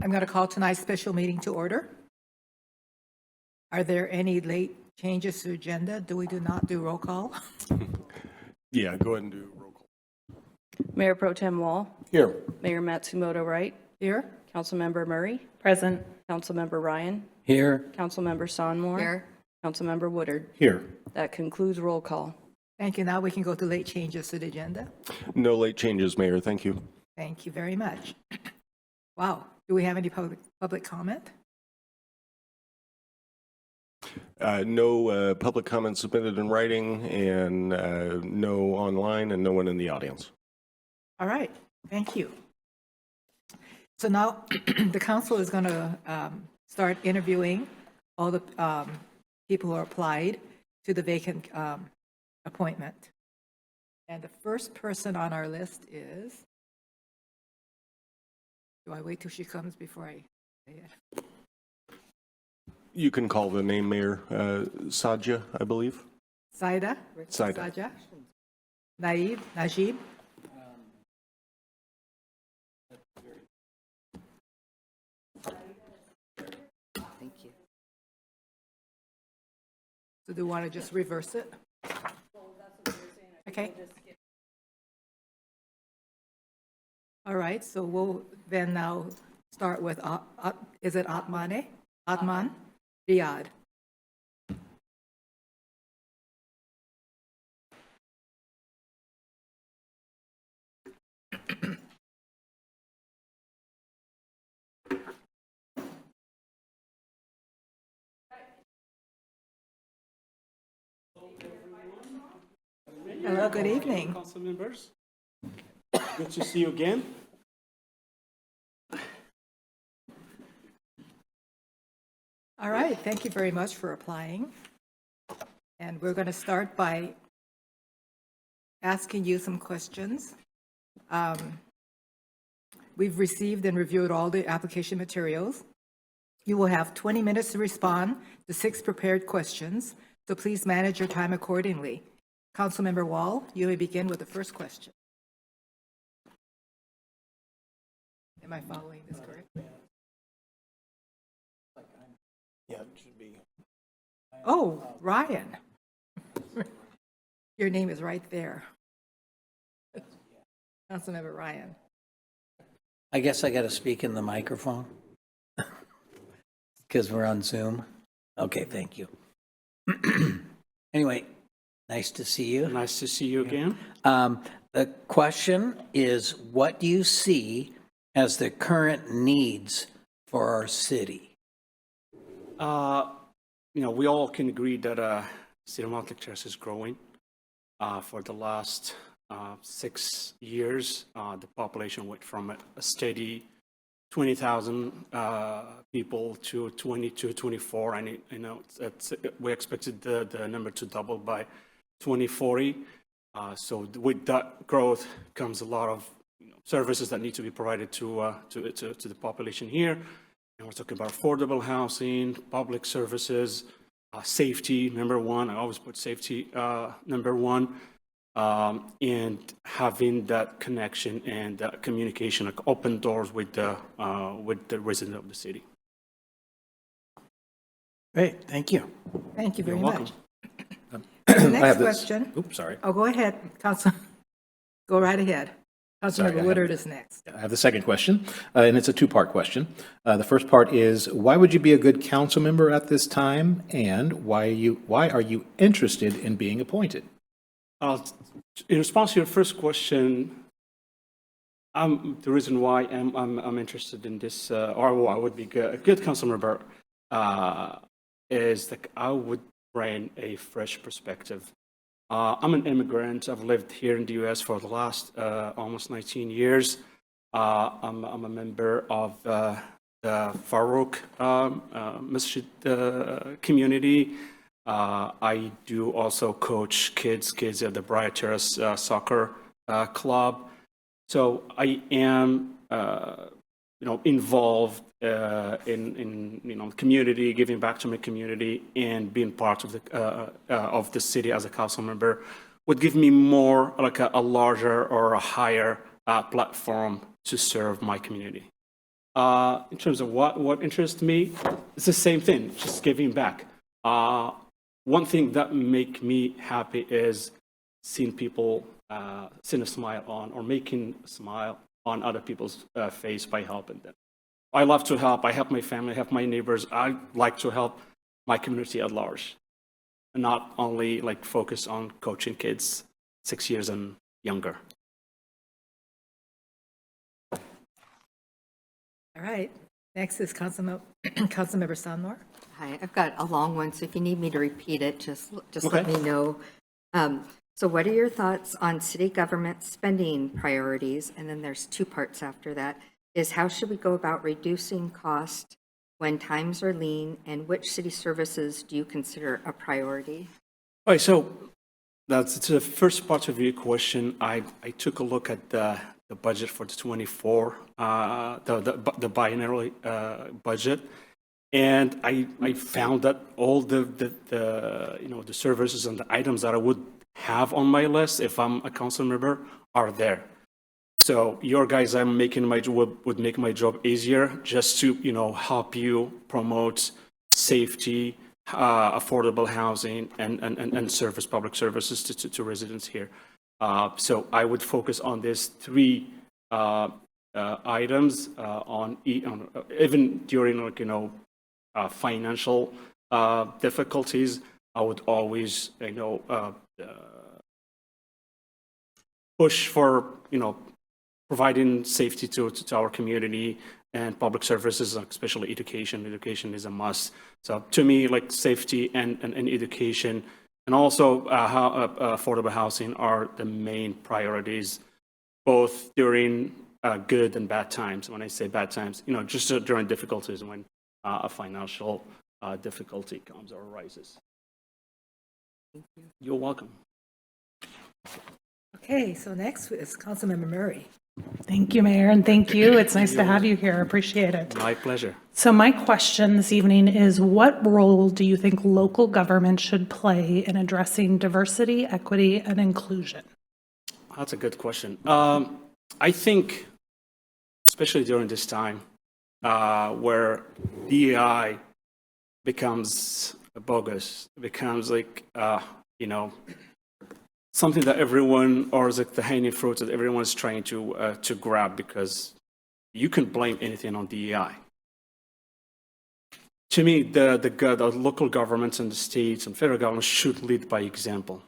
I'm going to call tonight's special meeting to order. Are there any late changes to agenda? Do not do roll call? Yeah, go ahead and do roll call. Mayor Pro Tem Wall. Here. Mayor Matsumoto Wright. Here? Councilmember Murray. Present. Councilmember Ryan. Here. Councilmember Sonmore. Here. Councilmember Woodard. Here. That concludes roll call. Thank you. Now we can go to late changes to the agenda. No late changes, Mayor. Thank you. Thank you very much. Wow. Do we have any public comment? No public comments submitted in writing, and no online, and no one in the audience. All right. Thank you. So now the council is going to start interviewing all the people who are applied to the vacant appointment. And the first person on our list is, do I wait till she comes before I say it? You can call the name, Mayor. Sajja, I believe. Saida? Saida. Saja? Najib? Thank you. So do you want to just reverse it? Okay. All right, so we'll then now start with, is it Otmane? Otmane Riad. Hello, good evening. Council members, good to see you again. All right, thank you very much for applying. And we're going to start by asking you some questions. We've received and reviewed all the application materials. You will have 20 minutes to respond to 6 prepared questions, so please manage your time accordingly. Councilmember Wall, you may begin with the first question. Am I following this correctly? Yeah, it should be. Oh, Ryan. Your name is right there. Councilmember Ryan. I guess I got to speak in the microphone because we're on Zoom. Okay, thank you. Anyway, nice to see you. Nice to see you again. The question is, what do you see as the current needs for our city? We all can agree that City of Mountlake Terrace is growing. For the last 6 years, the population went from a steady 20,000 people to 22, 24, and we expected the number to double by 2040. So with that growth comes a lot of services that need to be provided to the population here. And we're talking about affordable housing, public services, safety, number one. I always put safety number one, and having that connection and that communication, like open doors with the resident of the city. Great, thank you. Thank you very You're much. welcome. The next question. Oops, sorry. Oh, go ahead, Council. Go right ahead. Sorry, I Councilmember have- Woodard is next. I have the second question, and it's a two-part question. The first part is, why would you be a good council member at this time, and why are you interested in being appointed? In response to your first question, the reason why I'm interested in this, or I would be a good council member, is that I would bring a fresh perspective. I'm an immigrant. I've lived here in the U.S. for the last almost 19 years. I'm a member of the Farouk Masjid community. I do also coach kids at the Terrace soccer club. So I am, involved in community, giving back to my community, and being part of the city as a council member would give me more like a larger or a higher platform to serve my community. In terms of what interests me, it's the same thing, just giving back. One thing that make me happy is seeing people, seeing a smile on, or making a smile on other people's face by helping them. I love to help. I help my family, I help my neighbors. I like to help my community at large, and not only like focus on coaching kids 6 years and younger. All right. Next is Councilmember Sanmore. Hi, I've got a long one, so if you need me to repeat it, just let Okay. me know. So what are your thoughts on city government spending priorities? And then there's two parts after that, is how should we go about reducing cost when times are lean, and which city services do you consider a priority? All right, so that's the first part of your question. I took a look at the budget for the 24, the biennial budget, and I found that all the services and the items that I would have on my list if I'm a council member are there. So your guys, I'm making would make my job easier, just to help you promote safety, affordable housing, and public services to residents here. So I would focus on these three items even during financial difficulties. I would always push for providing safety to our community and public services, especially education. Education is a must. So to me, like safety and education, and also affordable housing are the main priorities, both during good and bad times. When I say bad times, just during difficulties, when a financial difficulty comes or arises. You're welcome. Okay, so next is Councilmember Murray. Thank you, Mayor, and thank you. It's nice to have you here. Appreciate it. My pleasure. So my question this evening is, what role do you think local government should play in addressing diversity, equity, and inclusion? That's a good question. I think, especially during this time, where DEI becomes bogus, becomes like, something that everyone, or is like the hanging fruit that everyone's trying to grab, because you can blame anything on DEI. To me, the local governments and the states and federal governments should lead by example.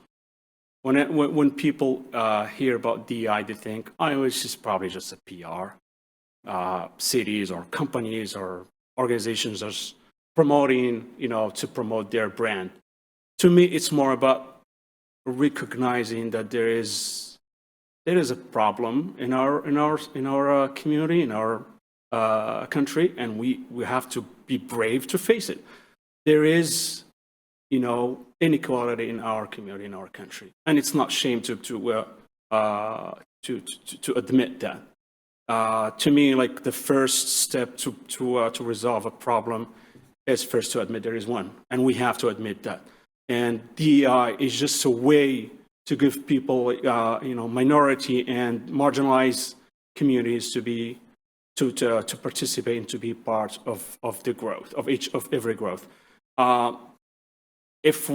When people hear about DEI, they think, oh, it's just probably just a PR. Cities or companies or organizations are promoting, to promote their brand. To me, it's more about recognizing that there is a problem in our community, in our country, and we have to be brave to face it. There is inequality in our community, in our country, and it's not shame to admit that. To me, like the first step to resolve a problem is first to admit there is one, and we have to admit that. And DEI is just a way to give people, minority and marginalized communities to participate and to be part of the growth of every growth. If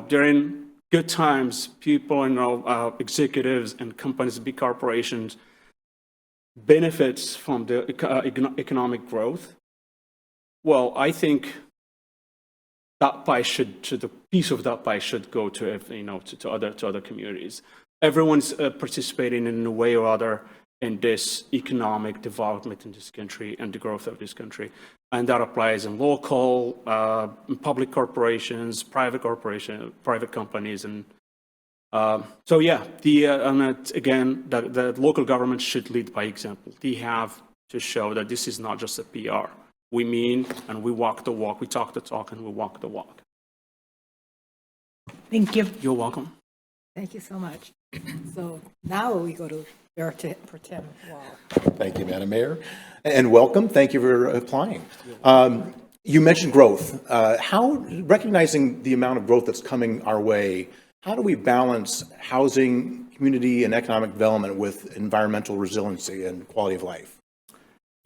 during good times, people, executives and companies, big corporations, benefits from the economic growth, well, I think that pie the piece of that pie should go to other communities. Everyone's participating in a way or other in this economic development in this country and the growth of this country, and that applies in local, public corporations, private companies, and so yeah. Again, the local government should lead by example. They have to show that this is not just a PR. We mean, and we walk the walk. We talk the talk, and we walk the walk. Thank you. You're welcome. Thank you so much. So now we go to Mayor Pro Tem Wall. Thank you, Madam Mayor, and welcome. Thank you for applying. You mentioned growth. Recognizing the amount of growth that's coming our way, how do we balance housing, community, and economic development with environmental resiliency and quality of life?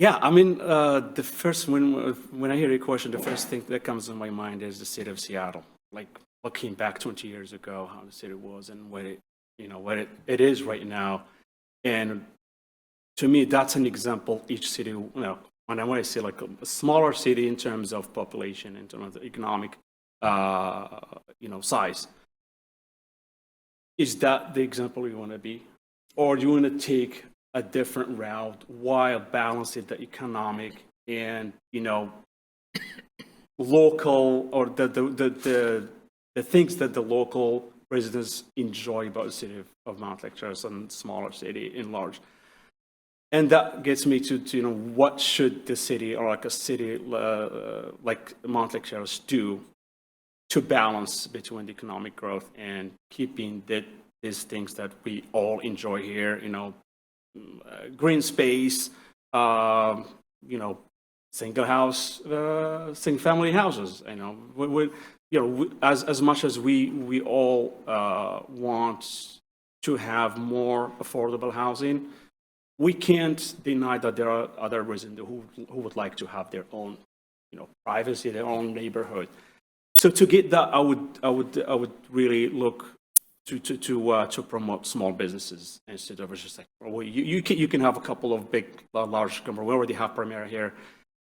Yeah, I mean, the first, when I hear your question, the first thing that comes to my mind is the city of Seattle. Like looking back 20 years ago, how the city was and what it, what it is right now. And to me, that's an example each city, when I say like a smaller city in terms of population, in terms of economic, size. Is that the example you want to be? Or do you want to take a different route while balancing the economic and, local or the things that the local residents enjoy about the city of Mountlake, Terrace, and smaller city in large? And that gets me to what should the city or like a city like Mountlake Terrace do to balance between the economic growth and keeping these things that we all enjoy here, green space, single family houses, as much as we all want to have more affordable housing, we can't deny that there are other residents who would like to have their own, privacy, their own neighborhood. So to get that, I would really look to promote small businesses instead of just like, well, you can have a couple of large companies. We already have Primera here,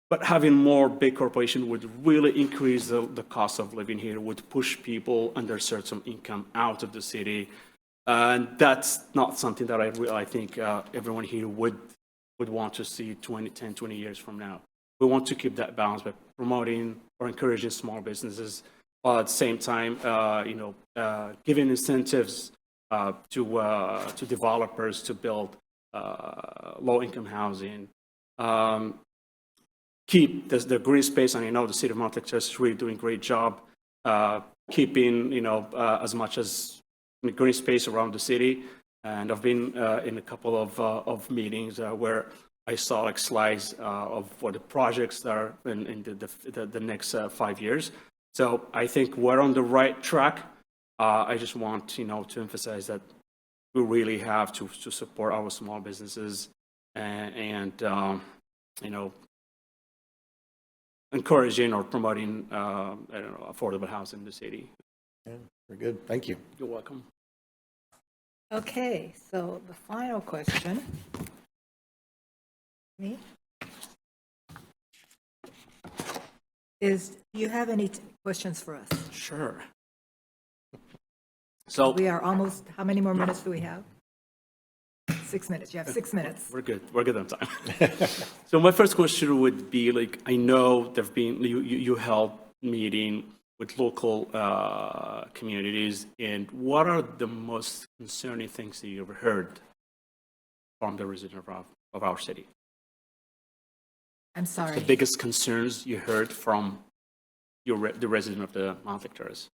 but having more big corporation would really increase the cost of living here, would push people under certain income out of the city. And that's not something that I think everyone here would want to see 10, 20 years from now. We want to keep that balance by promoting or encouraging small businesses, while at the same time, giving incentives to developers to build low-income housing. Keep the green space, and I know the city of Mountlake Terrace is really doing a great job keeping, as much as green space around the city. And I've been in a couple of meetings where I saw like slides of what the projects are in the next 5 years. So I think we're on the right track. I just want to emphasize that we really have to support our small businesses and encouraging or promoting affordable housing in the city. Yeah, very good. Thank you. You're welcome. Okay, so the final question. Me? Do you have any questions for us? Sure. So We are almost, how many more minutes do we have? 6 minutes. You have 6 minutes. we're good. We're good on time. So my first question would be like, I know there've been you held meeting with local communities, and what are the most concerning things that you ever heard from the resident of our city? I'm sorry. The biggest concerns you heard from the resident of the Mountlake Terrace?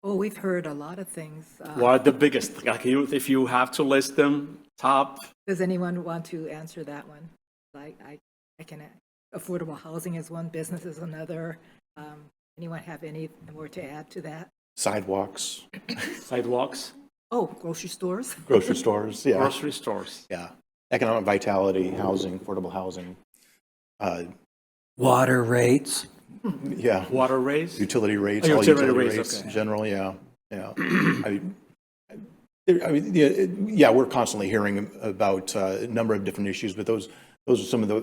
Oh, we've heard a lot of things. What are the biggest? Like, if you have to list them, top. Does anyone want to answer that one? I can. Affordable housing is one, business is another. Anyone have any more to add to that? Sidewalks, Sidewalks, Oh, grocery stores? grocery stores, yeah. grocery stores. Yeah. Economic vitality, housing, affordable housing. Water rates. Yeah. Water rates? Utility rates, Oh, all utility utility rates, rates okay. in general, yeah. Yeah, we're constantly hearing about a number of different issues, but those are some of the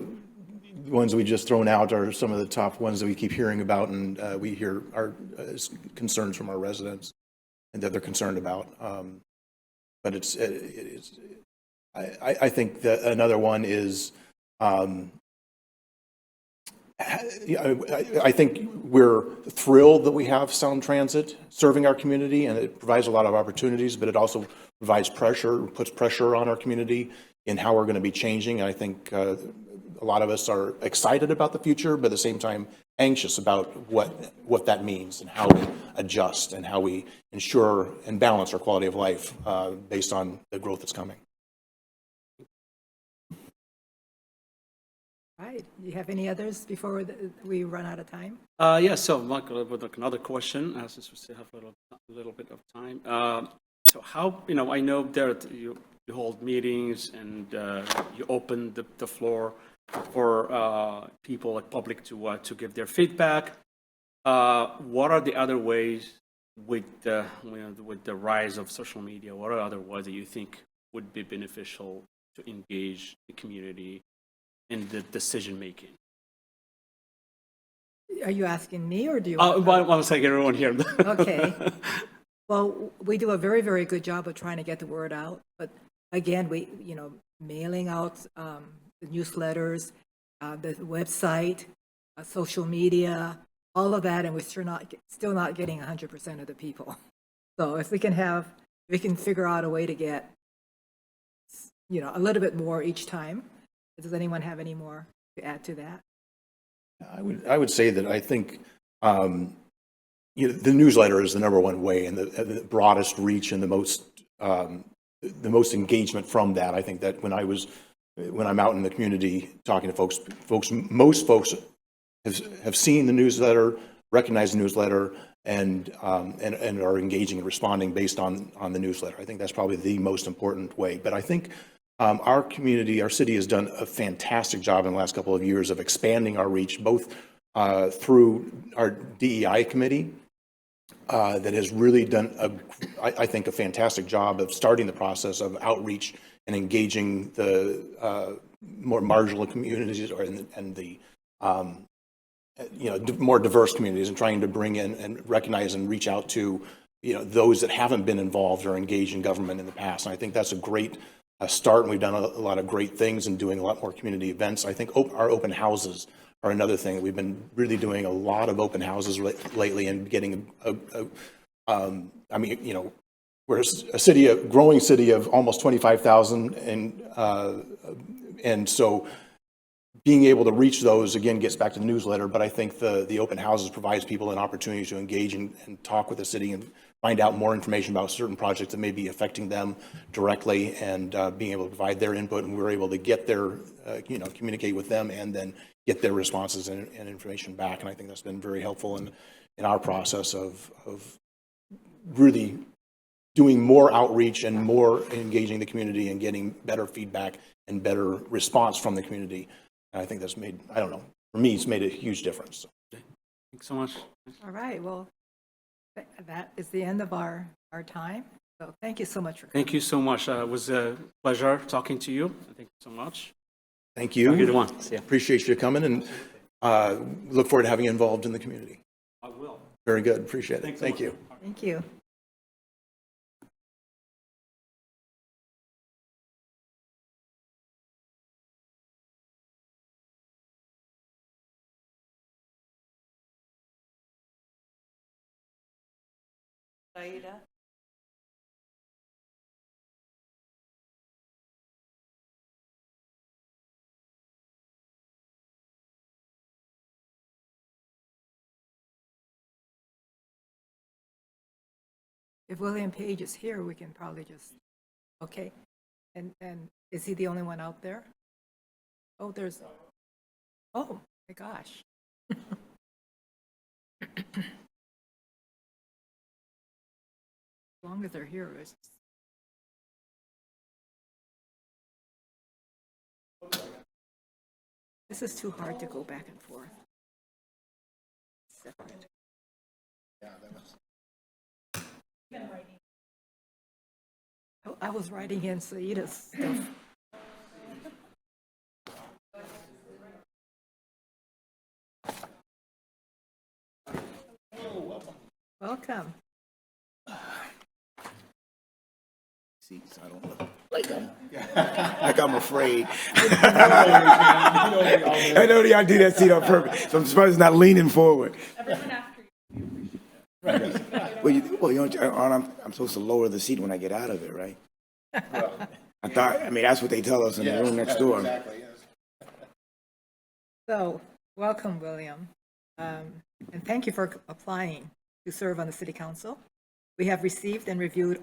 ones we just thrown out are some of the top ones that we keep hearing about, and we hear our concerns from our residents and that they're concerned about. But I think that another one is, I think we're thrilled that we have Sound Transit serving our community, and it provides a lot of opportunities, but it also provides pressure, puts pressure on our community in how we're going to be changing. And I think a lot of us are excited about the future, but at the same time anxious about what that means and how we adjust and how we ensure and balance our quality of life based on the growth that's coming. Right. You have any others before we run out of time? Yeah, so Mike, with another question, since we still have a little bit of time. So how, I know there you hold meetings and you open the floor for people, like public, to give their feedback. What are the other ways with the with the rise of social media? What are other ways that you think would be beneficial to engage the community in the decision making? Are you asking me, or do you? One second, everyone here. Okay. Well, we do a very, very good job of trying to get the word out. But again, we, mailing out the newsletters, the website, social media, all of that, and we're still not getting 100% of the people. So if we can figure out a way to get, a little bit more each time. Does anyone have any more to add to that? I would say that I think, the newsletter is the number one way and the broadest reach and the most engagement from that. I think that when I'm out in the community talking to most folks have seen the newsletter, recognize the newsletter, and are engaging and responding based on the newsletter. I think that's probably the most important way. But I think our community, our city has done a fantastic job in the last couple of years of expanding our reach, both through our DEI committee that has really done, I think, a fantastic job of starting the process of outreach and engaging the more marginal communities and the more diverse communities, and trying to bring in and recognize and reach out to those that haven't been involved or engaged in government in the past. And I think that's a great start, and we've done a lot of great things and doing a lot more community events. I think our open houses are another thing. We've been really doing a lot of open houses lately and getting we're a growing city of almost 25,000, and so being able to reach those, again, gets back to the newsletter, but I think the open houses provides people an opportunity to engage and talk with the city and find out more information about certain projects that may be affecting them directly, and being able to provide their input, and we're able to get their, communicate with them and then get their responses and information back. And I think that's been very helpful in our process of really doing more outreach and more engaging the community and getting better feedback and better response from the community. And I think that's made, for me, it's made a huge difference. Thanks so much. All right, well, that is the end of our time. So thank you so much for coming. Thank you so much. It was a pleasure talking to you. Thank you so much. Thank you. Have a good one. See ya. Appreciate you coming, and look forward to having you involved in the community. I will. Very good. Appreciate it. Thanks so Thank much. you. Thank you. Saida? If William Page is here, we can probably just, okay. And is he the only one out there? Oh, oh my gosh. As long as they're here, this is too hard to go back and forth. Separate. I was writing in Saida's stuff. Welcome. Seats. I don't look like I'm afraid. I know y'all do that seat on purpose, so I'm surprised it's not leaning forward. Everyone after you. I'm supposed to lower the seat when I get out of it, right? That's what they tell us in the room next door. Exactly, yes. So, welcome, William. And thank you for applying to serve on the City Council. We have received and reviewed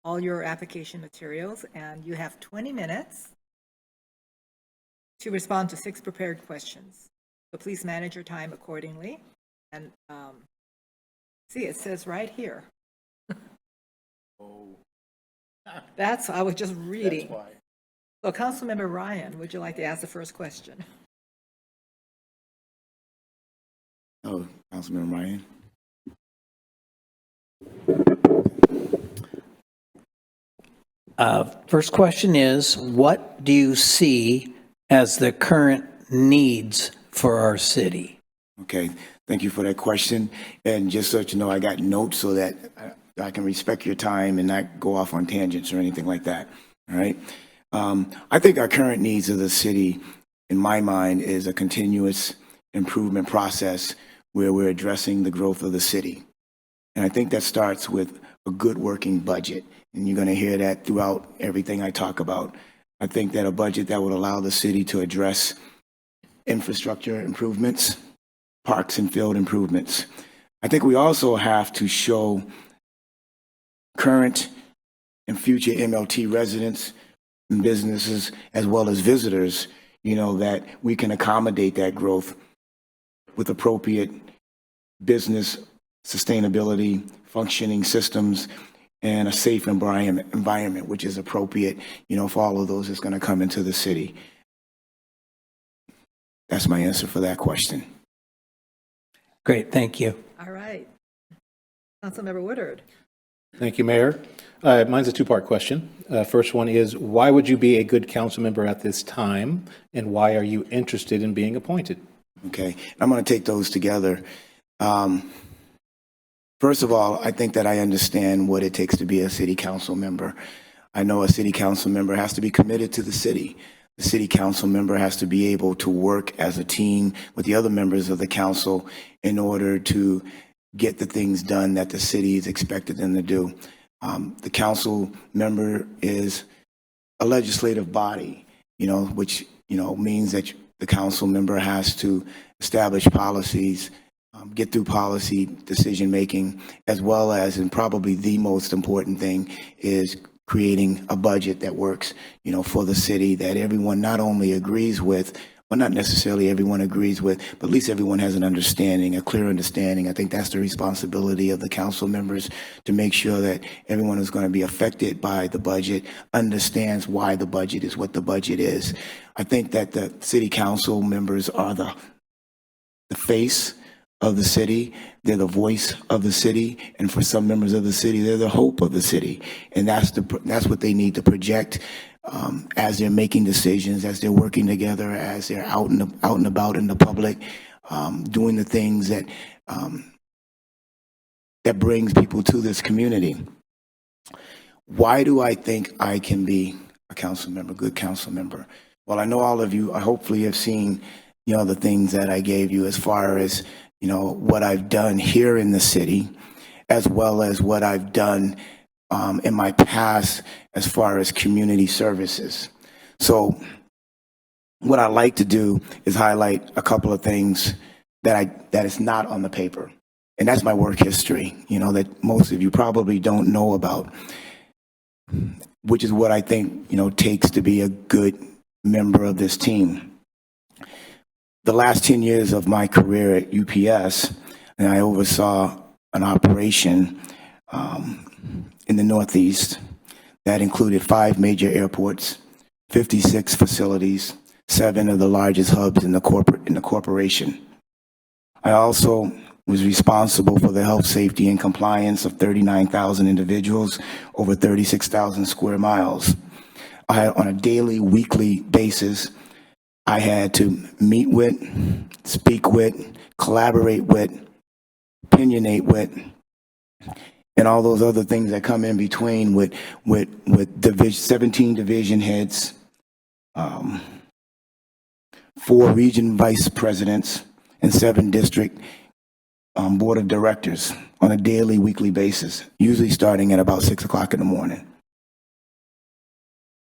all your application materials, and you have 20 minutes to respond to 6 prepared questions. So please manage your time accordingly. And see, it says right here. I was just reading. That's why. So Councilmember Ryan, would you like to ask the first question? Oh, Councilmember Ryan. First question is, what do you see as the current needs for our city? Okay, thank you for that question. And just so you know, I got notes so that I can respect your time and not go off on tangents or anything like that. All right. I think our current needs of the city, in my mind, is a continuous improvement process where we're addressing the growth of the city. And I think that starts with a good working budget. And you're going to hear that throughout everything I talk about. I think that a budget that would allow the city to address infrastructure improvements, parks and field improvements. I think we also have to show current and future MLT residents and businesses, as well as visitors, that we can accommodate that growth with appropriate business sustainability, functioning systems, and a safe environment, which is appropriate, for all of those that's going to come into the city. That's my answer for that question. Great, thank you. All right. Councilmember Woodard. Thank you, Mayor. Mine's a two-part question. First one is, why would you be a good council member at this time, and why are you interested in being appointed? Okay, I'm going to take those together. First of all, I think that I understand what it takes to be a city council member. I know a city council member has to be committed to the city. The city council member has to be able to work as a team with the other members of the council in order to get the things done that the city is expected them to do. The council member is a legislative body, which, means that the council member has to establish policies, get through policy decision-making, as well as, and probably the most important thing, is creating a budget that works, for the city, that everyone not only agrees with, well, not necessarily everyone agrees with, but at least everyone has an understanding, a clear understanding. I think that's the responsibility of the council members, to make sure that everyone who's going to be affected by the budget understands why the budget is what the budget is. I think that the city council members are the face of the city. They're the voice of the city, and for some members of the city, they're the hope of the city. And that's what they need to project as they're making decisions, as they're working together, as they're out and about in the public, doing the things that that brings people to this community. Why do I think I can be a council member, good council member? Well, I know all of you, I hopefully have seen, the things that I gave you as far as, what I've done here in the city, as well as what I've done in my past as far as community services. So what I like to do is highlight a couple of things that is not on the paper. And that's my work history, that most of you probably don't know about, which is what I think, takes to be a good member of this team. The last 10 years of my career at UPS, and I oversaw an operation in the Northeast that included 5 major airports, 56 facilities, 7 of the largest hubs in the corporation. I also was responsible for the health, safety, and compliance of 39,000 individuals over 36,000 square miles. I had, on a daily, weekly basis, I had to meet with, speak with, collaborate with, opinionate with, and all those other things that come in between with 17 division heads, 4 region vice presidents, and 7 district board of directors on a daily, weekly basis, usually starting at about 6 o'clock in the morning.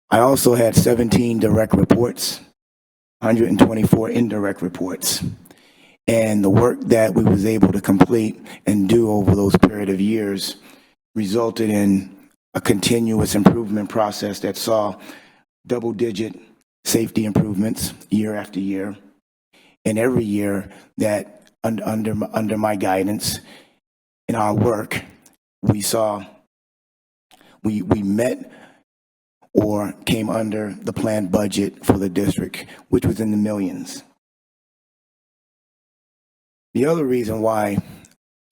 I also had 17 direct reports, 124 indirect reports. And the work that we was able to complete and do over those period of years resulted in a continuous improvement process that saw double-digit safety improvements year after year. And every year that under my guidance in our work, we met or came under the planned budget for the district, which was in the millions. The other reason why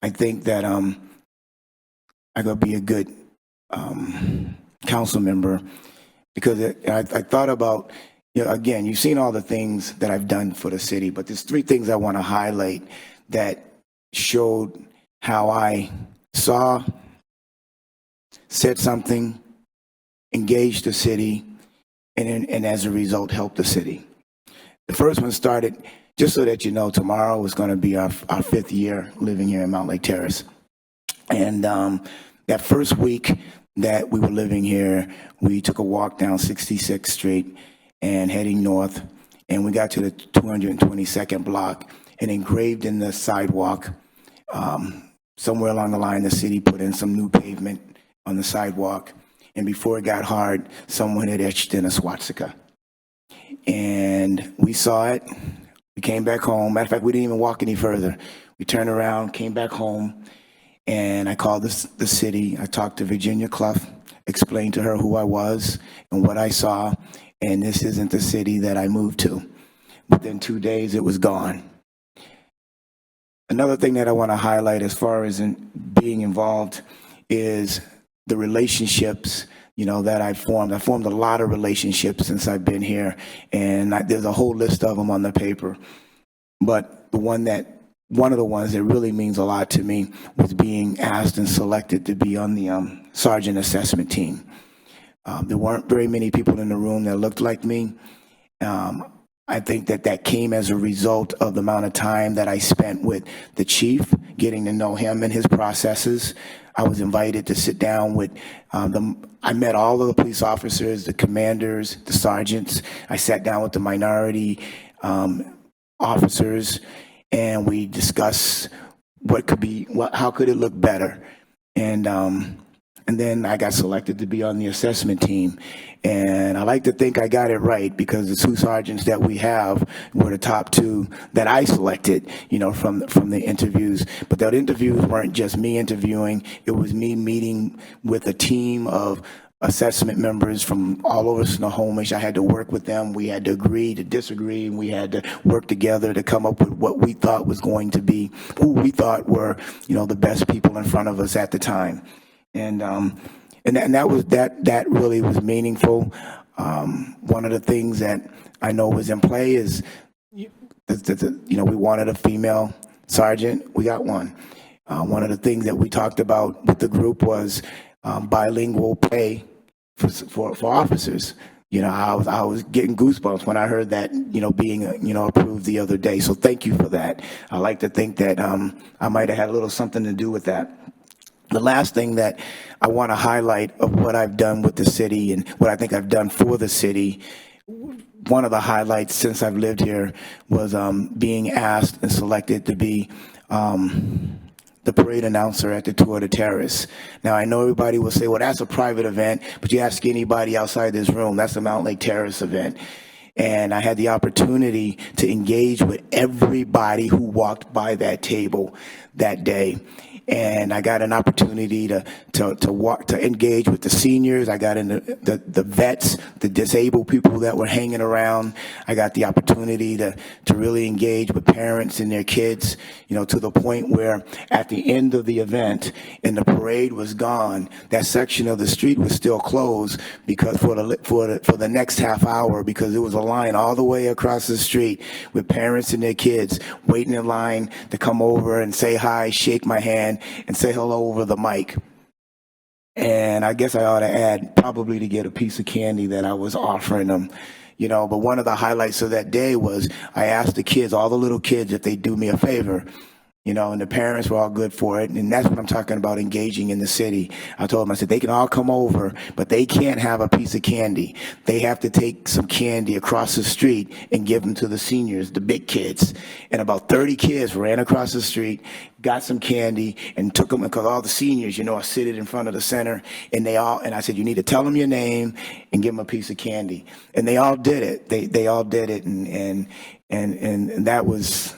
I think that I'm going to be a good council member, because I thought about, again, you've seen all the things that I've done for the city, but there's three things I want to highlight that showed how I saw, said something, engaged the city, and as a result, helped the city. The first one started, just so that you know, tomorrow is going to be our 5th year living here in Mountlake Terrace. And that first week that we were living here, we took a walk down 66th Street and heading north, and we got to the 222nd block, and engraved in the sidewalk, somewhere along the line, the city put in some new pavement on the sidewalk, and before it got hard, someone had etched in a swastika. And we saw it. We came back home. Matter of fact, we didn't even walk any further. We turned around, came back home, and I called the city. I talked to Virginia Clough, explained to her who I was and what I saw, and this isn't the city that I moved to. Within 2 days, it was gone. Another thing that I want to highlight as far as being involved is the relationships, that I formed. I formed a lot of relationships since I've been here, and there's a whole list of them on the paper. But one of the ones that really means a lot to me was being asked and selected to be on the sergeant assessment team. There weren't very many people in the room that looked like me. I think that came as a result of the amount of time that I spent with the chief, getting to know him and his processes. I was invited to sit down with I met all of the police officers, the commanders, the sergeants. I sat down with the minority officers, and we discussed how could it look better. And then I got selected to be on the assessment team. And I like to think I got it right, because the two sergeants that we have were the top two that I selected, from the interviews. But those interviews weren't just me interviewing. It was me meeting with a team of assessment members from all over Snohomish. I had to work with them. We had to agree to disagree, and we had to work together to come up with what we thought was going to be, who we thought were, the best people in front of us at the time. And that really was meaningful. One of the things that I know was in play is, we wanted a female sergeant. We got one. One of the things that we talked about with the group was bilingual pay for officers. I was getting goosebumps when I heard that, being, approved the other day. So thank you for that. I like to think that I might have had a little something to do with that. The last thing that I want to highlight of what I've done with the city and what I think I've done for the city, one of the highlights since I've lived here was being asked and selected to be the parade announcer at the Tour de Terrace. Now, I know everybody will say, well, that's a private event, but you ask anybody outside this room, that's a Mountlake Terrace event. And I had the opportunity to engage with everybody who walked by that table that day. And I got an opportunity to engage with the seniors. I got into the vets, the disabled people that were hanging around. I got the opportunity to really engage with parents and their kids, to the point where at the end of the event and the parade was gone, that section of the street was still closed because for the next half hour, because there was a line all the way across the street with parents and their kids waiting in line to come over and say hi, shake my hand, and say hello over the mic. And I guess I ought to add, probably to get a piece of candy that I was offering them. But one of the highlights of that day was I asked the kids, all the little kids, if they'd do me a favor. And the parents were all good for it. And that's what I'm talking about, engaging in the city. I told them, I said, they can all come over, but they can't have a piece of candy. They have to take some candy across the street and give them to the seniors, the big kids. And about 30 kids ran across the street, got some candy, and took them, because all the seniors, are seated in front of the center. And I said, you need to tell them your name and give them a piece of candy. And they all did it. They all did it. And that was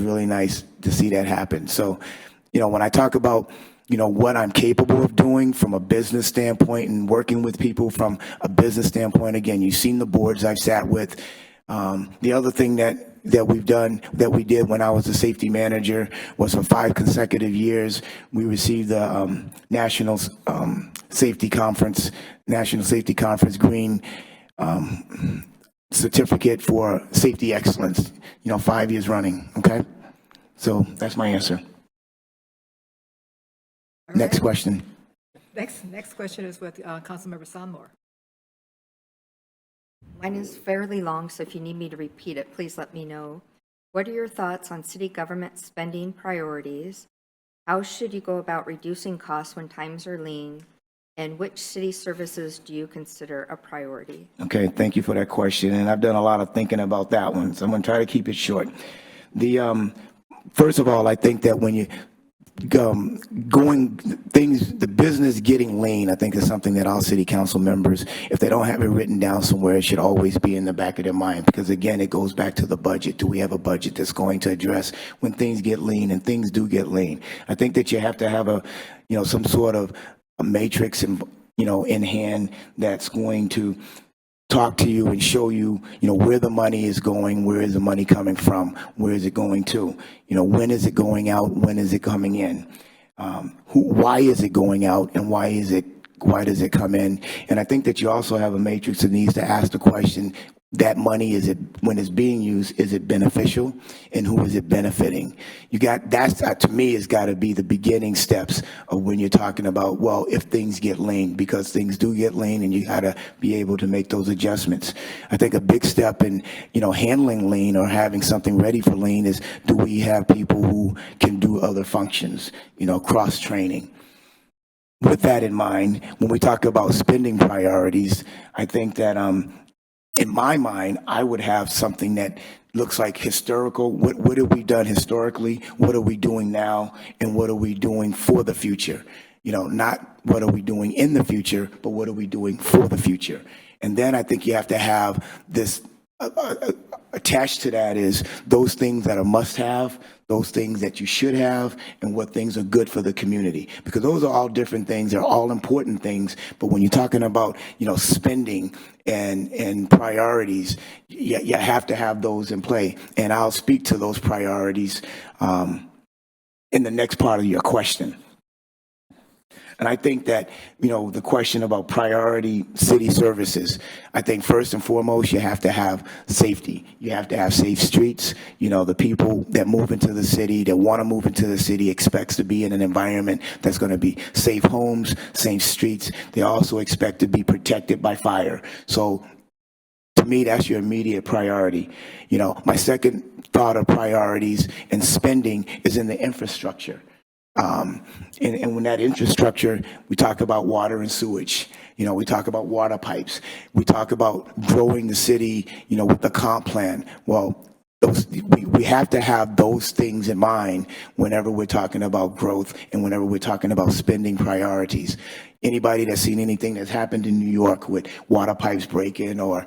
really nice to see that happen. So, when I talk about, what I'm capable of doing from a business standpoint and working with people from a business standpoint, again, you've seen the boards I've sat with. The other thing that we did when I was the safety manager was for 5 consecutive years, we received the National Safety Conference Green certificate for safety excellence, 5 years running, okay? So that's my answer. All Next right. question. Next question is with Councilmember Sonmore. Mine is fairly long, so if you need me to repeat it, please let me know. What are your thoughts on city government spending priorities? How should you go about reducing costs when times are lean? And which city services do you consider a priority? Okay, thank you for that question, and I've done a lot of thinking about that one, so I'm gonna try to keep it short. First of all, I think that when you the business getting lean, I think is something that all city council members, if they don't have it written down somewhere, it should always be in the back of their mind, because again, it goes back to the budget. Do we have a budget that's going to address when things get lean, and things do get lean? I think that you have to have some sort of a matrix in hand that's going to talk to you and show you, where the money is going, where is the money coming from, where is it going to, when is it going out, when is it coming in, why is it going out, and why does it come in? And I think that you also have a matrix that needs to ask the question, that money, when it's being used, is it beneficial, and who is it benefiting? That's to me has got to be the beginning steps of when you're talking about, well, if things get lean, because things do get lean, and you got to be able to make those adjustments. I think a big step in, handling lean or having something ready for lean is, do we have people who can do other functions, cross training? With that in mind, when we talk about spending priorities, I think that, in my mind, I would have something that looks like historical. What have we done historically? What are we doing now? And what are we doing for the future? Not what are we doing in the future, but what are we doing for the future? And then I think you have to have this attached to that is those things that are must-have, those things that you should have, and what things are good for the community. Because those are all different things. They're all important things. But when you're talking about, spending and priorities, you have to have those in play. And I'll speak to those priorities in the next part of your question. And I think that, the question about priority city services, I think first and foremost, you have to have safety. You have to have safe streets. The people that move into the city, that want to move into the city, expects to be in an environment that's going to be safe homes, safe streets. They also expect to be protected by fire. So to me, that's your immediate priority. My second thought of priorities and spending is in the infrastructure. And when that infrastructure, we talk about water and sewage, we talk about water pipes, we talk about growing the city, with the comp plan. Well, we have to have those things in mind whenever we're talking about growth and whenever we're talking about spending priorities. Anybody that's seen anything that's happened in New York with water pipes breaking or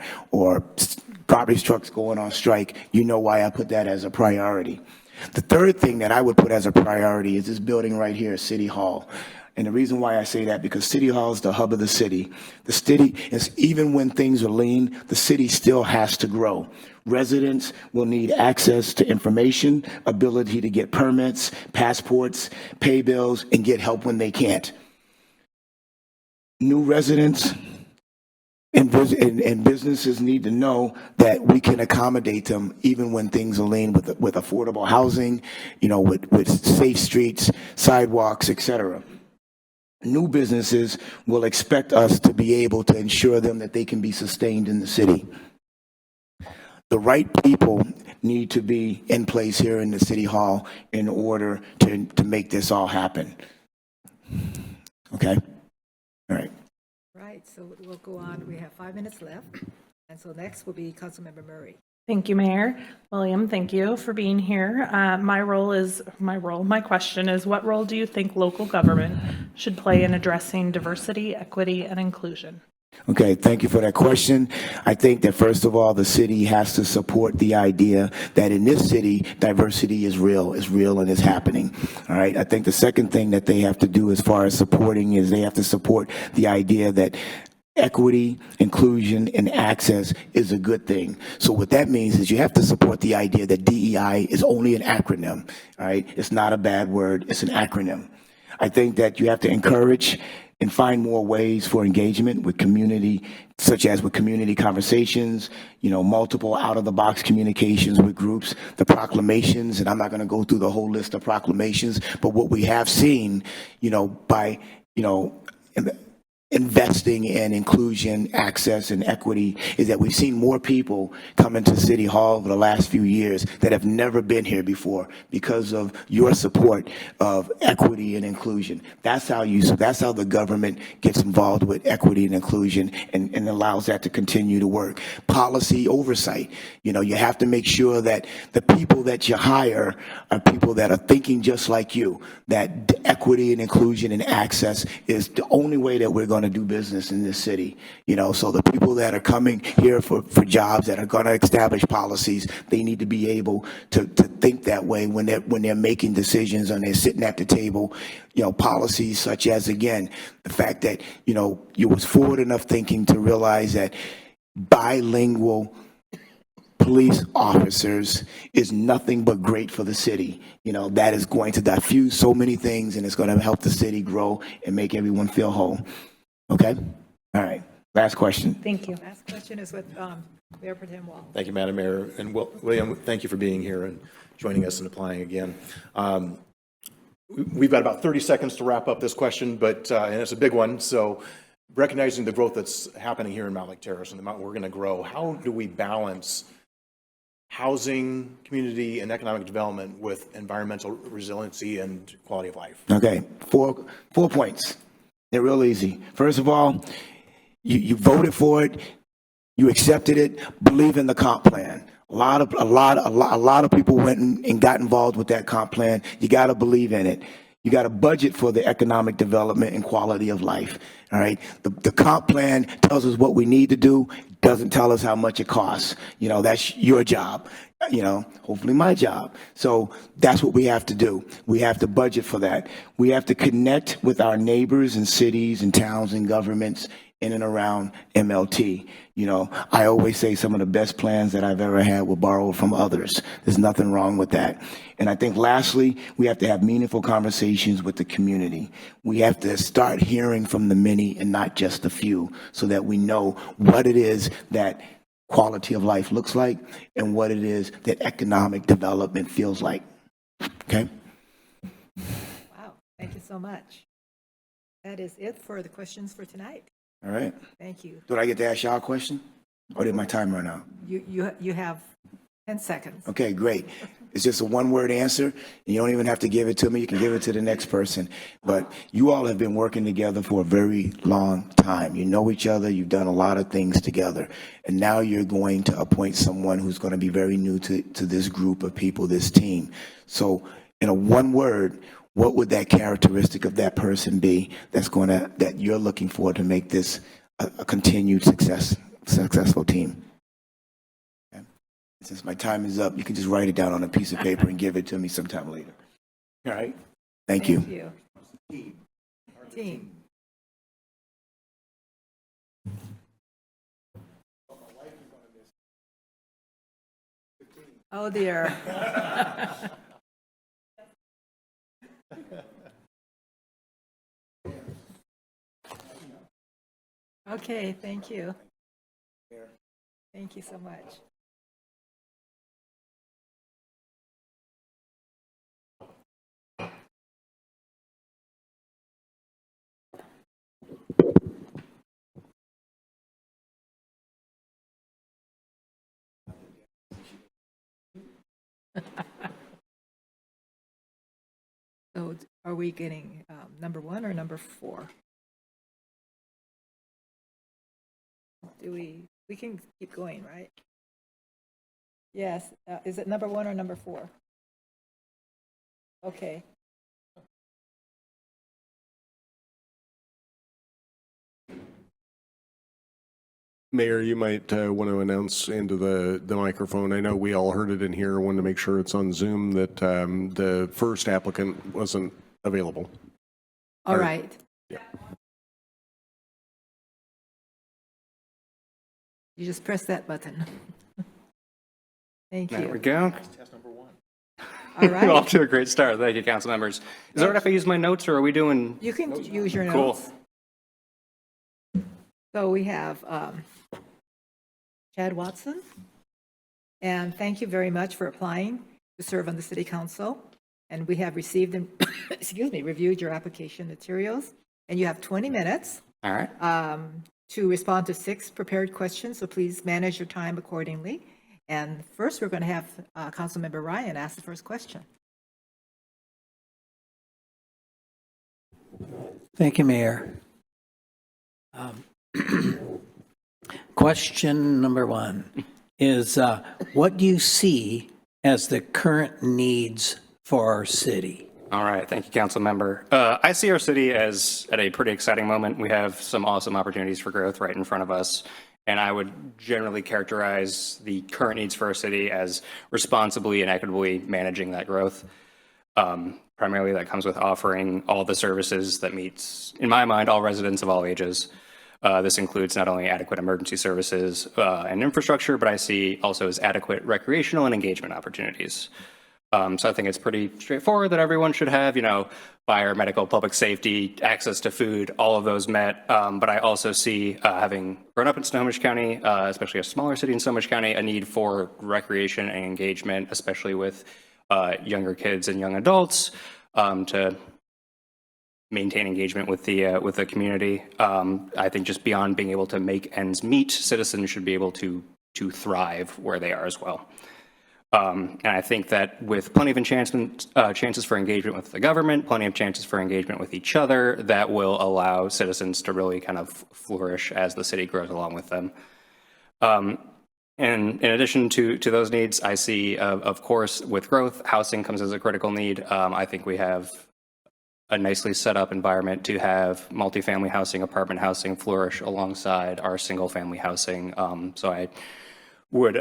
garbage trucks going on strike, why I put that as a priority. The third thing that I would put as a priority is this building right here, City Hall. And the reason why I say that, because City Hall is the hub of the city. The city is, even when things are lean, the city still has to grow. Residents will need access to information, ability to get permits, passports, pay bills, and get help when they can't. New residents and businesses need to know that we can accommodate them even when things are lean with affordable housing, with safe streets, sidewalks, etc. New businesses will expect us to be able to ensure them that they can be sustained in the city. The right people need to be in place here in the City Hall in order to make this all happen. Okay? All right. Right, so we'll go on. We have 5 minutes left. And so next will be Councilmember Murray. Thank you, Mayor. William, thank you for being here. My question is, what role do you think local government should play in addressing diversity, equity, and inclusion? Okay, thank you for that question. I think that first of all, the city has to support the idea that in this city, diversity is real and is happening. All right. I think the second thing that they have to do as far as supporting is they have to support the idea that equity, inclusion, and access is a good thing. So what that means is you have to support the idea that DEI is only an acronym, all right? It's not a bad word, it's an acronym. I think that you have to encourage and find more ways for engagement with community, such as with community conversations, multiple out-of-the-box communications with groups, the proclamations, and I'm not going to go through the whole list of proclamations, but what we have seen, by, investing in inclusion, access, and equity is that we've seen more people come into City Hall over the last few years that have never been here before because of your support of equity and inclusion. That's how the government gets involved with equity and inclusion and allows that to continue to work. Policy oversight. You have to make sure that the people that you hire are people that are thinking just like you, that equity and inclusion and access is the only way that we're going to do business in this city. So the people that are coming here for jobs that are going to establish policies, they need to be able to think that way when they're making decisions and they're sitting at the table. Policies such as, again, the fact that, you was forward enough thinking to realize that bilingual police officers is nothing but great for the city. That is going to diffuse so many things, and it's going to help the city grow and make everyone feel whole. Okay? All right. Last question. Thank you. Last question is with Mayor Pro Tem Wall. Thank you, Madam Mayor. And William, thank you for being here and joining us and applying again. We've got about 30 seconds to wrap up this question, but and it's a big one. So recognizing the growth that's happening here in Mountlake Terrace and the amount we're going to grow, how do we balance housing, community, and economic development with environmental resiliency and quality of life? Okay. Four points. They're real easy. First of all, you voted for it, you accepted it, believe in the comp plan. A lot of people went and got involved with that comp plan. You got to believe in it. You got to budget for the economic development and quality of life. All right. The comp plan tells us what we need to do. It doesn't tell us how much it costs. That's your job. Hopefully my job. So that's what we have to do. We have to budget for that. We have to connect with our neighbors and cities and towns and governments in and around MLT. I always say some of the best plans that I've ever had were borrowed from others. There's nothing wrong with that. And I think lastly, we have to have meaningful conversations with the community. We have to start hearing from the many and not just the few so that we know what it is that quality of life looks like and what it is that economic development feels like. Okay? Wow, thank you so much. That is it for the questions for tonight. All right. Thank you. Do I get to ask y'all a question? Or did my time run out? You have 10 seconds. Okay, great. It's just a one-word answer, and you don't even have to give it to me. You can give it to the next person. But you all have been working together for a very long time. You know each other. You've done a lot of things together. And now you're going to appoint someone who's going to be very new to this group of people, this team. So in a one word, what would that characteristic of that person be that you're looking for to make this a continued successful team? Okay. Since my time is up, you can just write it down on a piece of paper and give it to me sometime later. All right. Thank you. Team. Oh dear. Okay, thank you. Thank you so much. So are we getting number 1 or number 4? We can keep going, right? Yes. Is it number 1 or number 4? Okay. Mayor, you might want to announce into the microphone. I know we all heard it in here. I wanted to make sure it's on Zoom that the first applicant wasn't available. All right. Yeah. You just press that button. Thank There we you. go. All We're off right. to a great start. Thank you, council members. Is it all right if I use my notes, or are we doing? You can use your Cool. notes. So we have Chad Watson. And thank you very much for applying to serve on the city council. And we have received and, excuse me, reviewed your application materials. And you have 20 minutes All right. to respond to 6 prepared questions. So please manage your time accordingly. And first, we're going to have Councilmember Ryan ask the first question. Thank you, Mayor. Question number 1 is, what do you see as the current needs for our city? All right. Thank you, council member. I see our city as at a pretty exciting moment. We have some awesome opportunities for growth right in front of us. And I would generally characterize the current needs for our city as responsibly and equitably managing that growth. Primarily, that comes with offering all the services that meets, in my mind, all residents of all ages. This includes not only adequate emergency services and infrastructure, but I see also as adequate recreational and engagement opportunities. So I think it's pretty straightforward that everyone should have, fire, medical, public safety, access to food, all of those met. But I also see, having grown up in Snohomish County, especially a smaller city in Snohomish County, a need for recreation and engagement, especially with younger kids and young adults, to maintain engagement with the community. I think just beyond being able to make ends meet, citizens should be able to thrive where they are as well. And I think that with plenty of chances for engagement with the government, plenty of chances for engagement with each other, that will allow citizens to really kind of flourish as the city grows along with them. And in addition to those needs, I see, of course, with growth, housing comes as a critical need. I think we have a nicely set up environment to have multifamily housing, apartment housing flourish alongside our single family housing. So I would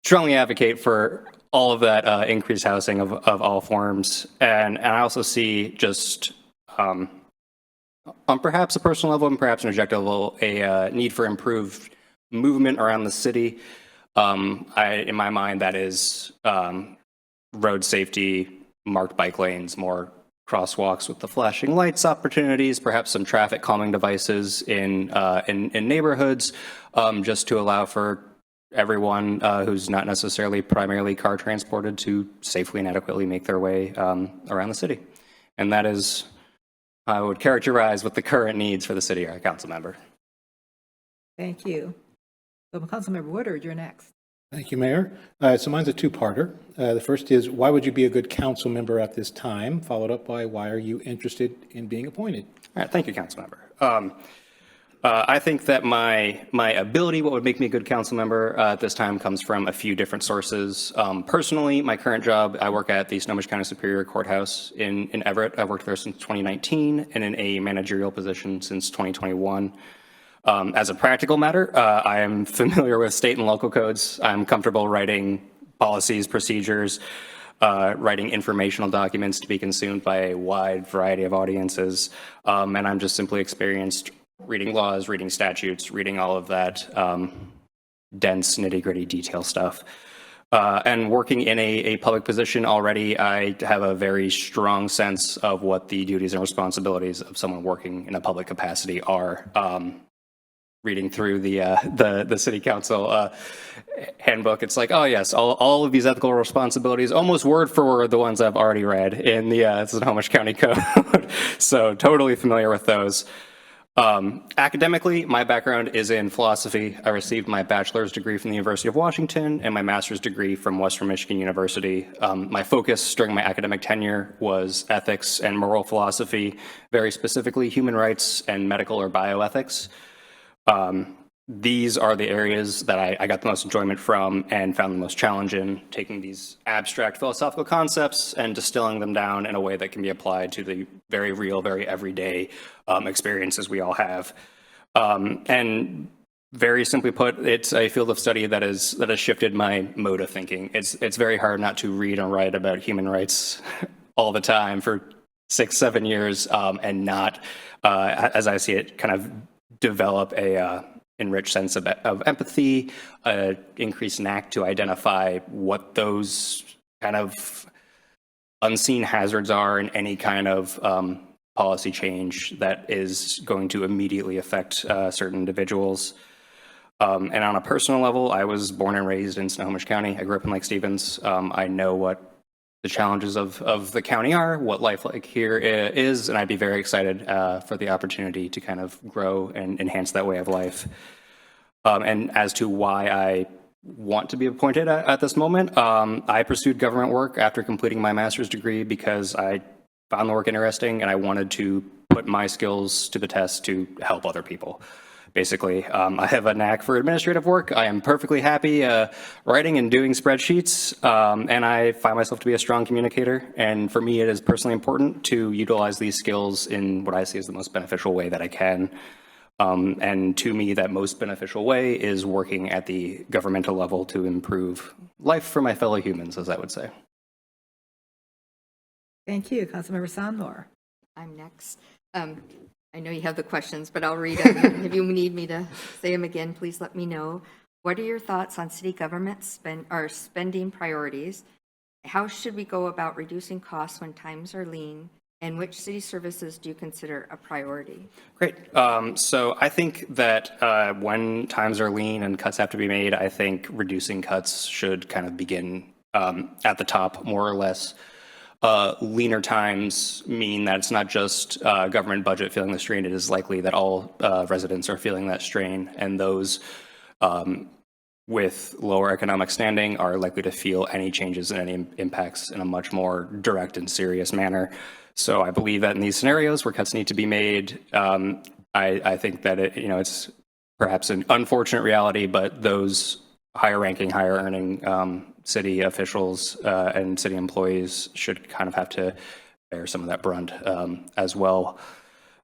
strongly advocate for all of that increased housing of all forms. And I also see just on perhaps a personal level and perhaps an objective level, a need for improved movement around the city. In my mind, that is road safety, marked bike lanes, more crosswalks with the flashing lights opportunities, perhaps some traffic calming devices in neighborhoods, just to allow for everyone who's not necessarily primarily car transported to safely and adequately make their way around the city. And that is, I would characterize what the current needs for the city are, council member. Thank you. So Councilmember Woodard, you're next. Thank you, Mayor. So mine's a two-parter. The first is, why would you be a good council member at this time? Followed up by, why are you interested in being appointed? All right, thank you, council member. I think that my ability, what would make me a good council member at this time, comes from a few different sources. Personally, my current job, I work at the Snohomish County Superior Courthouse in Everett. I've worked there since 2019 and in a managerial position since 2021. As a practical matter, I am familiar with state and local codes. I'm comfortable writing policies, procedures, writing informational documents to be consumed by a wide variety of audiences. And I'm just simply experienced reading laws, reading statutes, reading all of that dense, nitty-gritty detail stuff. And working in a public position already, I have a very strong sense of what the duties and responsibilities of someone working in a public capacity are. Reading through the city council handbook, it's like, oh yes, all of these ethical responsibilities, almost word for word, the ones I've already read in the Snohomish County Code. So totally familiar with those. Academically, my background is in philosophy. I received my bachelor's degree from the University of Washington and my master's degree from Western Michigan University. My focus during my academic tenure was ethics and moral philosophy, very specifically human rights and medical or bioethics. These are the areas that I got the most enjoyment from and found the most challenging, taking these abstract philosophical concepts and distilling them down in a way that can be applied to the very real, very everyday experiences we all have. And very simply put, it's a field of study that has shifted my mode of thinking. It's very hard not to read and write about human rights all the time for 6-7 years and not, as I see it, kind of develop an enriched sense of empathy, increased knack to identify what those kind of unseen hazards are in any kind of policy change that is going to immediately affect certain individuals. And on a personal level, I was born and raised in Snohomish County. I grew up in Lake Stevens. I know what the challenges of the county are, what life like here is, and I'd be very excited for the opportunity to kind of grow and enhance that way of life. And as to why I want to be appointed at this moment, I pursued government work after completing my master's degree because I found the work interesting and I wanted to put my skills to the test to help other people. Basically, I have a knack for administrative work. I am perfectly happy writing and doing spreadsheets, and I find myself to be a strong communicator. And for me, it is personally important to utilize these skills in what I see as the most beneficial way that I can. And to me, that most beneficial way is working at the governmental level to improve life for my fellow humans, as I would say. Thank you. Councilmember Sandor. I'm next. I know you have the questions, but I'll read them. If you need me to say them again, please let me know. What are your thoughts on city government spending priorities? How should we go about reducing costs when times are lean? And which city services do you consider a priority? Great. So I think that when times are lean and cuts have to be made, I think reducing cuts should kind of begin at the top, more or less. Leaner times mean that it's not just government budget feeling the strain. It is likely that all residents are feeling that strain, and those with lower economic standing are likely to feel any changes and any impacts in a much more direct and serious manner. So I believe that in these scenarios where cuts need to be made, I think that it's perhaps an unfortunate reality, but those higher ranking, higher earning city officials and city employees should kind of have to bear some of that brunt as well.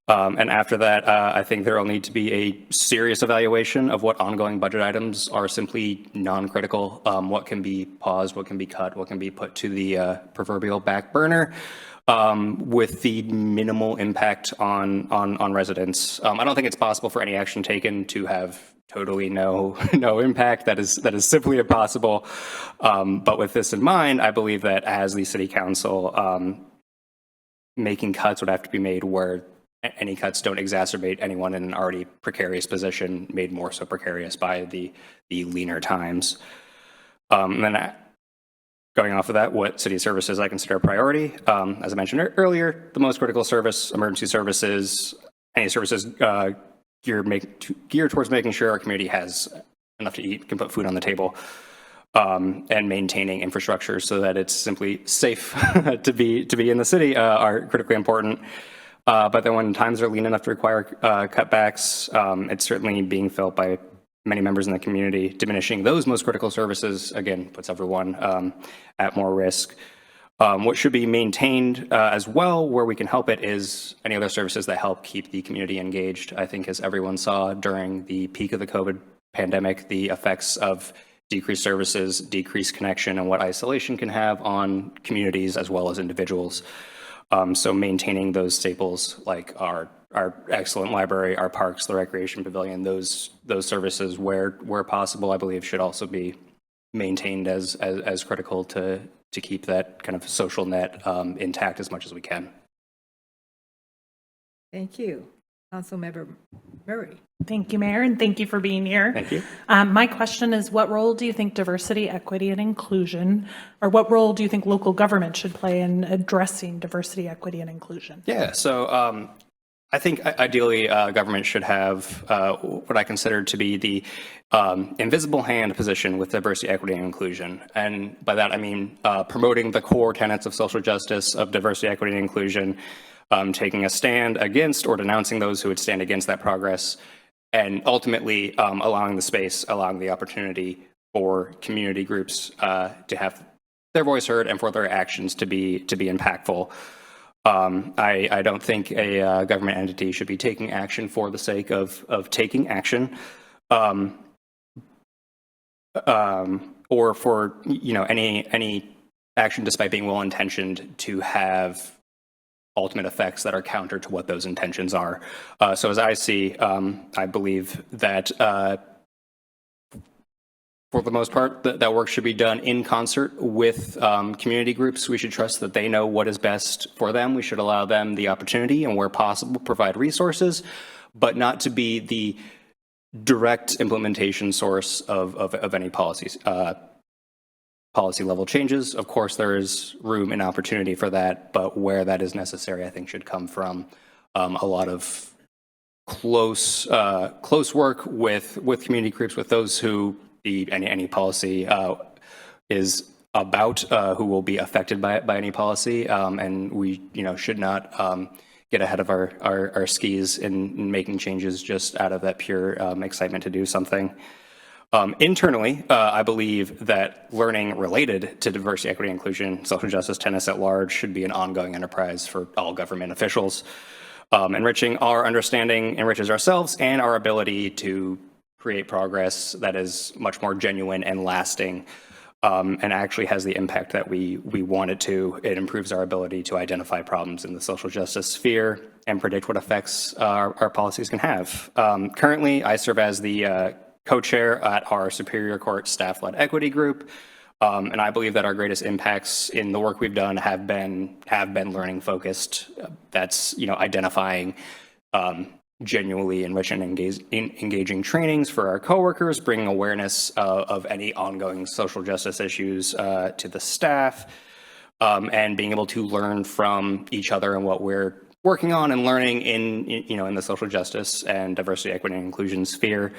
And after that, I think there will need to be a serious evaluation of what ongoing budget items are simply non-critical, what can be paused, what can be cut, what can be put to the proverbial back burner with the minimal impact on residents. I don't think it's possible for any action taken to have totally no impact. That is simply impossible. But with this in mind, I believe that as the city council, making cuts would have to be made where any cuts don't exacerbate anyone in an already precarious position, made more so precarious by the leaner times. And then going off of that, what city services I consider a priority. As I mentioned earlier, the most critical service, emergency services, any services geared towards making sure our community has enough to eat, can put food on the table, and maintaining infrastructure so that it's simply safe to be in the city are critically important. But then when times are lean enough to require cutbacks, it's certainly being felt by many members in the community. Diminishing those most critical services, again, puts everyone at more risk. What should be maintained as well, where we can help it, is any other services that help keep the community engaged. I think as everyone saw during the peak of the COVID pandemic, the effects of decreased services, decreased connection, and what isolation can have on communities as well as individuals. So maintaining those staples like our excellent library, our parks, the recreation pavilion, those services where possible, I believe should also be maintained as critical to keep that kind of social net intact as much as we can. Thank you. Councilmember Murray. Thank you, Mayor, and thank you for being here. Thank you. My question is, what role do you think diversity, equity, and inclusion, or what role do you think local government should play in addressing diversity, equity, and inclusion? Yeah, so I think ideally government should have what I consider to be the invisible hand position with diversity, equity, and inclusion. And by that I mean promoting the core tenets of social justice, of diversity, equity, and inclusion, taking a stand against or denouncing those who would stand against that progress, and ultimately allowing the space, allowing the opportunity for community groups to have their voice heard and for their actions to be impactful. I don't think a government entity should be taking action for the sake of taking action, or for any action despite being well intentioned to have ultimate effects that are counter to what those intentions are. So as I see, I believe that for the most part, that work should be done in concert with community groups. We should trust that they know what is best for them. We should allow them the opportunity and where possible, provide resources, but not to be the direct implementation source of any policies. Policy level changes, of course, there is room and opportunity for that, but where that is necessary, I think should come from a lot of close work with community groups, with those who any policy is about, who will be affected by any policy, and we should not get ahead of our skis in making changes just out of that pure excitement to do something. Internally, I believe that learning related to diversity, equity, inclusion, social justice tenets at large should be an ongoing enterprise for all government officials. Enriching our understanding enriches ourselves and our ability to create progress that is much more genuine and lasting, and actually has the impact that we want it to. It improves our ability to identify problems in the social justice sphere and predict what effects our policies can have. Currently, I serve as the co-chair at our Superior Court staff-led equity group, and I believe that our greatest impacts in the work we've done have been learning focused. That's identifying genuinely enriching and engaging trainings for our coworkers, bringing awareness of any ongoing social justice issues to the staff, and being able to learn from each other and what we're working on and learning in the social justice and diversity, equity, and inclusion sphere.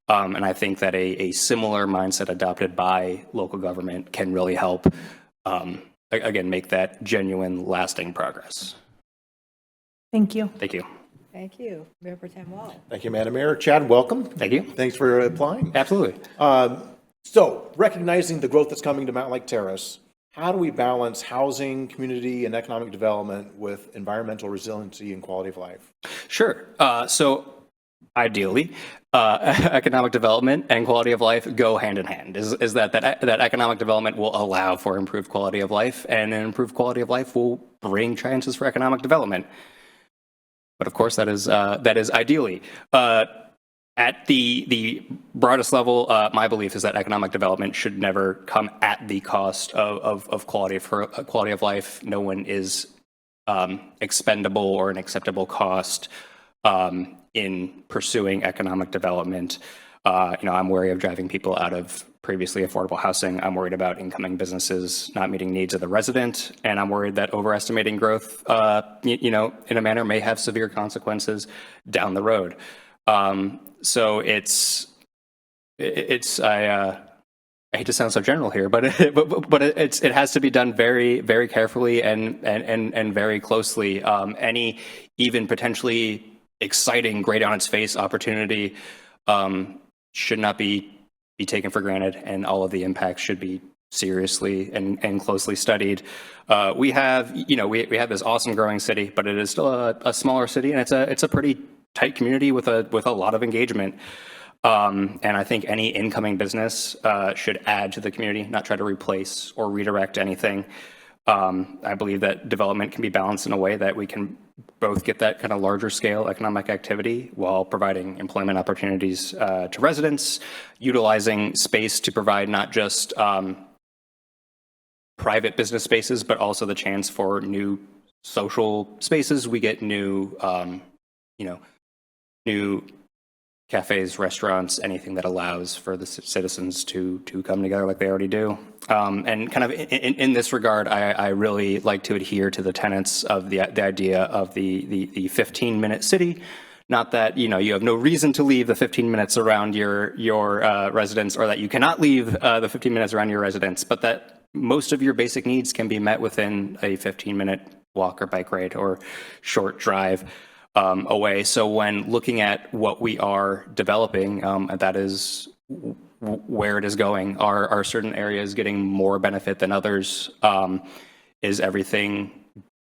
And I think that a similar mindset adopted by local government can really help, again, make that genuine, lasting progress. Thank you. Thank you. Thank you. Mayor Pro Tem Wall. Thank you, Madam Mayor. Chad, welcome. Thank you. Thanks for applying. Absolutely. So, recognizing the growth that's coming to Mountlake Terrace, how do we balance housing, community, and economic development with environmental resiliency and quality of life? Sure. So ideally, economic development and quality of life go hand in hand. Is that economic development will allow for improved quality of life, and an improved quality of life will bring chances for economic development. But of course, that is ideally. At the broadest level, my belief is that economic development should never come at the cost of quality of life. No one is expendable or an acceptable cost in pursuing economic development. I'm wary of driving people out of previously affordable housing. I'm worried about incoming businesses not meeting needs of the resident, and I'm worried that overestimating growth, in a manner may have severe consequences down the road. So I hate to sound so general here, but it has to be done very, very carefully and very closely. Any even potentially exciting, great on its face opportunity should not be taken for granted, and all of the impacts should be seriously and closely studied. We have this awesome growing city, but it is still a smaller city, and it's a pretty tight community with a lot of engagement. And I think any incoming business should add to the community, not try to replace or redirect anything. I believe that development can be balanced in a way that we can both get that kind of larger scale economic activity while providing employment opportunities to residents, utilizing space to provide not just private business spaces, but also the chance for new social spaces. We get new cafes, restaurants, anything that allows for the citizens to come together like they already do. And kind of in this regard, I really like to adhere to the tenets of the idea of the 15-minute city. Not that, you have no reason to leave the 15 minutes around your residence, or that you cannot leave the 15 minutes around your residence, but that most of your basic needs can be met within a 15-minute walk or bike ride or short drive away. So when looking at what we are developing, that is where it is going. Are certain areas getting more benefit than others? Is everything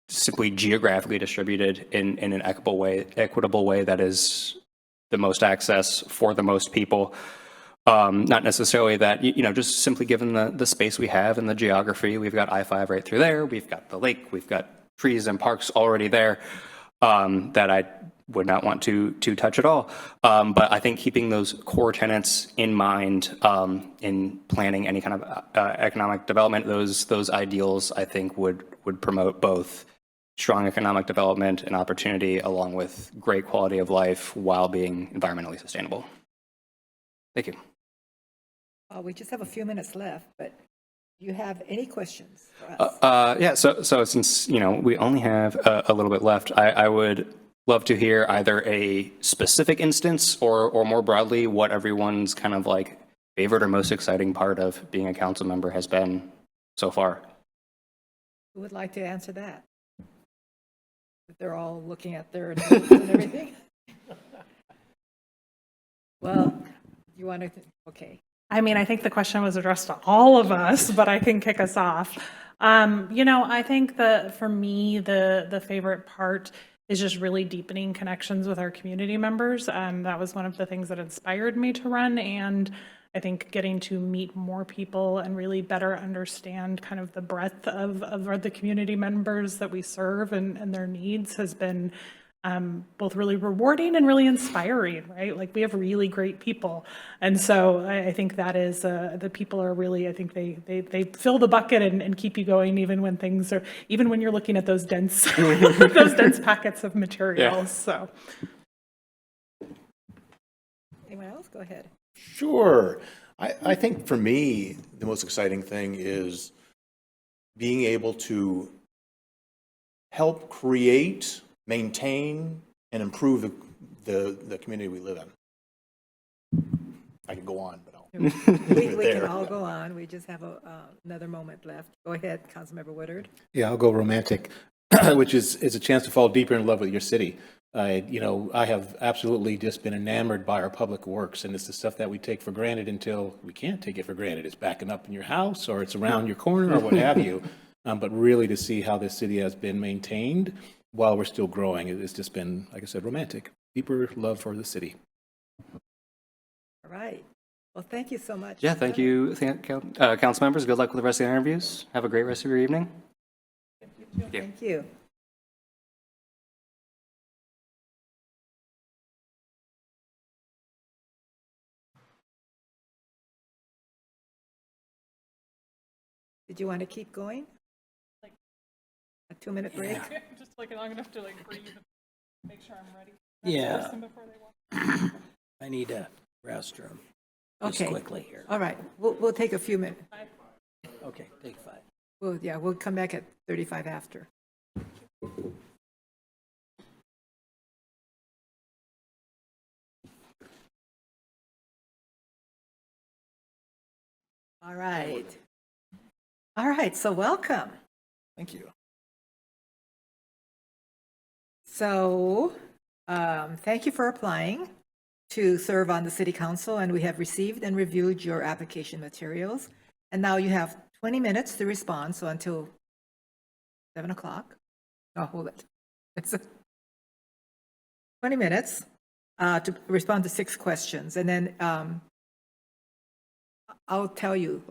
simply geographically distributed in an equitable way that is the most access for the most people? Not necessarily that, just simply given the space we have and the geography. We've got I-5 right through there. We've got the lake. We've got trees and parks already there that I would not want to touch at all. But I think keeping those core tenets in mind in planning any kind of economic development, those ideals, I think would promote both strong economic development and opportunity along with great quality of life while being environmentally sustainable. Thank you. We just have a few minutes left, but do you have any questions for us? Yeah, so since, we only have a little bit left, I would love to hear either a specific instance or more broadly what everyone's kind of like favorite or most exciting part of being a council member has been so far. Who would like to answer that? If they're all looking at their notes and everything? Well, you want to, okay. I mean, I think the question was addressed to all of us, but I can kick us off. I think for me, the favorite part is just really deepening connections with our community members. That was one of the things that inspired me to run. And I think getting to meet more people and really better understand kind of the breadth of the community members that we serve and their needs has been both really rewarding and really inspiring, right? Like we have really great people. And so I think that is, the people are really, I think they fill the bucket and keep you going even when even when you're looking at those dense, those dense packets of materials. Yeah. So. Anyone else? Go ahead. Sure. I think for me, the most exciting thing is being able to help create, maintain, and improve the community we live in. I could go on, but I'll We can all go on. We just have another moment left. Go ahead, Councilmember Woodard. Yeah, I'll go romantic, which is a chance to fall deeper in love with your city. I have absolutely just been enamored by our public works, and it's the stuff that we take for granted until we can't take it for granted. It's backing up in your house, or it's around your corner, or what have you. But really to see how this city has been maintained while we're still growing, it's just been, like I said, romantic. Deeper love for the city. All right. Well, thank you so much. Yeah, thank you, council members. Good luck with the rest of the interviews. Have a great rest of your evening. Thank you. Did you want to keep going? Like a 2-minute break? Just like long enough to breathe and make sure I'm ready. Yeah. I need a restroom. Just Okay. quickly here. All right. We'll take a few minutes. Okay, take 5. We'll come back at 35 after. All right. All right, so welcome. thank you. So, thank you for applying to serve on the city council, and we have received and reviewed your application materials. And now you have 20 minutes to respond, so until 7 o'clock. Oh, hold it. It's 20 minutes to respond to 6 questions. And then I'll tell you,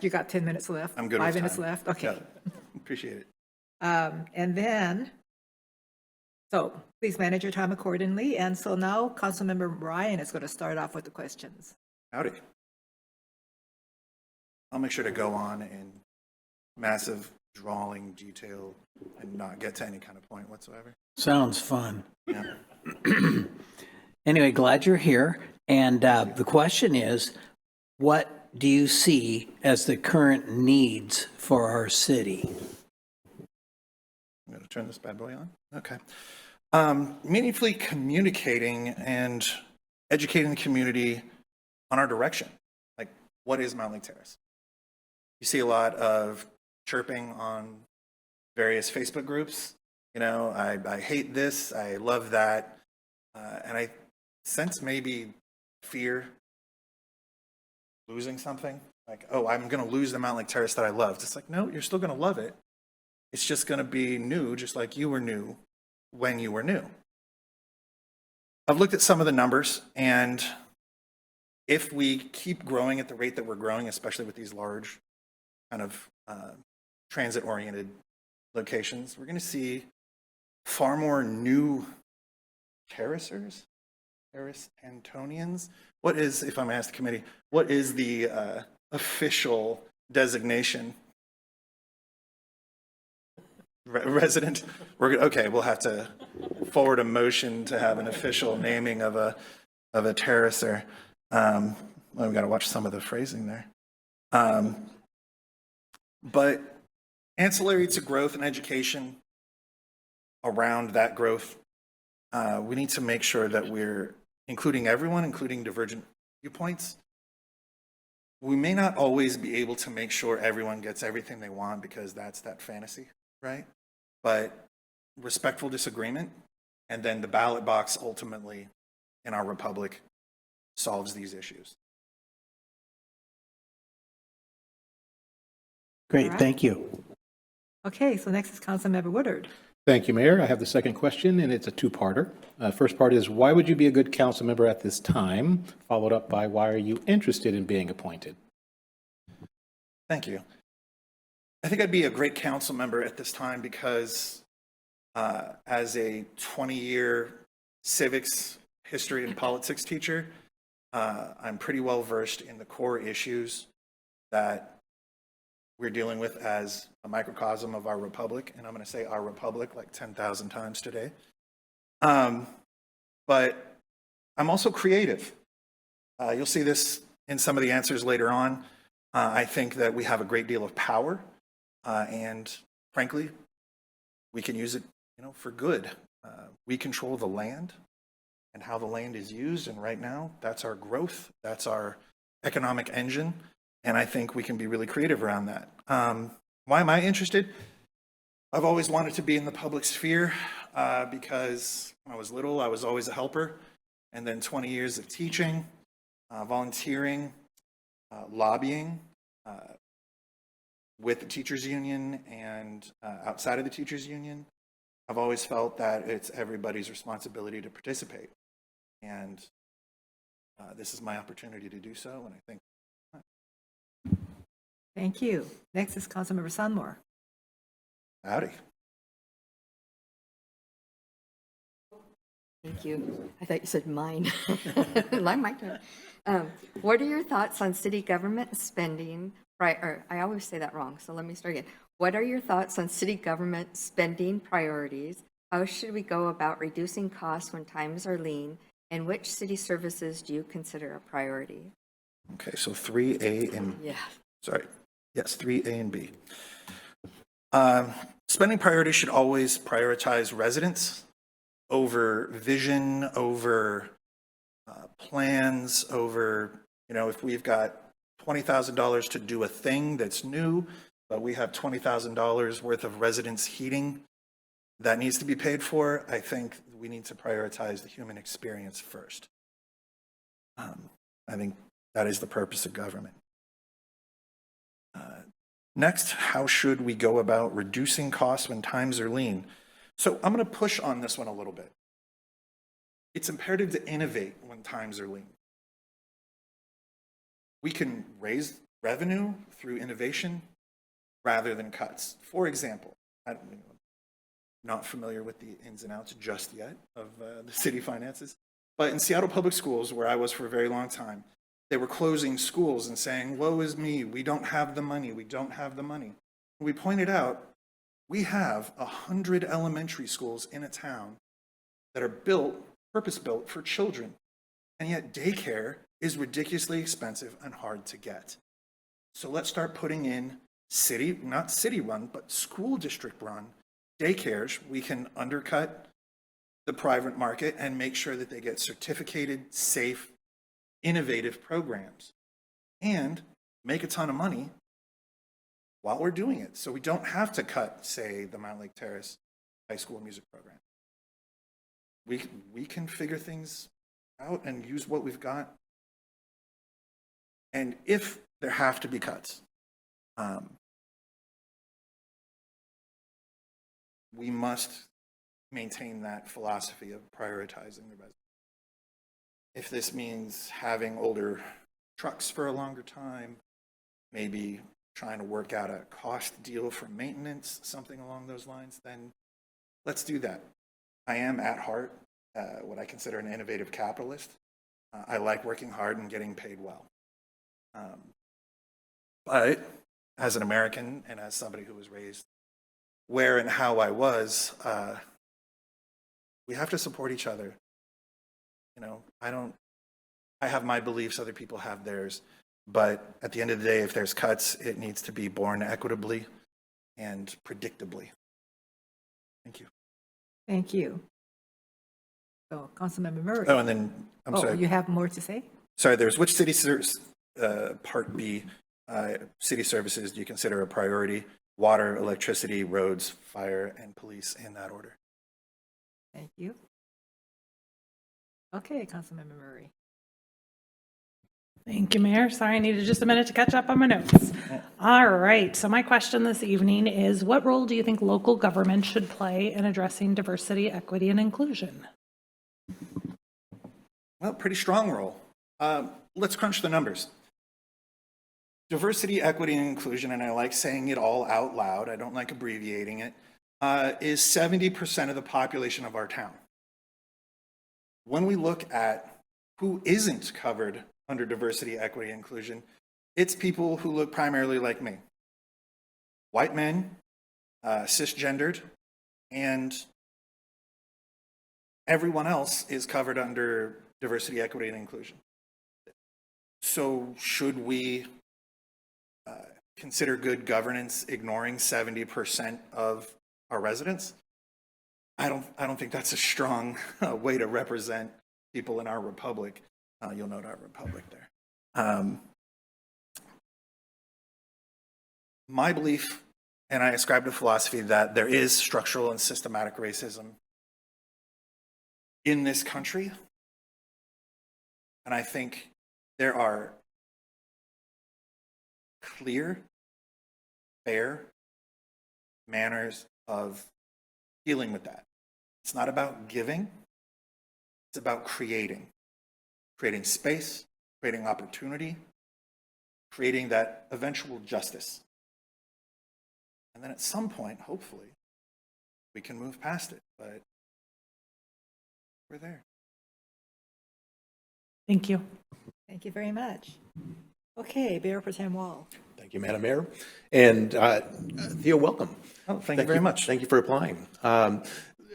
you got 10 minutes left? I'm good 5 with minutes time. left? Okay. Yeah, appreciate it. And then, so please manage your time accordingly. And so now Councilmember Ryan is going to start off with the questions. Howdy. I'll make sure to go on in massive drawing detail and not get to any kind of point whatsoever. Sounds fun. Yeah. Anyway, glad you're here. And the question is, what do you see as the current needs for our city? I'm going to turn this bad boy on. Okay. Meaningfully communicating and educating the community on our direction. Like, what is Mountlake Terrace? You see a lot of chirping on various Facebook groups. I hate this, I love that. And I sense maybe fear losing something. Like, oh, I'm going to lose the Mountlake Terrace that I loved. It's like, no, you're still going to love it. It's just going to be new, just like you were new when you were new. I've looked at some of the numbers, and if we keep growing at the rate that we're growing, especially with these large kind of transit-oriented locations, we're going to see far more new terracers, Terrace Antonians. What is, if I'm asked the committee, what is the official designation? Resident? Okay, we'll have to forward a motion to have an official naming of a terracer. Well, we've got to watch some of the phrasing there. But ancillary to growth and education, around that growth, we need to make sure that we're including everyone, including divergent viewpoints. We may not always be able to make sure everyone gets everything they want because that's that fantasy, right? But respectful disagreement, and then the ballot box ultimately in our republic solves these issues. Great, thank you. Okay, so next is Councilmember Woodard. Thank you, Mayor. I have the second question, and it's a two-parter. First part is, why would you be a good council member at this time? Followed up by, why are you interested in being appointed? Thank you. I think I'd be a great council member at this time because as a 20-year civics, history, and politics teacher, I'm pretty well versed in the core issues that we're dealing with as a microcosm of our republic, and I'm going to say our republic like 10,000 times today. But I'm also creative. You'll see this in some of the answers later on. I think that we have a great deal of power, and frankly, we can use it, for good. We control the land and how the land is used, and right now, that's our growth, that's our economic engine. And I think we can be really creative around that. Why am I interested? I've always wanted to be in the public sphere because when I was little, I was always a helper. And then 20 years of teaching, volunteering, lobbying with the teachers union and outside of the teachers union. I've always felt that it's everybody's responsibility to participate. And this is my opportunity to do so. And I think Thank you. Next is Councilmember Sunmore. howdy. Thank you. I thought you said mine. Like my turn. What are your thoughts on city government spending? I always say that wrong, so let me start again. What are your thoughts on city government spending priorities? How should we go about reducing costs when times are lean? And which city services do you consider a priority? Okay, so 3A and Yeah. sorry. Yes, 3A and B. Spending priorities should always prioritize residents over vision, over plans, over, if we've got $20,000 to do a thing that's new, but we have $20,000 worth of residents heating that needs to be paid for, I think we need to prioritize the human experience first. I think that is the purpose of government. Next, how should we go about reducing costs when times are lean? So I'm going to push on this one a little bit. It's imperative to innovate when times are lean. We can raise revenue through innovation rather than cuts. For example, I'm not familiar with the ins and outs just yet of the city finances, but in Seattle Public Schools, where I was for a very long time, they were closing schools and saying, woe is me, we don't have the money, we don't have the money. We pointed out, we have 100 elementary schools in a town that are purpose-built for children, and yet daycare is ridiculously expensive and hard to get. So let's start putting in not city-run, but school district-run daycares. We can undercut the private market and make sure that they get certificated, safe, innovative programs and make a ton of money while we're doing it. So we don't have to cut, say, the Mountlake Terrace high school music program. We can figure things out and use what we've got. And if there have to be cuts, we must maintain that philosophy of prioritizing the residents. If this means having older trucks for a longer time, maybe trying to work out a cost deal for maintenance, something along those lines, then let's do that. I am at heart what I consider an innovative capitalist. I like working hard and getting paid well. But as an American and as somebody who was raised where and how I was, we have to support each other. You know, I have my beliefs, other people have theirs. But at the end of the day, if there's cuts, it needs to be borne equitably and predictably. Thank you. Thank you. So, Councilmember Murray. Oh, and then, I'm sorry. You have more to say? Sorry, there's which city Part B, city services do you consider a priority? Water, electricity, roads, fire, and police, in that order. Thank you. Okay, Councilmember Murray. Thank you, Mayor. Sorry, I needed just a minute to catch up on my notes. All right, so my question this evening is, what role do you think local government should play in addressing diversity, equity, and inclusion? Well, pretty strong role. Let's crunch the numbers. Diversity, equity, and inclusion, and I like saying it all out loud, I don't like abbreviating it, is 70% of the population of our town. When we look at who isn't covered under diversity, equity, and inclusion, it's people who look primarily like me. White men, cisgendered, and everyone else is covered under diversity, equity, and inclusion. So should we consider good governance ignoring 70% of our residents? I don't think that's a strong way to represent people in our republic. You'll note our republic there. My belief, and I ascribe to philosophy, that there is structural and systematic racism in this country. And I think there are clear, fair manners of dealing with that. It's not about giving, it's about creating space, creating opportunity, creating that eventual justice. And then at some point, hopefully, we can move past it, but we're there. Thank you. Thank you very much. Okay, Mayor Pro Tem Wall. Thank you, Madam Mayor. And Theo, welcome. Oh, thank you very much. Thank you for applying.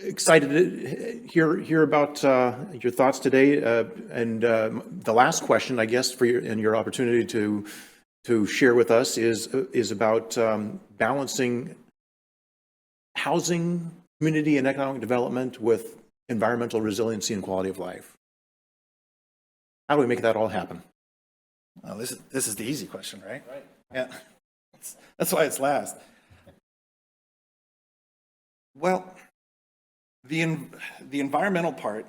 Excited to hear about your thoughts today. And the last question, I guess, for your opportunity to share with us is about balancing housing, community, and economic development with environmental resiliency and quality of life. How do we make that all happen? Well, this is the easy question, right? Right. Yeah. That's why it's last. Well, the environmental part,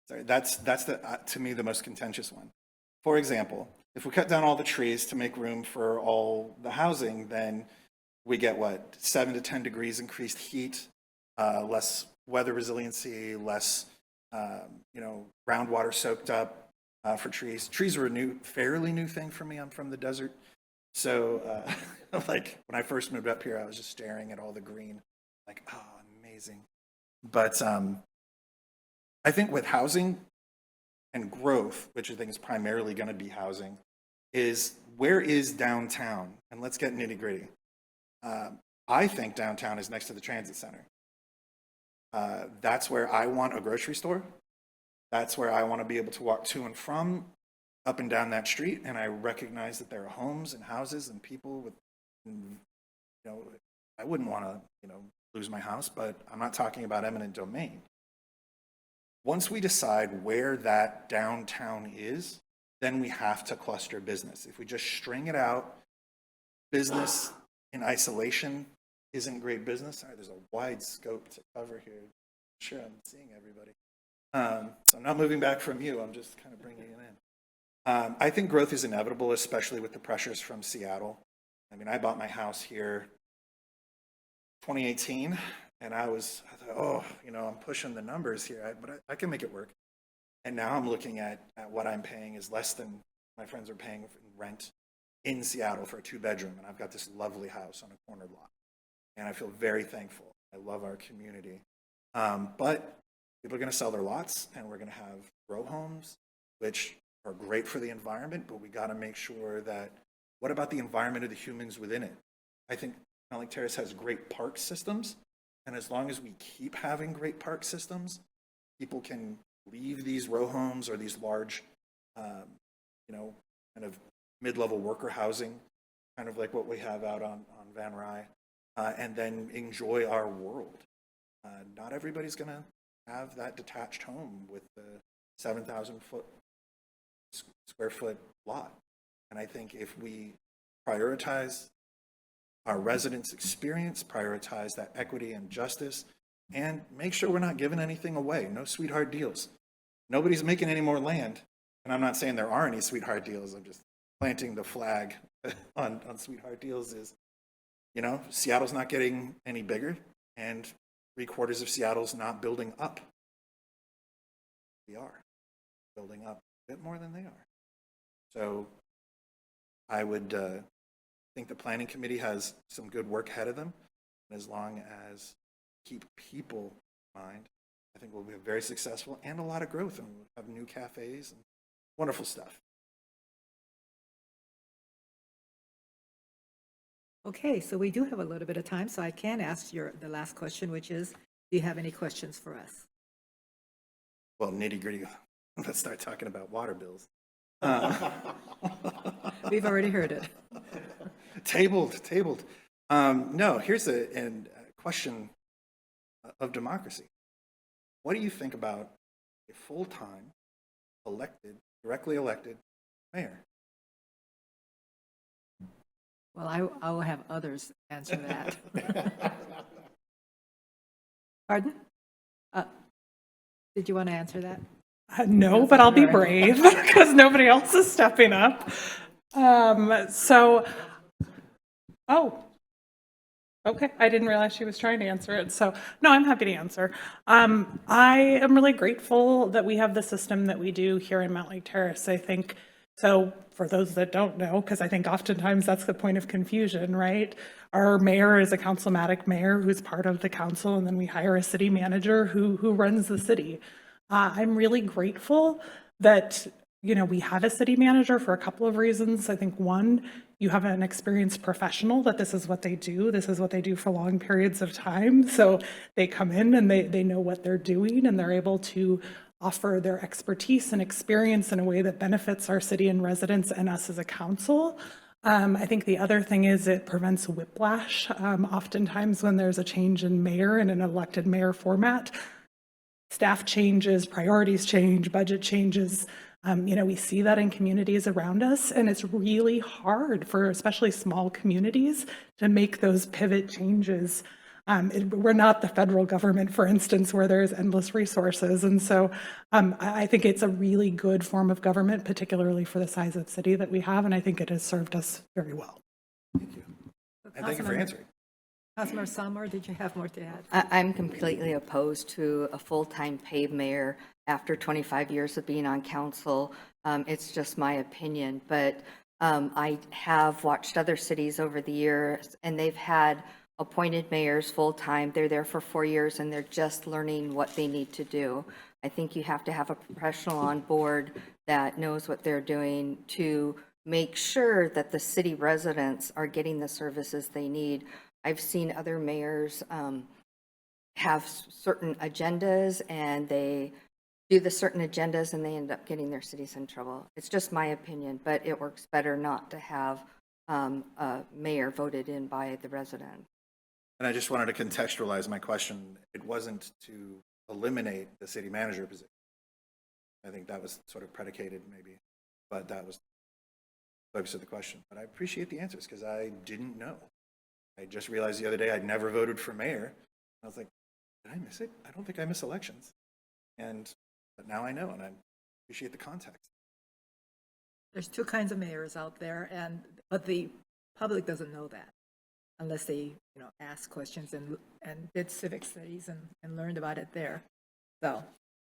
that's to me the most contentious one. For example, if we cut down all the trees to make room for all the housing, then we get 7 to 10 degrees increased heat, less weather resiliency, less groundwater soaked up for trees. Trees were a fairly new thing for me. I'm from the desert. So like when I first moved up here, I was just staring at all the green, like, oh, amazing. But I think with housing and growth, which I think is primarily going to be housing, is where is downtown? And let's get nitty gritty. I think downtown is next to the transit center. That's where I want a grocery store. That's where I want to be able to walk to and from, up and down that street. And I recognize that there are homes and houses and people with, I wouldn't want to, lose my house, but I'm not talking about eminent domain. Once we decide where that downtown is, then we have to cluster business. If we just string it out, business in isolation isn't great business. Sorry, there's a wide scope to cover here. Sure, I'm seeing everybody. So I'm not moving back from you. I'm just kind of bringing it in. I think growth is inevitable, especially with the pressures from Seattle. I mean, I bought my house here 2018, and I thought, I'm pushing the numbers here, but I can make it work. And now I'm looking at what I'm paying is less than My friends are paying rent in Seattle for a 2-bedroom, and I've got this lovely house on a corner lot. And I feel very thankful. I love our community. But people are going to sell their lots, and we're going to have row homes, which are great for the environment, but we got to make sure that, what about the environment of the humans within it? I think Mountlake Terrace has great park systems, and as long as we keep having great park systems, people can leave these row homes or these large, kind of mid-level worker housing, kind of like what we have out on Van Rye, and then enjoy our world. Not everybody's going to have that detached home with the 7,000 square foot lot. And I think if we prioritize our residents' experience, prioritize that equity and justice, and make sure we're not giving anything away. No sweetheart deals. Nobody's making any more land. And I'm not saying there are any sweetheart deals. I'm just planting the flag on sweetheart deals is, Seattle's not getting any bigger, and 3/4 of Seattle's not building up. We are building up a bit more than they are. So I would think the planning committee has some good work ahead of them. And as long as keep people in mind, I think we'll be very successful and a lot of growth, and we'll have new cafes and wonderful stuff. Okay, so we do have a little bit of time, so I can ask the last question, which is, do you have any questions for us? Well, nitty gritty, let's start talking about water bills. We've already heard it. Tabled. No, here's a question of democracy. What do you think about a full-time directly elected mayor? Well, I will have others answer that. Pardon? Did you want to answer that? No, but I'll be brave because nobody else is stepping up. Okay, I didn't realize she was trying to answer it. So, no, I'm happy to answer. I am really grateful that we have the system that we do here in Mountlake Terrace. I think, so for those that don't know, because I think oftentimes that's the point of confusion, right? Our mayor is a councilmatic mayor who's part of the council, and then we hire a city manager who runs the city. I'm really grateful that, we have a city manager for a couple of reasons. I think one, you have an experienced professional that this is what they do. This is what they do for long periods of time. So they come in and they know what they're doing, and they're able to offer their expertise and experience in a way that benefits our city and residents and us as a council. I think the other thing is it prevents whiplash. Oftentimes when there's a change in mayor in an elected mayor format, staff changes, priorities change, budget changes. We see that in communities around us, and it's really hard for especially small communities to make those pivot changes. We're not the federal government, for instance, where there's endless resources. And so I think it's a really good form of government, particularly for the size of city that we have, and I think it has served us very well. Thank you. And thank you for answering. Councilmember Sommer, did you have more to add? I'm completely opposed to a full-time paid mayor after 25 years of being on council. It's just my opinion, but I have watched other cities over the years, and they've had appointed mayors full-time. They're there for 4 years, and they're just learning what they need to do. I think you have to have a professional on board that knows what they're doing to make sure that the city residents are getting the services they need. I've seen other mayors have certain agendas, and they do the certain agendas, and they end up getting their cities in trouble. It's just my opinion, but it works better not to have a mayor voted in by the resident. And I just wanted to contextualize my question. It wasn't to eliminate the city manager position. I think that was sort of predicated maybe, but that was the focus of the question. But I appreciate the answers because I didn't know. I just realized the other day I'd never voted for mayor. I was like, did I miss it? I don't think I miss elections. But now I know, and I appreciate the context. There's two kinds of mayors out there, but the public doesn't know that unless they, ask questions and did civic studies and learned about it there. So,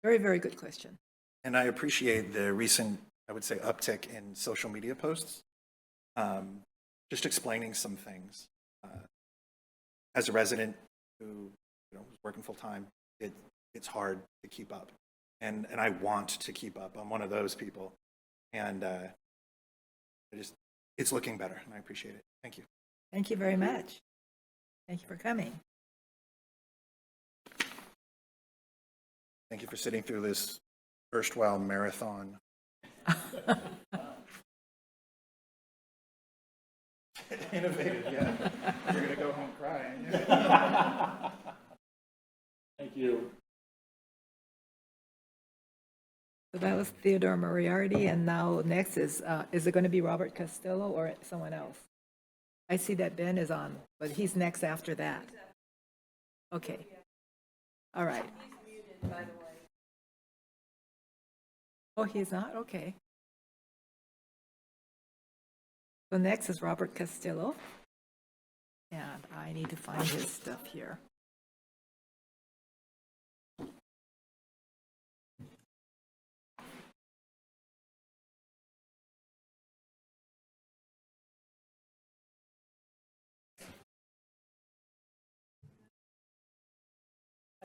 very, very good question. And I appreciate the recent I would say, uptick in social media posts, just explaining some things. As a resident who was working full time, it's hard to keep up, and I want to keep up. I'm one of those people, and it's looking better, and I appreciate it. Thank you. Thank you very much. Thank you for coming. Thank you for sitting through this erstwhile marathon. Innovative, yeah. You're gonna go home crying. Thank you. So that was Theodore Moriarty, and now next is it going to be Robert Castillo or someone else? I see that Ben is on, but he's next after that. Okay. All right. Oh, he's not? Okay. So next is Robert Castillo, and I need to find his stuff here.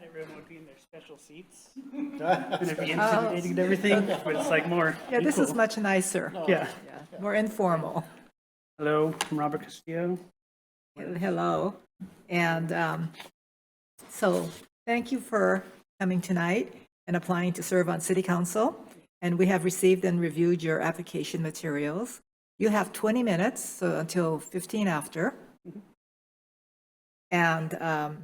Everyone would be in their special seats. And it'd be intimidating and everything, but it's like more. Yeah, this is equal. much nicer. Yeah. Yeah, more informal. Hello, I'm Robert Castillo. Hello. And so thank you for coming tonight and applying to serve on City Council. And we have received and reviewed your application materials. You have 20 minutes, so until 15 after. And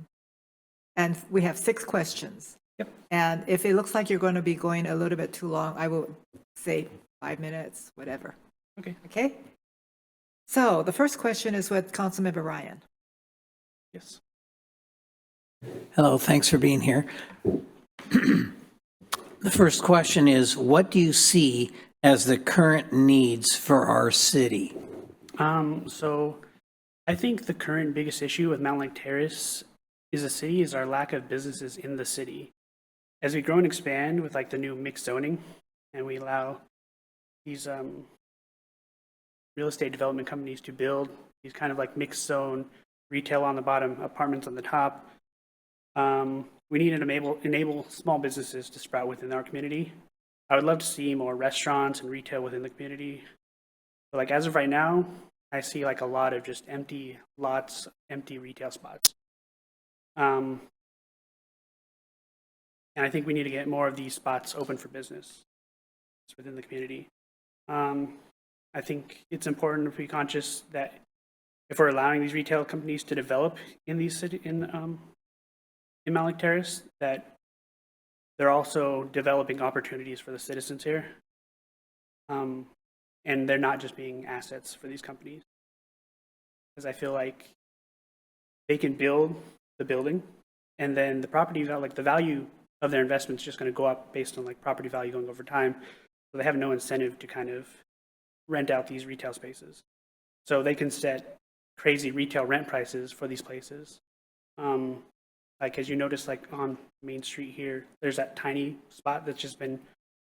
we have 6 questions. Yep. And if it looks like you're going to be going a little bit too long, I will say 5 minutes, whatever. Okay. Okay? So the first question is with Councilmember Ryan. Yes. Hello, thanks for being here. The first question is, what do you see as the current needs for our city? So I think the current biggest issue with Mountlake Terrace is our lack of businesses in the city. As we grow and expand with like the new mixed zoning, and we allow these real estate development companies to build these kind of like mixed zone retail on the bottom, apartments on the top. We need to enable small businesses to sprout within our community. I would love to see more restaurants and retail within the community. But like as of right now, I see like a lot of just empty lots, empty retail spots. And I think we need to get more of these spots open for business within the community. I think it's important to be conscious that if we're allowing these retail companies to develop in these in Mountlake Terrace, that they're also developing opportunities for the citizens here. And they're not just being assets for these companies. Because I feel like they can build the building, and then the property, like the value of their investment is just going to go up based on like property value going over time. So they have no incentive to kind of rent out these retail spaces. So they can set crazy retail rent prices for these places. Like as you notice, like on Main Street here, there's that tiny spot that's just been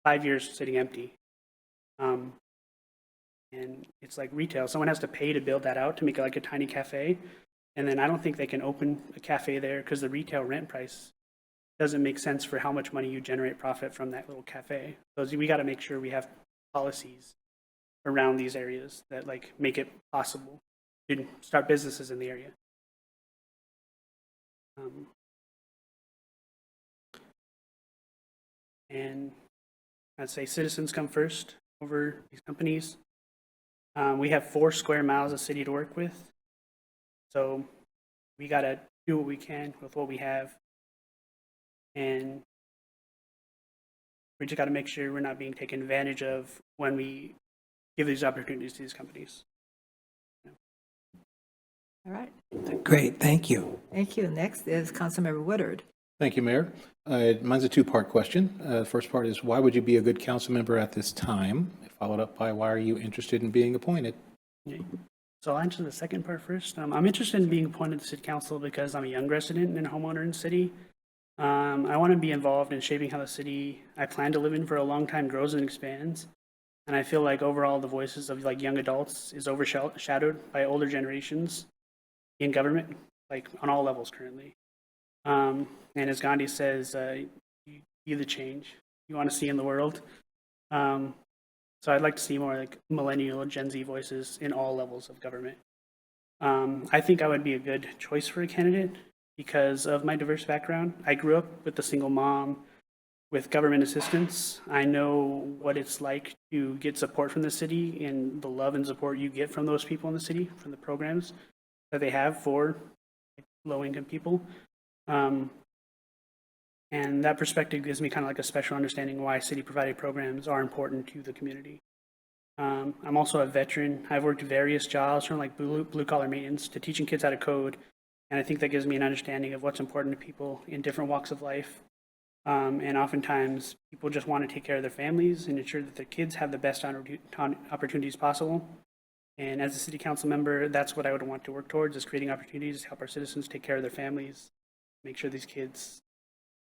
5 years sitting empty. And it's like retail. Someone has to pay to build that out to make it like a tiny cafe. And then I don't think they can open a cafe there because the retail rent price doesn't make sense for how much money you generate profit from that little cafe. So we got to make sure we have policies around these areas that like make it possible to start businesses in the area. And I'd say citizens come first over these companies. We have 4 square miles of city to work with. So we got to do what we can with what we have. And we just got to make sure we're not being taken advantage of when we give these opportunities to these companies. All right. Great, thank you. Thank you. Next is Councilmember Woodard. Thank you, Mayor. Mine's a 2-part question. The first part is, why would you be a good council member at this time? Followed up by, why are you interested in being appointed? Okay. So I'll answer the second part first. I'm interested in being appointed to City Council because I'm a young resident and homeowner in the city. I want to be involved in shaping how the city I plan to live in for a long time grows and expands. And I feel like overall the voices of like young adults is overshadowed by older generations in government, like on all levels currently. And as Gandhi says, you be the change you want to see in the world. So I'd like to see more like millennial Gen Z voices in all levels of government. I think I would be a good choice for a candidate because of my diverse background. I grew up with a single mom with government assistance. I know what it's like to get support from the city and the love and support you get from those people in the city, from the programs that they have for low-income people. And that perspective gives me kind of like a special understanding why city-provided programs are important to the community. I'm also a veteran. I've worked various jobs from like blue-collar maintenance to teaching kids how to code. And I think that gives me an understanding of what's important to people in different walks of life. And oftentimes, people just want to take care of their families and ensure that their kids have the best opportunities possible. And as a city council member, that's what I would want to work towards, is creating opportunities to help our citizens take care of their families, make sure these kids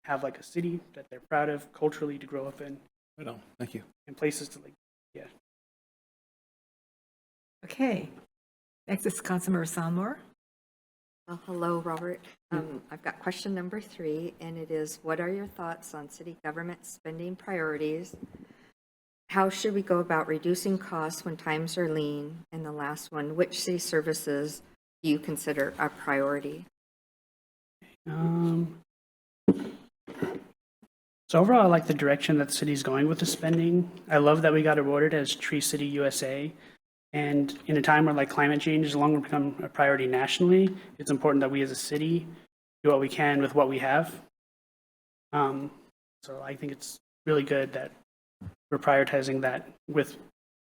have like a city that they're proud of culturally to grow up in. Right on. Thank you. And places to like, yeah. Okay. Next is Councilmember Sonmore. Well, hello, Robert. I've got question number 3, and it is, what are your thoughts on city government spending priorities? How should we go about reducing costs when times are lean? And the last one, which city services do you consider a priority? So overall, I like the direction that the city's going with the spending. I love that we got awarded as Tree City USA. And in a time where like climate change is long become a priority nationally, it's important that we as a city do what we can with what we have. So I think it's really good that we're prioritizing that with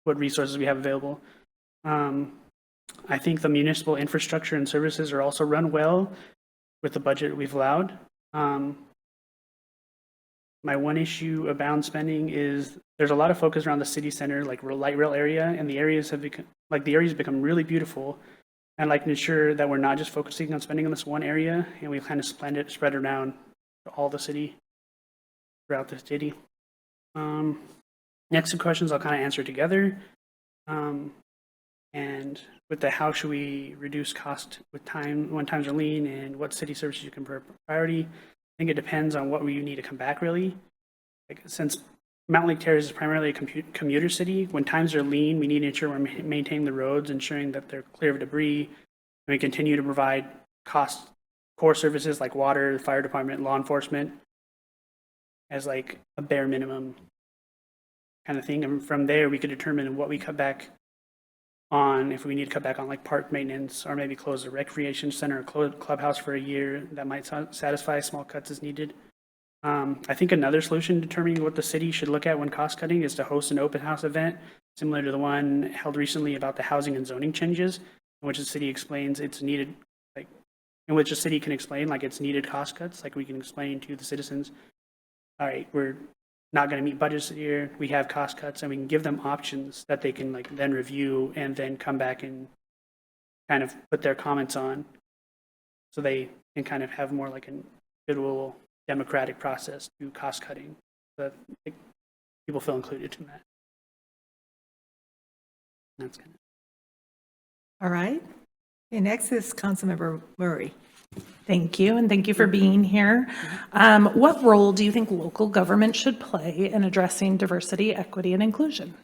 what resources we have available. I think the municipal infrastructure and services are also run well with the budget we've allowed. My one issue about spending is there's a lot of focus around the city center, like light rail area, and the areas have become really beautiful. I'd like to ensure that we're not just focusing on spending on this one area, and we kind of spread around all the city, throughout the city. Next two questions I'll kind of answer together. And with the how should we reduce cost with time when times are lean, and what city services you can priority, I think it depends on what you need to come back, really. Like, since Mountlake Terrace is primarily a commuter city, when times are lean, we need to ensure we're maintaining the roads, ensuring that they're clear of debris, and we continue to provide core services like water, fire department, law enforcement as like a bare minimum kind of thing. And from there, we could determine what we cut back on, if we need to cut back on like park maintenance, or maybe close the recreation center or close clubhouse for a year. That might satisfy small cuts as needed. I think another solution determining what the city should look at when cost cutting is to host an open house event similar to the one held recently about the housing and zoning changes, in which the city explains it's needed, like in which the city can explain like it's needed cost cuts. Like we can explain to the citizens, all right, we're not going to meet budgets this year, we have cost cuts, and we can give them options that they can like then review and then come back and kind of put their comments on, so they can kind of have more like an individual democratic process to cost cutting, so that people feel included in that. That's kind of. All right. Okay, next is Councilmember Murray. Thank you, and thank you for being here. What role do you think local government should play in addressing diversity, equity, and inclusion?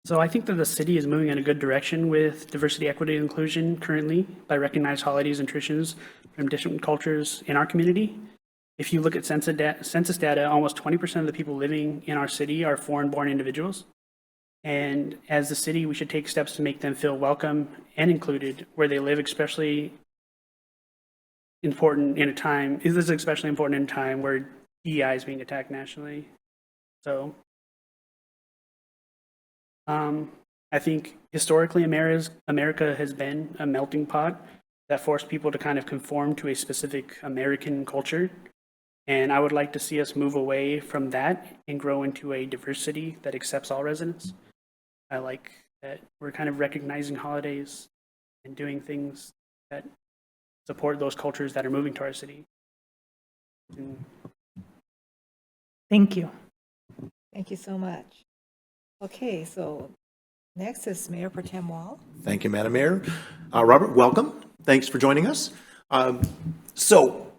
So I think that the city is moving in a good direction with diversity, equity, and inclusion currently by recognized holidays and traditions from different cultures in our community. If you look at census data, almost 20% of the people living in our city are foreign-born individuals. And as the city, we should take steps to make them feel welcome and included where they live, especially important in a time, this is especially important in a time where DEI is being attacked nationally. So I think historically America has been a melting pot that forced people to kind of conform to a specific American culture. And I would like to see us move away from that and grow into a diversity that accepts all residents. I like that we're kind of recognizing holidays and doing things that support those cultures that are moving to our city. Thank you. Thank you so much. Okay, so next is Mayor Pro Tem Wall. Thank you, Madam Mayor. Robert, welcome. Thanks for joining us. So,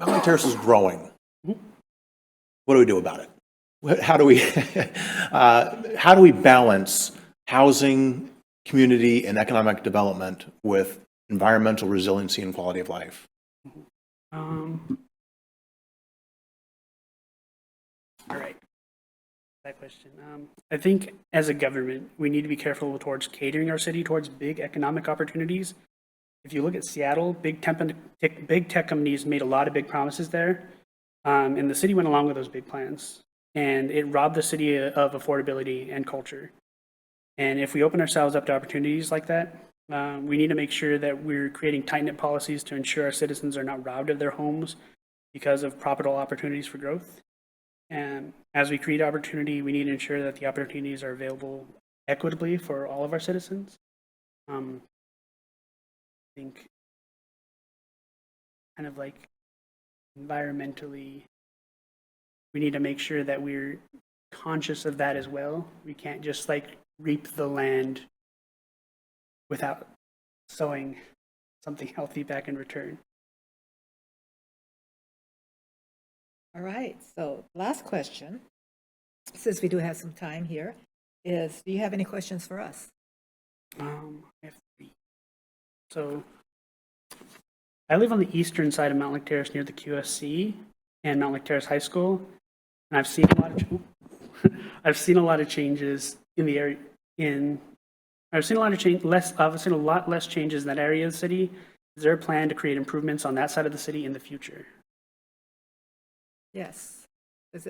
Mountlake Terrace is growing. What do we do about it? How do we balance housing, community, and economic development with environmental resiliency and quality of life? All right. That question. I think as a government, we need to be careful towards catering our city towards big economic opportunities. If you look at Seattle, big tech companies made a lot of big promises there, and the city went along with those big plans, and it robbed the city of affordability and culture. And if we open ourselves up to opportunities like that, we need to make sure that we're creating tight-knit policies to ensure our citizens are not robbed of their homes because of profitable opportunities for growth. And as we create opportunity, we need to ensure that the opportunities are available equitably for all of our citizens. I think kind of like environmentally, we need to make sure that we're conscious of that as well. We can't just like reap the land without sowing something healthy back in return. All right, so last question, since we do have some time here, is do you have any questions for us? I have 3. So I live on the eastern side of Mountlake Terrace near the QSC and Mountlake Terrace High School, and I've seen a lot of changes in the area. I've seen a lot less changes in that area of the city. Is there a plan to create improvements on that side of the city in the future? Yes.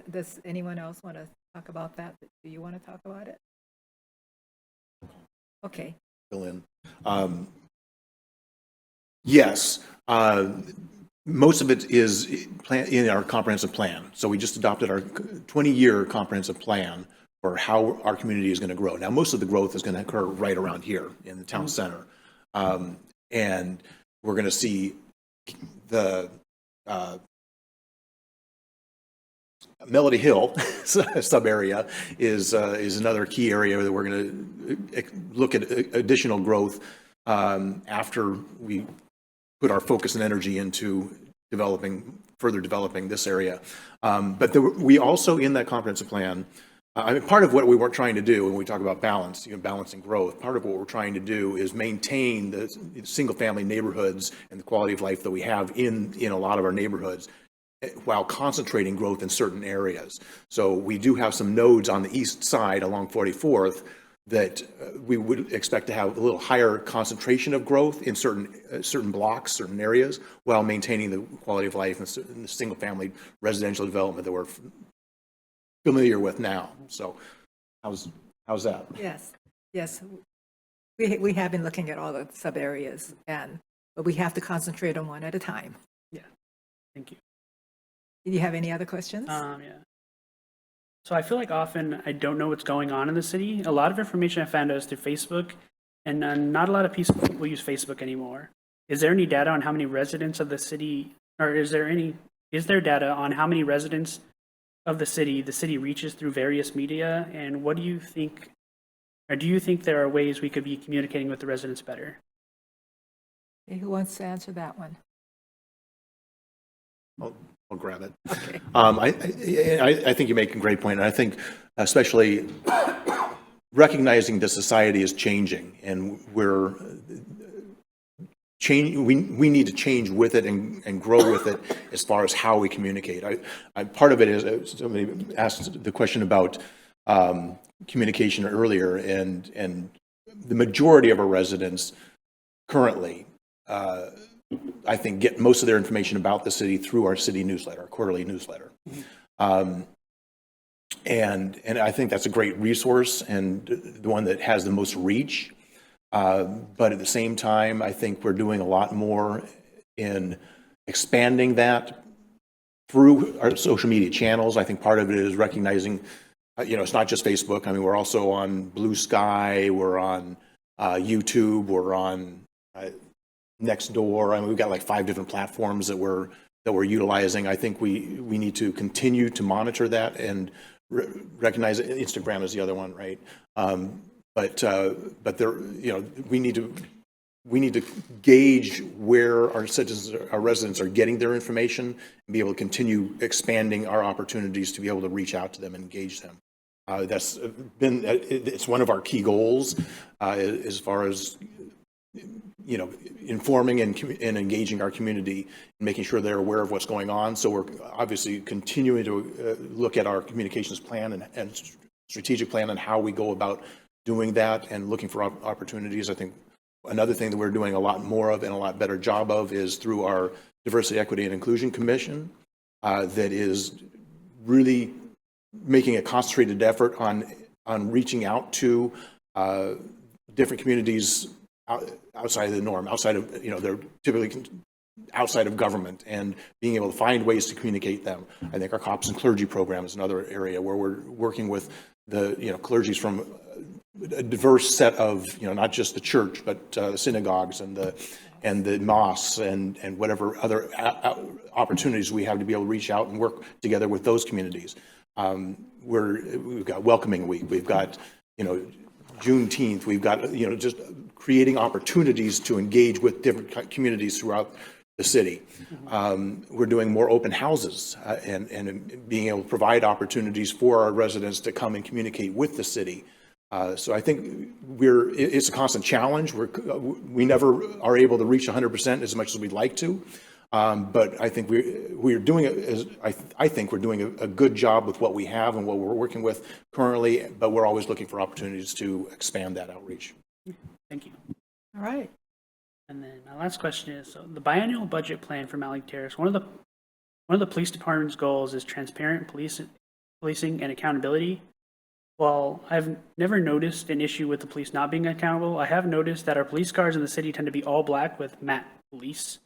Does anyone else want to talk about that? Do you want to talk about it? Okay. Fill in. Yes. Most of it is in our comprehensive plan. So we just adopted our 20-year comprehensive plan for how our community is going to grow. Now, most of the growth is going to occur right around here in the town center. And we're going to see the Melody Hill sub area is another key area that we're going to look at additional growth after we put our focus and energy into further developing this area. But we also, in that comprehensive plan, part of what we weren't trying to do when we talk about balance, balancing growth, part of what we're trying to do is maintain the single-family neighborhoods and the quality of life that we have in a lot of our neighborhoods, while concentrating growth in certain areas. So we do have some nodes on the east side along 44th that we would expect to have a little higher concentration of growth in certain blocks, certain areas, while maintaining the quality of life and the single-family residential development that we're familiar with now. So how's that? Yes. We have been looking at all the sub areas, but we have to concentrate on one at a time. Yeah. Thank you. Do you have any other questions? Yeah. So I feel like often I don't know what's going on in the city. A lot of information I found out is through Facebook, and not a lot of people use Facebook anymore. Is there any data on how many residents of the city, or is there data on how many residents of the city reaches through various media? And what do you think, or do you think there are ways we could be communicating with the residents better? Okay, who wants to answer that one? I'll grab it. Okay. I think you make a great point, and I think especially recognizing that society is changing, and we need to change with it and grow with it as far as how we communicate. Part of it is, somebody asked the question about communication earlier, and the majority of our residents currently, I think, get most of their information about the city through our city newsletter, our quarterly newsletter. And I think that's a great resource and the one that has the most reach. But at the same time, I think we're doing a lot more in expanding that through our social media channels. I think part of it is recognizing, it's not just Facebook. I mean, we're also on Blue Sky, we're on YouTube, we're on Nextdoor. I mean, we've got like 5 different platforms that we're utilizing. I think we need to continue to monitor that and recognize Instagram is the other one, right? But there, you know, we need to gauge where our citizens, our residents are getting their information and be able to continue expanding our opportunities to be able to reach out to them and engage them. It's one of our key goals as far as, you know, informing and engaging our community and making sure they're aware of what's going on. So we're obviously continuing to look at our communications plan and strategic plan and how we go about doing that and looking for opportunities. I think another thing that we're doing a lot more of and a lot better job of is through our Diversity, Equity, and Inclusion Commission that is really making a concentrated effort on reaching out to different communities outside of the norm, outside of, you know, they're typically outside of government, and being able to find ways to communicate them. I think our Cops and Clergy program is another area where we're working with the, you know, clergies from a diverse set of, you know, not just the church, but the synagogues and the mosques and whatever other opportunities we have to be able to reach out and work together with those communities. We've got Welcoming Week, we've got, you know, Juneteenth, we've got, you know, just creating opportunities to engage with different communities throughout the city. We're doing more open houses and being able to provide opportunities for our residents to come and communicate with the city. So I think it's a constant challenge. We never are able to reach 100% as much as we'd like to. But I think we're doing I think we're doing a good job with what we have and what we're working with currently, but we're always looking for opportunities to expand that outreach. Thank you. All right. And then my last question is, so the biannual budget plan for Mountlake Terrace, one of the police department's goals is transparent policing and accountability. While I've never noticed an issue with the police not being accountable, I have noticed that our police cars in the city tend to be all black with matte police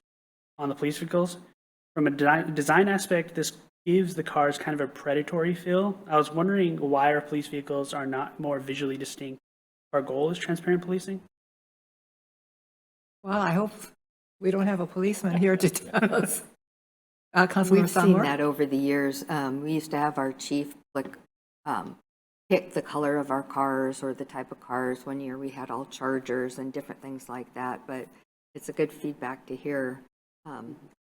on the police vehicles. From a design aspect, this gives the cars kind of a predatory feel. I was wondering why our police vehicles are not more visually distinct. Our goal is transparent policing. Well, I hope we don't have a policeman here to tell us. Councilmember We've seen Sonmore? that over the years. We used to have our chief pick the color of our cars or the type of cars. One year we had all Chargers and different things like that, but it's a good feedback to hear.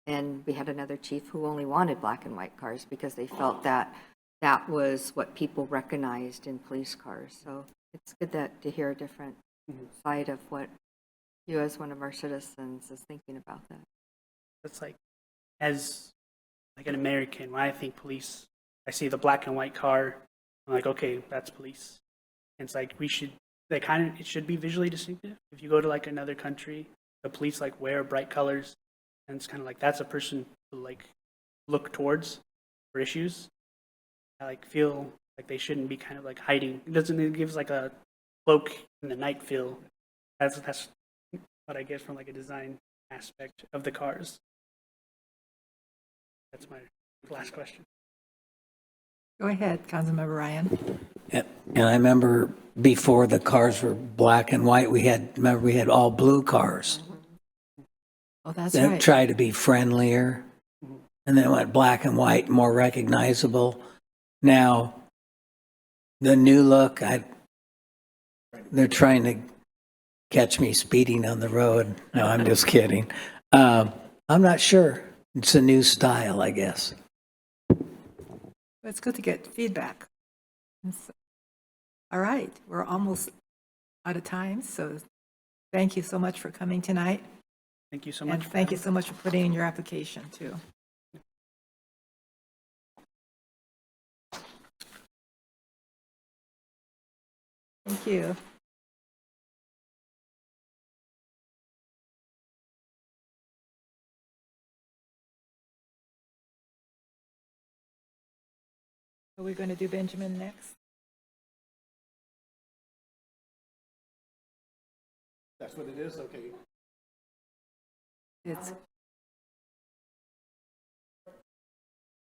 And we had another chief who only wanted black and white cars because they felt that that was what people recognized in police cars. So it's good to hear a different side of what you as one of our citizens is thinking about that. It's like, as like an American, when I think police, I see the black and white car, I'm like, okay, that's police. And it's like, it should be visually distinctive. If you go to like another country, the police like wear bright colors, and it's kind of like, that's a person to like look towards for issues. I like feel like they shouldn't be kind of like hiding. It gives like a cloak in the night feel. That's what I get from like a design aspect of the cars. That's my last question. Go ahead, Councilmember Ryan. And I remember before the cars were black and white, we had all blue cars. Oh, that's That right. tried to be friendlier, and then it went black and white, more recognizable. Now, the new look, they're trying to catch me speeding on the road. No, I'm just kidding. I'm not sure. It's a new style, I guess. It's good to get feedback. All right, we're almost out of time, so thank you so much for coming tonight. Thank you so much. And thank you so much for putting in your application, too. Thank you. Are we going to do Benjamin next? That's what it is? Okay. It's,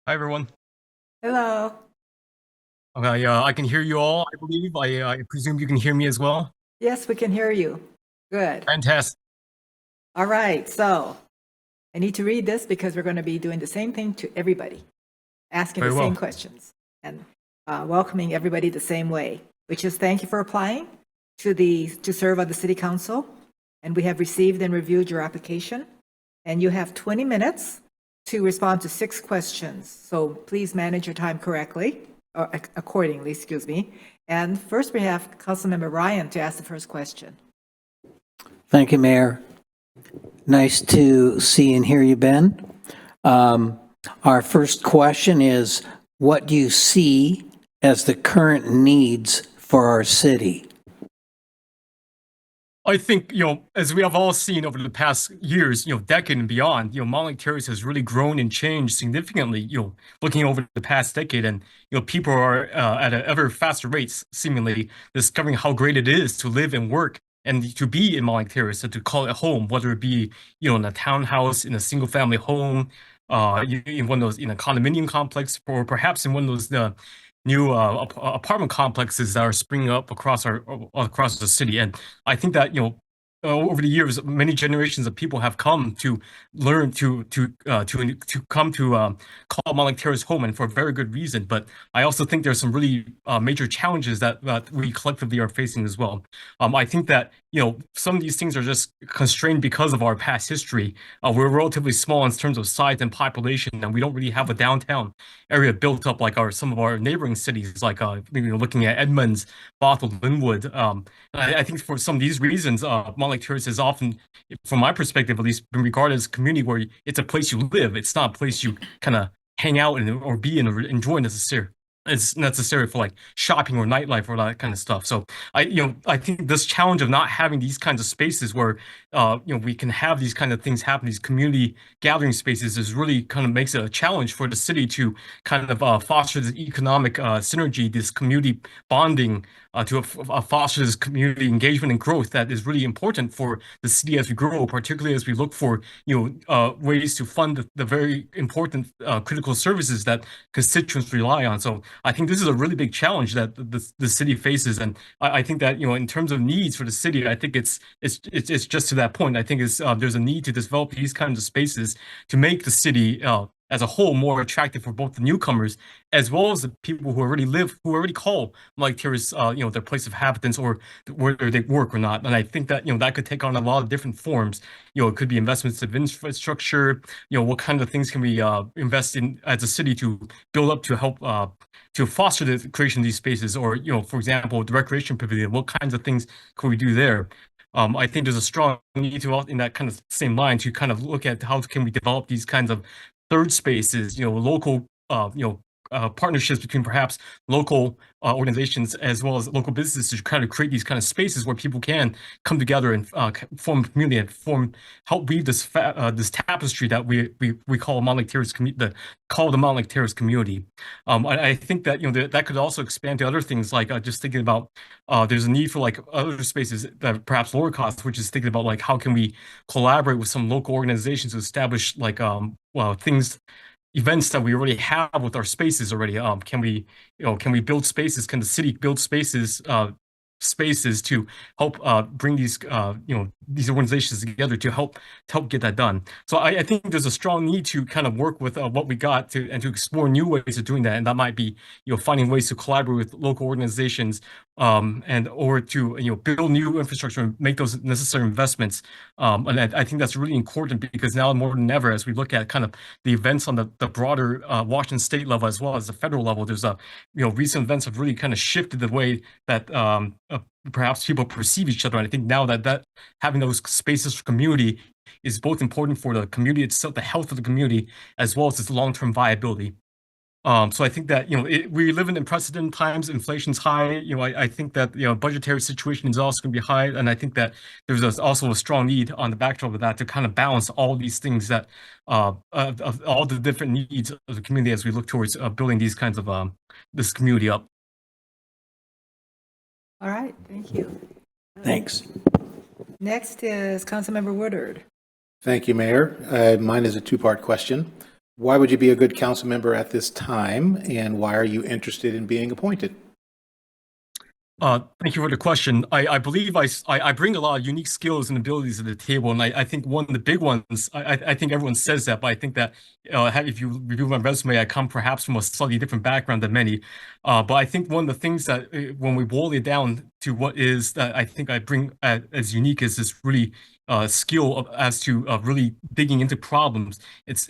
Hi, everyone. hello. Okay, I can hear you all, I believe. I presume you can hear me as well. Yes, we can hear you. Good. Fantastic. All right, so I need to read this because we're going to be doing the same thing to everybody, asking Very the well. same questions. And welcoming everybody the same way, which is thank you for applying to serve on the city council. And we have received and reviewed your application. And you have 20 minutes to respond to 6 questions. So please manage your time correctly, or accordingly, excuse me. And first we have Councilmember Ryan to ask the first question. Thank you, Mayor. Nice to see and hear you, Ben. Our first question is, what do you see as the current needs for our city? I think, as we have all seen over the past years, decade and beyond, Mountlake Terrace has really grown and changed significantly, looking over the past decade. And, people are at an ever faster rate, seemingly discovering how great it is to live and work and to be in Mountlake Terrace and to call it home, whether it be, in a townhouse, in a single family home, in one of those, in a condominium complex, or perhaps in one of those new apartment complexes that are springing up across the city. And I think that over the years, many generations of people have come to learn to come to call Mountlake Terrace home, and for a very good reason. But I also think there's some really major challenges that we collectively are facing as well. I think that some of these things are just constrained because of our past history. We're relatively small in terms of size and population, and we don't really have a downtown area built up like some of our neighboring cities, like looking at Edmonds, Bothell, Linwood. I think for some of these reasons, Mountlake Terrace is often, from my perspective at least, been regarded as a community where it's a place you live. It's not a place you kind of hang out in or be in or enjoy necessarily. It's necessary for like shopping or nightlife or that kind of stuff. So I think this challenge of not having these kinds of spaces where we can have these kind of things happen, these community gathering spaces, is really kind of makes it a challenge for the city to kind of foster this economic synergy, this community bonding, to foster this community engagement and growth that is really important for the city as we grow, particularly as we look for ways to fund the very important critical services that constituents rely on. So I think this is a really big challenge that the city faces, and I think that in terms of needs for the city, I think it's just to that point. I think there's a need to develop these kinds of spaces to make the city as a whole more attractive for both the newcomers as well as the people who already call Mountlake Terrace their place of habitance or where they work or not. And I think that that could take on a lot of different forms. It could be investments of infrastructure. What kind of things can we invest in as a city to build up to help to foster the creation of these spaces, or for example, the recreation pavilion. What kinds of things can we do there? I think there's a strong need to, in that kind of same line, to kind of look at how can we develop these kinds of third spaces, local, partnerships between perhaps local organizations as well as local businesses to kind of create these kind of spaces where people can come together and form community and help weave this this tapestry that we call Mountlake Terrace the Mountlake Terrace community. I think that that could also expand to other things, like just thinking about there's a need for like other spaces that perhaps lower cost, which is thinking about like how can we collaborate with some local organizations to establish like events that we already have with our spaces already. Can we build spaces? Can the city build spaces to help bring these these organizations together to help get that done? So I think there's a strong need to kind of work with what we got to explore new ways of doing that, and that might be finding ways to collaborate with local organizations or to build new infrastructure and make those necessary investments. And I think that's really important, because now more than ever, as we look at kind of the events on the broader Washington state level as well as the federal level, there's recent events have really kind of shifted the way that perhaps people perceive each other. And I think now that having those spaces for community is both important for the community itself, the health of the community, as well as its long-term viability. So I think that we live in unprecedented times. Inflation's high. I think that budgetary situation is also going to be high, and I think that there's also a strong need on the backdrop of that to kind of balance all these things that of all the different needs of the community as we look towards building these kinds of this community up. All right, thank you. Thanks. Next is Councilmember Woodard. Thank you, Mayor. Mine is a two-part question. Why would you be a good council member at this time, and why are you interested in being appointed? Thank you for the question. I believe I bring a lot of unique skills and abilities to the table, and I think one of the big ones, I think everyone says that, but I think that if you review my resume, I come perhaps from a slightly different background than many. But I think one of the things that when we boil it down to what is that I think I bring as unique is this really skill as to really digging into problems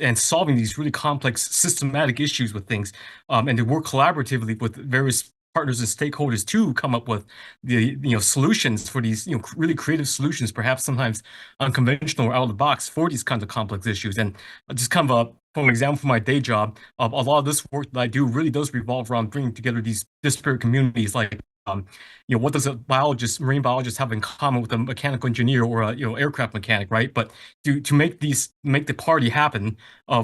and solving these really complex systematic issues with things, and to work collaboratively with various partners and stakeholders to come up with the solutions for these really creative solutions, perhaps sometimes unconventional or out of the box for these kinds of complex issues. And just kind of for an example, for my day job, a lot of this work that I do really does revolve around bringing together these disparate communities, like what does a marine biologist have in common with a mechanical engineer or a aircraft mechanic, right? But to make the party happen,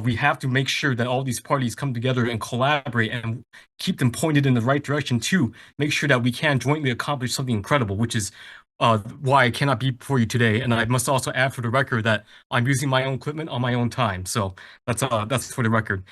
we have to make sure that all these parties come together and collaborate and keep them pointed in the right direction to make sure that we can jointly accomplish something incredible, which is why I cannot be before you today. And I must also add for the record that I'm using my own equipment on my own time. So that's for the record.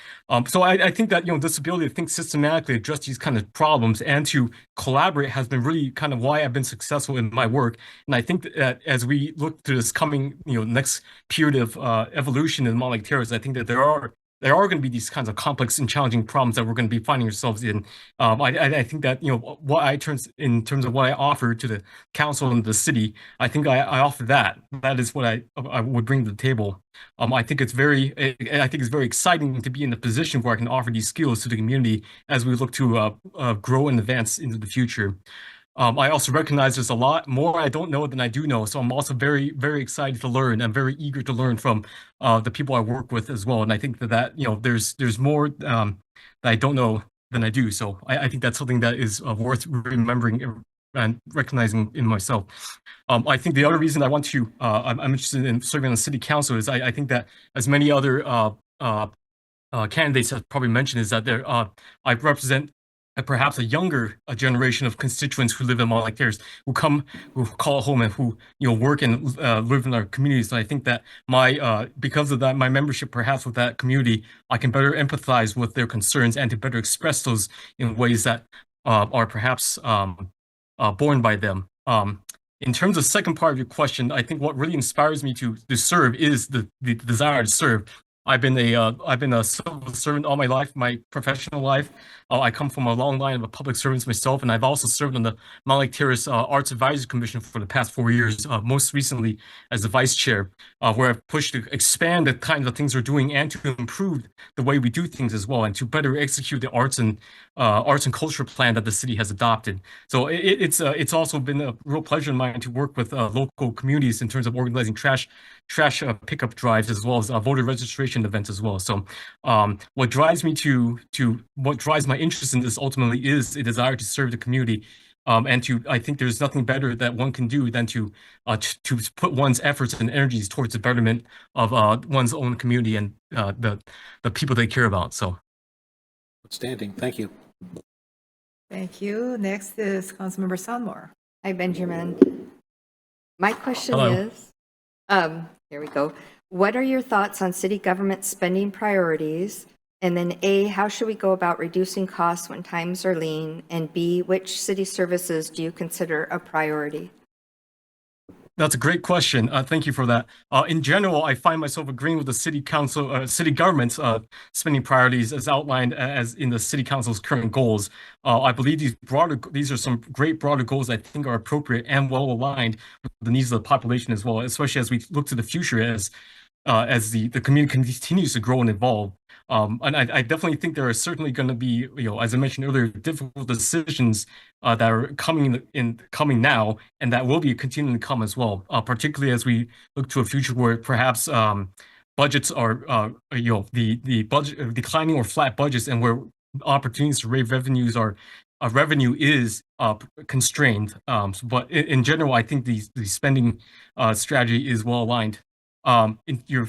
So I think that this ability to think systematically, address these kind of problems, and to collaborate has been really kind of why I've been successful in my work. And I think that as we look to this coming next period of evolution in Mountlake Terrace, I think that there are going to be these kinds of complex and challenging problems that we're going to be finding ourselves in. I think that what in terms of what I offer to the council and the city, I think I offer that. That is what I would bring to the table. I think it's very exciting to be in a position where I can offer these skills to the community as we look to grow and advance into the future. I also recognize there's a lot more I don't know than I do know, so I'm also very, very excited to learn. I'm very eager to learn from the people I work with as well. And I think that there's more that I don't know than I do. So I think that's something that is worth remembering and recognizing in myself. I think the other reason I'm interested in serving on the city council is I think that, as many other candidates have probably mentioned, is that I represent perhaps a younger generation of constituents who live in Mountlake Terrace, who call home and who work and live in our communities. And I think that because of that, my membership perhaps with that community, I can better empathize with their concerns and to better express those in ways that are perhaps borne by them. In terms of the second part of your question, I think what really inspires me to serve is the desire to serve. I've been a civil servant all my life, my professional life. I come from a long line of public servants myself, and I've also served on the Mountlake Terrace Arts Advisory Commission for the past 4 years, most recently as the vice chair, where I've pushed to expand the kinds of things we're doing and to improve the way we do things as well, and to better execute the arts and culture plan that the city has adopted. So it's also been a real pleasure of mine to work with local communities in terms of organizing trash pickup drives, as well as voter registration events as well. So what drives my interest in this ultimately is a desire to serve the community. I think there's nothing better that one can do than to put one's efforts and energies towards the betterment of one's own community and the people they care about. So, Outstanding. Thank you. Thank you. Next is Councilmember Sonmore. Hi, Benjamin. My question Hello. is, here we go. What are your thoughts on city government spending priorities? And then A, how should we go about reducing costs when times are lean? And B, which city services do you consider a priority? That's a great question. Thank you for that. In general, I find myself agreeing with the city government's spending priorities as outlined as in the city council's current goals. I believe these are some great broader goals I think are appropriate and well aligned with the needs of the population as well, especially as we look to the future as the community continues to grow and evolve. And I definitely think there are certainly going to be, as I mentioned earlier, difficult decisions that are coming now, and that will be continuing to come as well. Particularly as we look to a future where perhaps budgets are, the budget declining or flat budgets, and where opportunities to raise revenues revenue is constrained. But in general, I think the spending strategy is well aligned. In your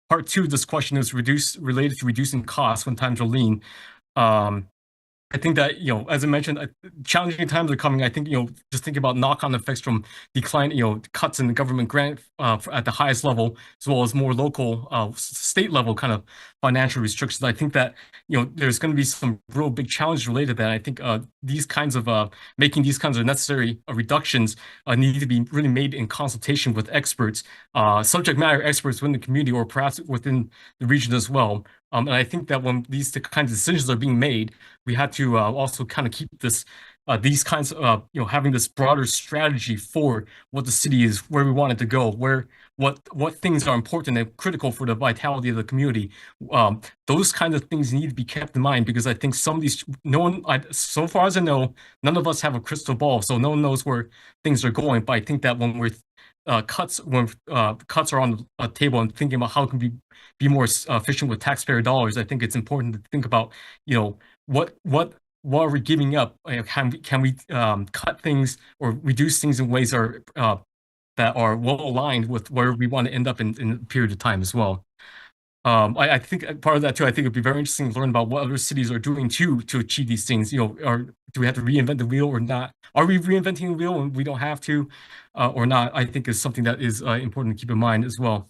part two of this question is related to reducing costs when times are lean. I think that, as I mentioned, challenging times are coming. I think, just think about knock-on effects from decline, cuts in the government grant at the highest level, as well as more local, state level kind of financial restrictions. I think that, there's going to be some real big challenges related to that. I think these kinds of, making these kinds of necessary reductions need to be really made in consultation with experts, subject matter experts within the community or perhaps within the region as well. And I think that when these kinds of decisions are being made, we had to also kind of keep this, these kinds of, having this broader strategy for what the city is, where we want it to go, what things are important and critical for the vitality of the community. Those kinds of things need to be kept in mind because I think some of these, so far as I know, none of us have a crystal ball, so no one knows where things are going. But I think that when cuts are on the table and thinking about how can we be more efficient with taxpayer dollars, I think it's important to think about, what are we giving up? Can we cut things or reduce things in ways that are well aligned with where we want to end up in a period of time as well. I think part of that too, I think it'd be very interesting to learn about what other cities are doing to achieve these things. Do we have to reinvent the wheel or not? Are we reinventing the wheel and we don't have to, or not? I think is something that is important to keep in mind as well.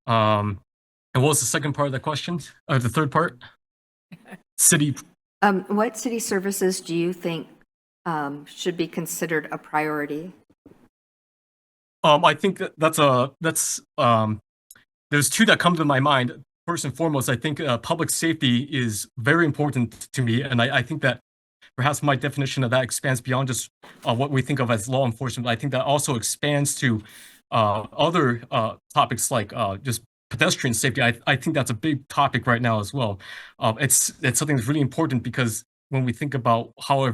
And what was the second part of the question? The third part? City. What city services do you think should be considered a priority? I think there's two that come to my mind. First and foremost, I think public safety is very important to me, and I think that perhaps my definition of that expands beyond just what we think of as law enforcement. I think that also expands to other topics like just pedestrian safety. I think that's a big topic right now as well. It's something that's really important because when we think about how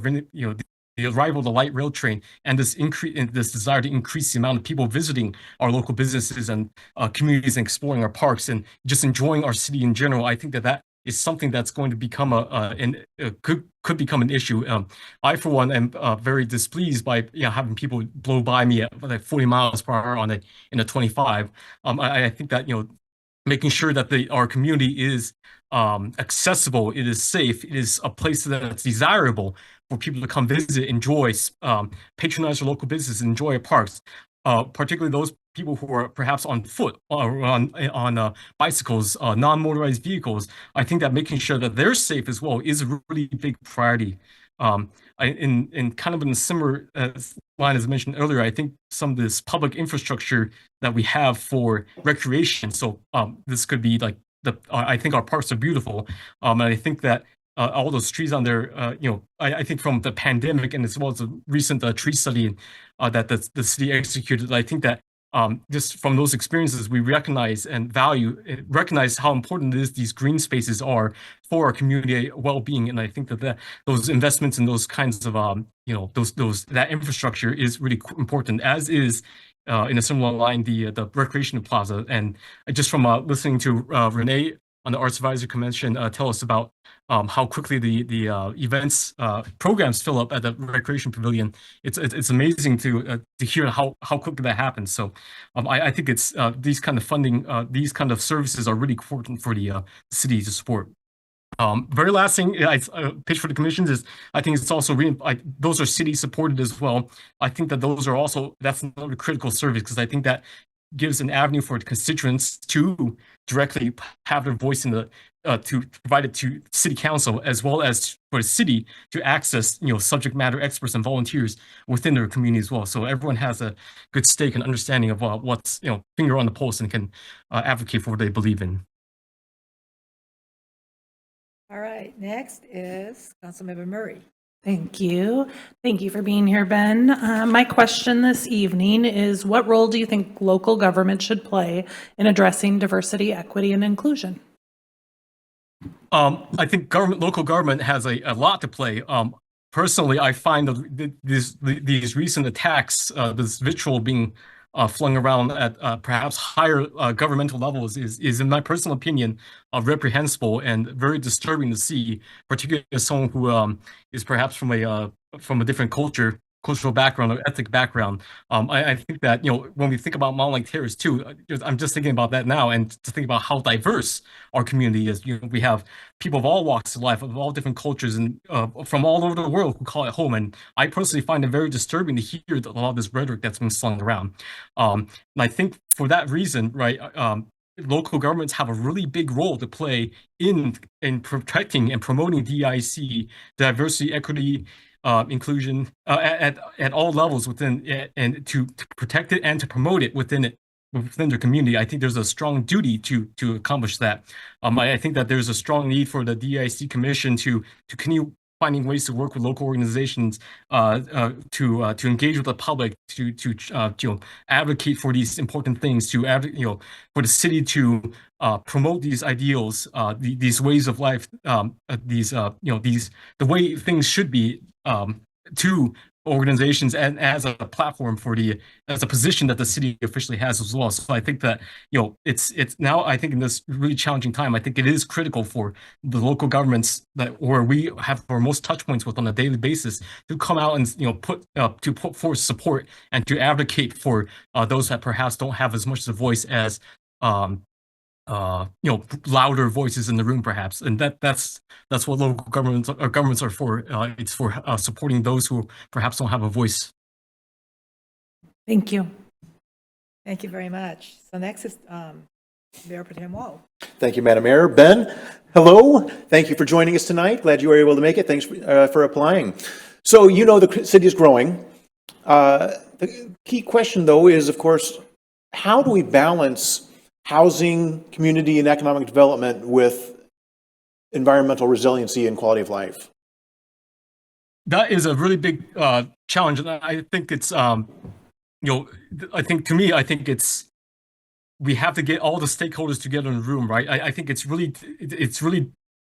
the arrival of the light rail train and this desire to increase the amount of people visiting our local businesses and communities and exploring our parks and just enjoying our city in general, I think that is something that's going to become could become an issue. I, for one, am very displeased by having people blow by me at like 40 miles per hour in a 25. I think that making sure that our community is accessible, it is safe, it is a place that's desirable for people to come visit, enjoy, patronize our local businesses, enjoy our parks, particularly those people who are perhaps on foot or on bicycles, non-motorized vehicles. I think that making sure that they're safe as well is a really big priority. In kind of in a similar line as I mentioned earlier, I think some of this public infrastructure that we have for recreation. So this could be like I think our parks are beautiful, and I think that all those trees on there, I think from the pandemic and as well as the recent tree study that the city executed, I think that just from those experiences, we recognize how important it is these green spaces are for our community well-being. And I think that those investments in those kinds of, that infrastructure is really important, as is in a similar line, the recreation plaza. And just from listening to Renee on the Arts Advisory Convention tell us about how quickly the events programs fill up at the recreation pavilion. It's amazing to hear how quickly that happens. So I think it's these kind of funding, these kind of services are really important for the city to support. Very last thing I pitch for the commissions is I think it's also those are city supported as well. I think that that's another critical service because I think that gives an avenue for the constituents to directly have their voice in to provide it to city council as well as for the city to access subject matter experts and volunteers within their community as well. So everyone has a good stake and understanding of what's finger on the pulse and can advocate for what they believe in. All right, next is Councilmember Murray. Thank you. Thank you for being here, Ben. My question this evening is, what role do you think local government should play in addressing diversity, equity, and inclusion? I think local government has a lot to play. Personally, I find these recent attacks, this vitriol being flung around at perhaps higher governmental levels is, in my personal opinion, reprehensible and very disturbing to see, particularly as someone who is perhaps from a different culture cultural background or ethnic background. I think that, when we think about Mountlake Terrace too, I'm just thinking about that now and to think about how diverse our community is. We have people of all walks of life, of all different cultures, and from all over the world who call it home. And I personally find it very disturbing to hear a lot of this rhetoric that's been slung around. And I think for that reason, right, local governments have a really big role to play in protecting and promoting DIC, diversity, equity, inclusion at all levels within, and to protect it and to promote it within their community. I think there's a strong duty to accomplish that. I think that there's a strong need for the DIC Commission to continue finding ways to work with local organizations to engage with the public, to advocate for these important things, for the city to promote these ideals, these ways of life, the way things should be, to organizations and as a platform as a position that the city officially has as well. So I think that, it's now, I think in this really challenging time, I think it is critical for the local governments where we have our most touch points with on a daily basis to come out and, put forth support and to advocate for those that perhaps don't have as much of a voice as, louder voices in the room, perhaps, and that's what local governments are for. It's for supporting those who perhaps don't have a voice. Thank you. Thank you very much. So next is Mayor Pro Tem Wall. Thank you, Madam Mayor. Ben, hello. Thank you for joining us tonight. Glad you were able to make it. Thanks for applying. So, the city is growing. The key question, though, is, of course, how do we balance housing, community, and economic development with environmental resiliency and quality of life? That is a really big challenge, and I think it's, I think it's, we have to get all the stakeholders together in the room, right? I think it's really,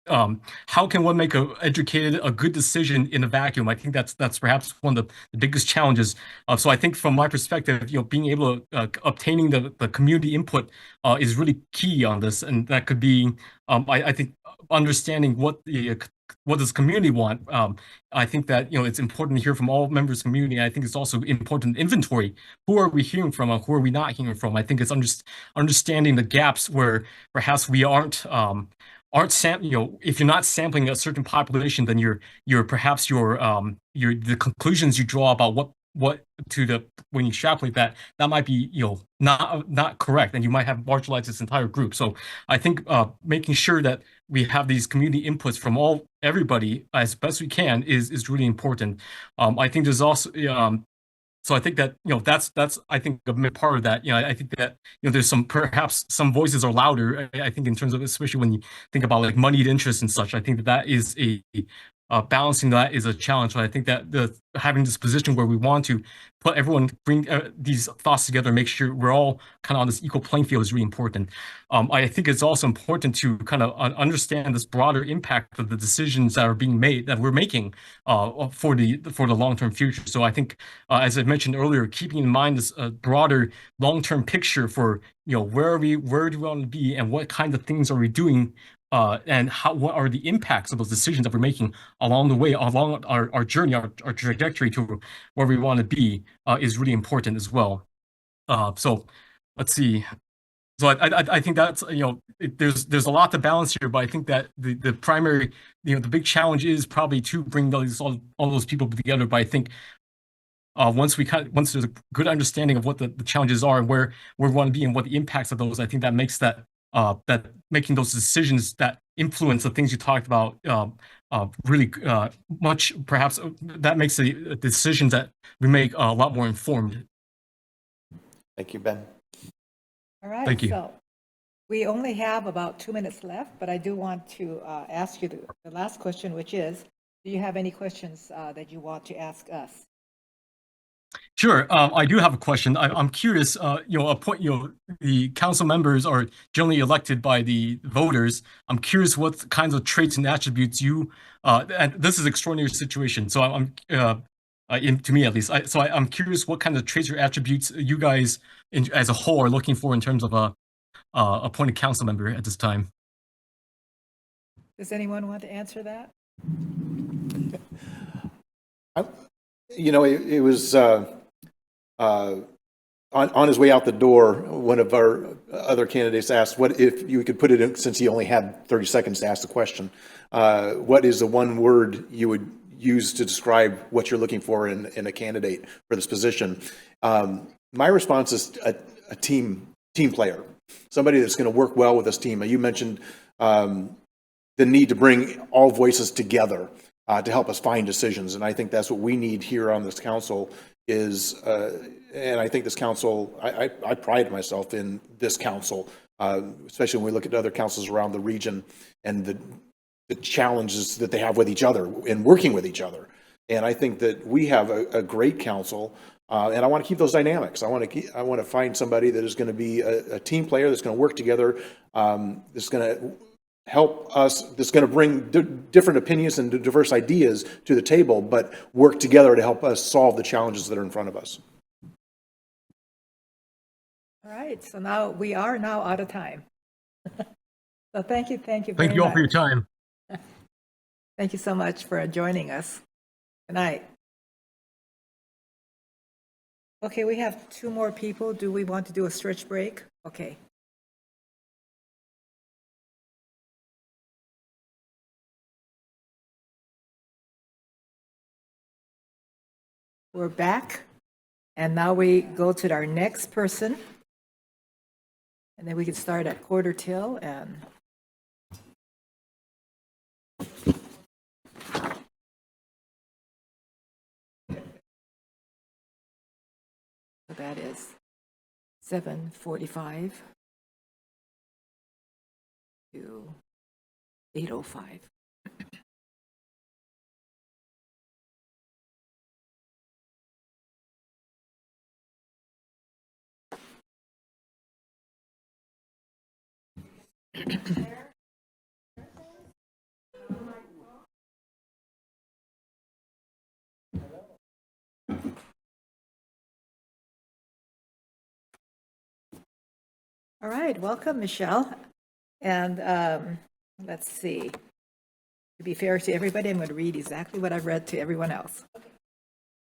how can one make a good decision in a vacuum? I think that's perhaps one of the biggest challenges. So I think from my perspective, being able to obtaining the community input is really key on this, and that could be, I think, understanding what does community want. I think that it's important to hear from all members of the community. I think it's also important to inventory who are we hearing from and who are we not hearing from. I think it's understanding the gaps where perhaps we aren't if you're not sampling a certain population, then perhaps the conclusions you draw about when you extrapolate that might be not correct, and you might have marginalized this entire group. So I think making sure that we have these community inputs from everybody as best we can is really important. I think there's also so I think that that's I think a big part of that. I think that there's perhaps some voices are louder. I think in terms of, especially when you think about like moneyed interest and such. I think that is a balancing that is a challenge. So I think that having this position where we want to bring these thoughts together, make sure we're all kind of on this equal playing field is really important. I think it's also important to kind of understand this broader impact of the decisions that are being made, that we're making for the long-term future. So I think, as I mentioned earlier, keeping in mind this broader long-term picture for where do we want to be and what kind of things are we doing, and what are the impacts of those decisions that we're making along the way, along our journey, our trajectory to where we want to be, is really important as well. So let's see. So I think that's, there's a lot to balance here, but I think that the primary, the big challenge is probably to bring all those people together. But I think once there's a good understanding of what the challenges are and where we want to be and what the impacts of those, I think that makes that making those decisions that influence the things you talked about really much, perhaps that makes the decisions that we make a lot more informed. Thank you, Ben. All right. Thank you. So we only have about 2 minutes left, but I do want to ask you the last question, which is, do you have any questions that you want to ask us? Sure. I do have a question. I'm curious, the council members are generally elected by the voters. I'm curious what kinds of traits and attributes and this is an extraordinary situation. So to me at least, I'm curious what kind of traits or attributes you guys as a whole are looking for in terms of a appointed council member at this time. Does anyone want to answer that? You know, it was on his way out the door, one of our other candidates asked, what if you could put it in, since he only had 30 seconds to ask the question, what is the one word you would use to describe what you're looking for in a candidate for this position? My response is a team player, somebody that's going to work well with this team. You mentioned the need to bring all voices together to help us find decisions. And I think that's what we need here on this council is, and I think this council, I pride myself in this council, especially when we look at other councils around the region and the challenges that they have with each other and working with each other. And I think that we have a great council, and I want to keep those dynamics. I want to find somebody that is going to be a team player that's going to work together, that's going to help us, that's going to bring different opinions and diverse ideas to the table, but work together to help us solve the challenges that are in front of us. All right, so now we are now out of time. So thank you very much. Thank you all for your time. Thank you so much for joining us. Good night. Okay, we have 2 more people. Do we want to do a stretch break? Okay. We're back, and now we go to our next person, and then we can start at quarter till and so that is 7:45 to 8:05. All right, welcome, Michelle. And let's see. To be fair to everybody, I'm going to read exactly what I've read to everyone else.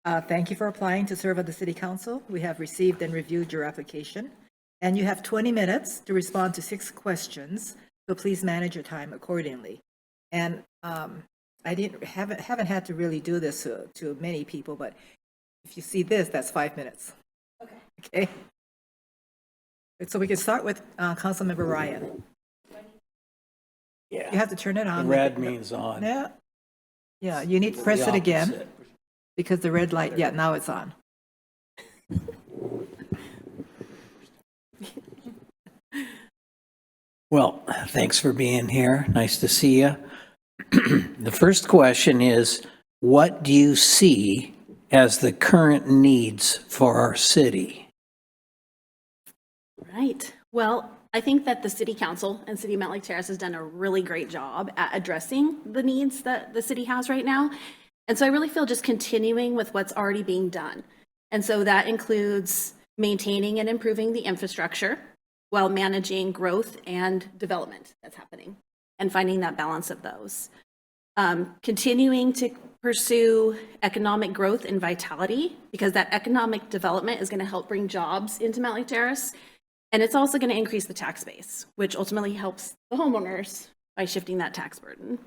Thank you for applying to serve on the City Council. We have received and reviewed your application, and you have 20 minutes to respond to 6 questions, so please manage your time accordingly. And I haven't had to really do this to many people, but if you see this, that's 5 minutes. Okay. So we can start with Councilmember Ryan. Yeah. You have to turn it on. The red means on. Yeah. Yeah, you need to press it again because the red light, yeah, now it's on. Well, thanks for being here. Nice to see you. The first question is, what do you see as the current needs for our city? Right. Well, I think that the City Council and City of Mountlake Terrace has done a really great job at addressing the needs that the city has right now. And so I really feel just continuing with what's already being done. And so that includes maintaining and improving the infrastructure while managing growth and development that's happening and finding that balance of those. Continuing to pursue economic growth and vitality, because that economic development is going to help bring jobs into Mountlake Terrace. And it's also going to increase the tax base, which ultimately helps the homeowners by shifting that tax burden.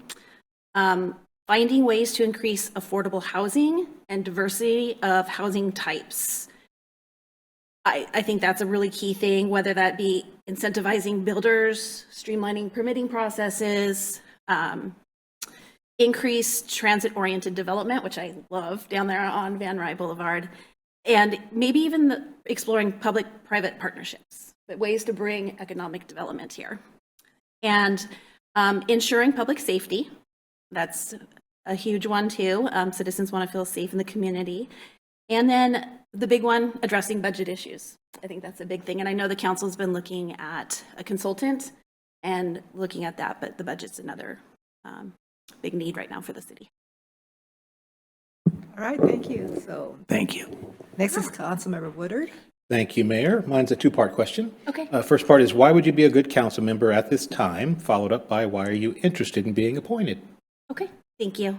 Finding ways to increase affordable housing and diversity of housing types. I think that's a really key thing, whether that be incentivizing builders, streamlining permitting processes, increased transit-oriented development, which I love down there on Van Ryn Boulevard, and maybe even exploring public-private partnerships, but ways to bring economic development here. And ensuring public safety, that's a huge one too. Citizens want to feel safe in the community. And then the big one, addressing budget issues. I think that's a big thing. And I know the council's been looking at a consultant and looking at that, but the budget's another big need right now for the city. All right, thank you. So Thank you. next is Councilmember Woodard. Thank you, Mayor. Mine's a 2-part question. Okay. First part is, why would you be a good council member at this time? Followed up by, why are you interested in being appointed? Okay, thank you.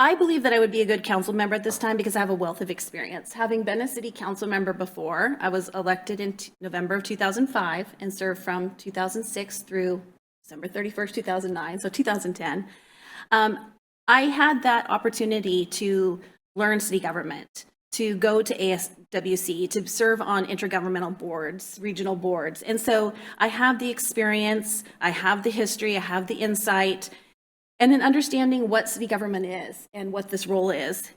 I believe that I would be a good council member at this time because I have a wealth of experience. Having been a city council member before, I was elected in November of 2005 and served from 2006 through December 31st, 2009, so 2010. I had that opportunity to learn city government, to go to ASWC, to serve on intergovernmental boards, regional boards. And so I have the experience, I have the history, I have the insight, and an understanding what city government is and what this role is.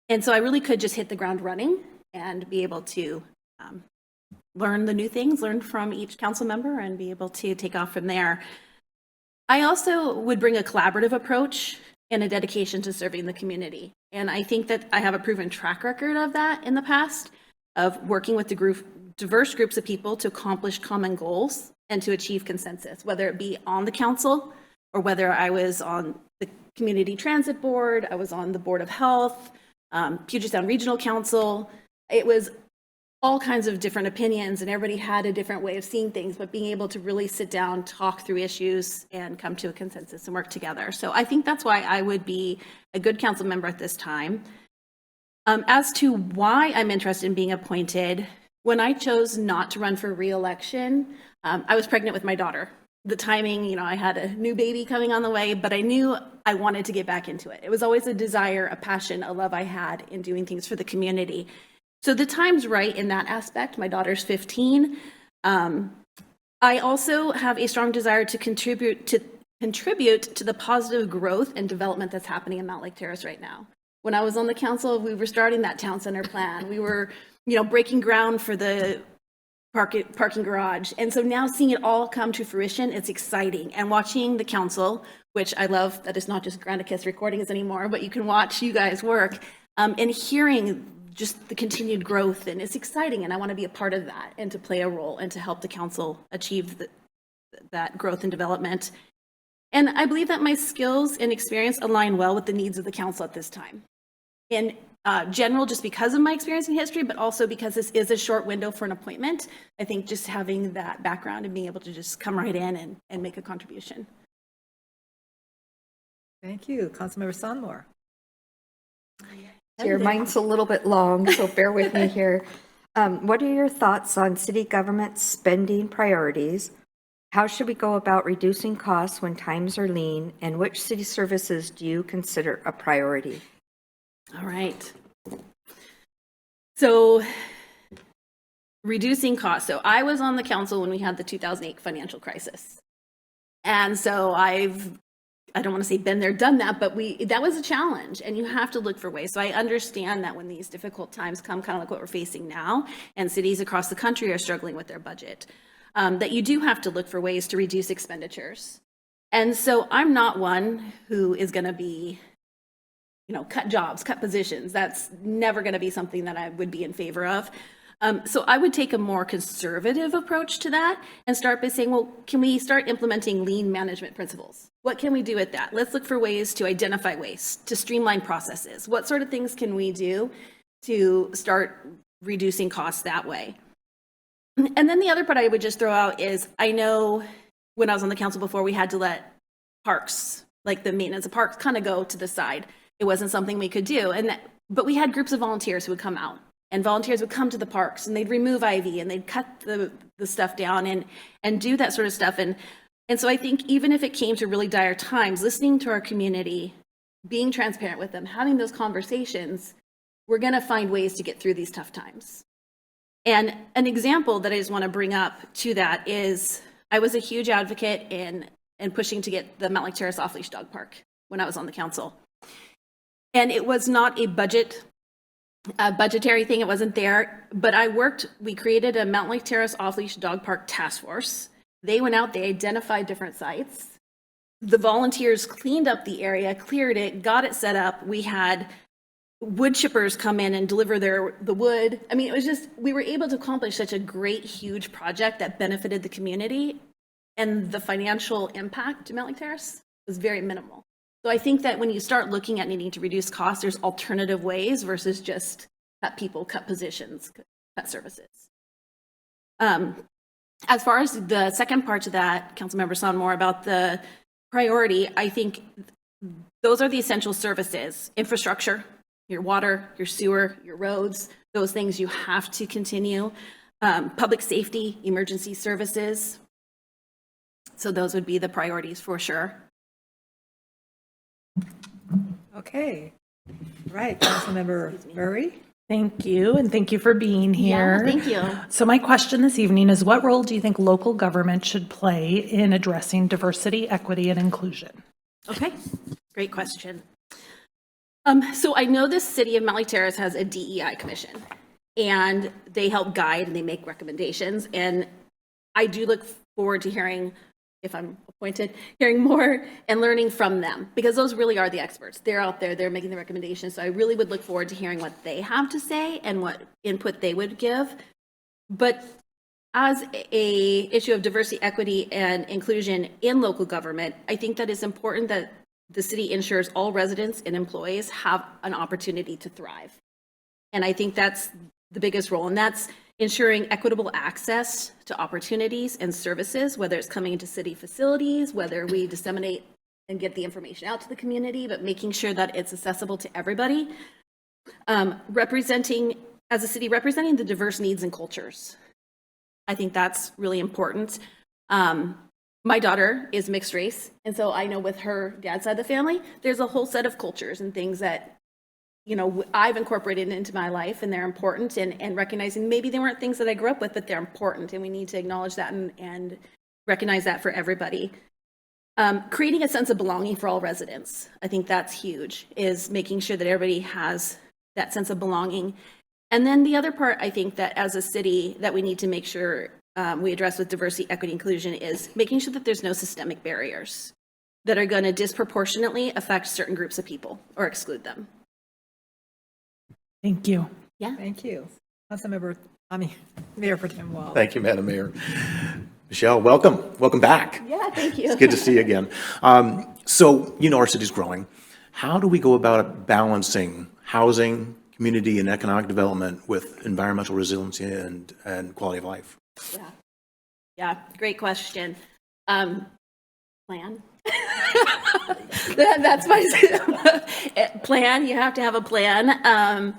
And so I really could just hit the ground running and be able to learn the new things, learn from each council member, and be able to take off from there. I also would bring a collaborative approach and a dedication to serving the community. And I think that I have a proven track record of that in the past, of working with diverse groups of people to accomplish common goals and to achieve consensus, whether it be on the council or whether I was on the Community Transit Board, I was on the Board of Health, Puget Sound Regional Council. It was all kinds of different opinions, and everybody had a different way of seeing things, but being able to really sit down, talk through issues, and come to a consensus and work together. So I think that's why I would be a good council member at this time. As to why I'm interested in being appointed, when I chose not to run for re-election, I was pregnant with my daughter. The timing, I had a new baby coming on the way, but I knew I wanted to get back into it. It was always a desire, a passion, a love I had in doing things for the community. So the time's right in that aspect. My daughter's 15. I also have a strong desire to contribute to the positive growth and development that's happening in Mountlake Terrace right now. When I was on the council, we were starting that town center plan. We were, breaking ground for the parking garage. And so now seeing it all come to fruition, it's exciting. And watching the council, which I love, that it's not just Granicus recordings anymore, but you can watch you guys work, and hearing just the continued growth, and it's exciting, and I want to be a part of that and to play a role and to help the council achieve that growth and development. And I believe that my skills and experience align well with the needs of the council at this time. In general, just because of my experience in history, but also because this is a short window for an appointment, I think just having that background and being able to just come right in and make a contribution. Thank you. Councilmember Sonmore. Chair, mine's a little bit long, so bear with me here. What are your thoughts on city government spending priorities? How should we go about reducing costs when times are lean? And which city services do you consider a priority? All right. So reducing costs. So I was on the council when we had the 2008 financial crisis. And so I don't want to say been there, done that, but that was a challenge, and you have to look for ways. So I understand that when these difficult times come, kind of like what we're facing now, and cities across the country are struggling with their budget, that you do have to look for ways to reduce expenditures. And so I'm not one who is going to be, cut jobs, cut positions. That's never going to be something that I would be in favor of. So I would take a more conservative approach to that and start by saying, well, can we start implementing lean management principles? What can we do with that? Let's look for ways to identify waste, to streamline processes. What sort of things can we do to start reducing costs that way? And then the other part I would just throw out is, I know when I was on the council before, we had to let parks, like the maintenance of parks, kind of go to the side. It wasn't something we could do. But we had groups of volunteers who would come out. And volunteers would come to the parks and they'd remove ivy and they'd cut the stuff down and do that sort of stuff. And so I think even if it came to really dire times, listening to our community, being transparent with them, having those conversations, we're going to find ways to get through these tough times. And an example that I just want to bring up to that is I was a huge advocate in pushing to get the Mountlake Terrace off-leash dog park when I was on the council. And it was not a budgetary thing, it wasn't there, but we created a Mountlake Terrace off-leash dog park task force. They went out, they identified different sites. The volunteers cleaned up the area, cleared it, got it set up. We had wood chippers come in and deliver the wood. I mean, it was just, we were able to accomplish such a great, huge project that benefited the community, and the financial impact to Mountlake Terrace was very minimal. So I think that when you start looking at needing to reduce costs, there's alternative ways versus just cut people, cut positions, cut services. As far as the second part to that, Councilmember Sonmore, about the priority, I think those are the essential services, infrastructure, your water, your sewer, your roads, those things you have to continue. Public safety, emergency services. So those would be the priorities for sure. Okay. Right, Councilmember Murray? Thank you, and thank you for being here. Yeah, thank you. So my question this evening is, what role do you think local government should play in addressing diversity, equity, and inclusion? Okay, great question. So I know the city of Mountlake Terrace has a DEI commission, and they help guide and they make recommendations. And I do look forward to hearing, if I'm appointed, hearing more and learning from them, because those really are the experts. They're out there, they're making the recommendations. So I really would look forward to hearing what they have to say and what input they would give. But as a issue of diversity, equity, and inclusion in local government, I think that it's important that the city ensures all residents and employees have an opportunity to thrive. And I think that's the biggest role, and that's ensuring equitable access to opportunities and services, whether it's coming into city facilities, whether we disseminate and get the information out to the community, but making sure that it's accessible to everybody. Representing, as a city, representing the diverse needs and cultures. I think that's really important. My daughter is mixed race, and so I know with her dad's side of the family, there's a whole set of cultures and things that, you know, I've incorporated into my life, and they're important, and recognizing maybe they weren't things that I grew up with, but they're important, and we need to acknowledge that and recognize that for everybody. Creating a sense of belonging for all residents. I think that's huge, is making sure that everybody has that sense of belonging. And then the other part, I think that as a city that we need to make sure we address with diversity, equity, inclusion is making sure that there's no systemic barriers that are going to disproportionately affect certain groups of people or exclude them. Thank you. Yeah. Thank you. Mayor Pro Tem Wall. Thank you, Madam Mayor. Michelle, welcome. Welcome back. Yeah, thank you. It's good to see you again. So, you know, our city's growing. How do we go about balancing housing, community, and economic development with environmental resiliency and quality of life? Yeah, great question. Plan. That's my plan. You have to have a plan.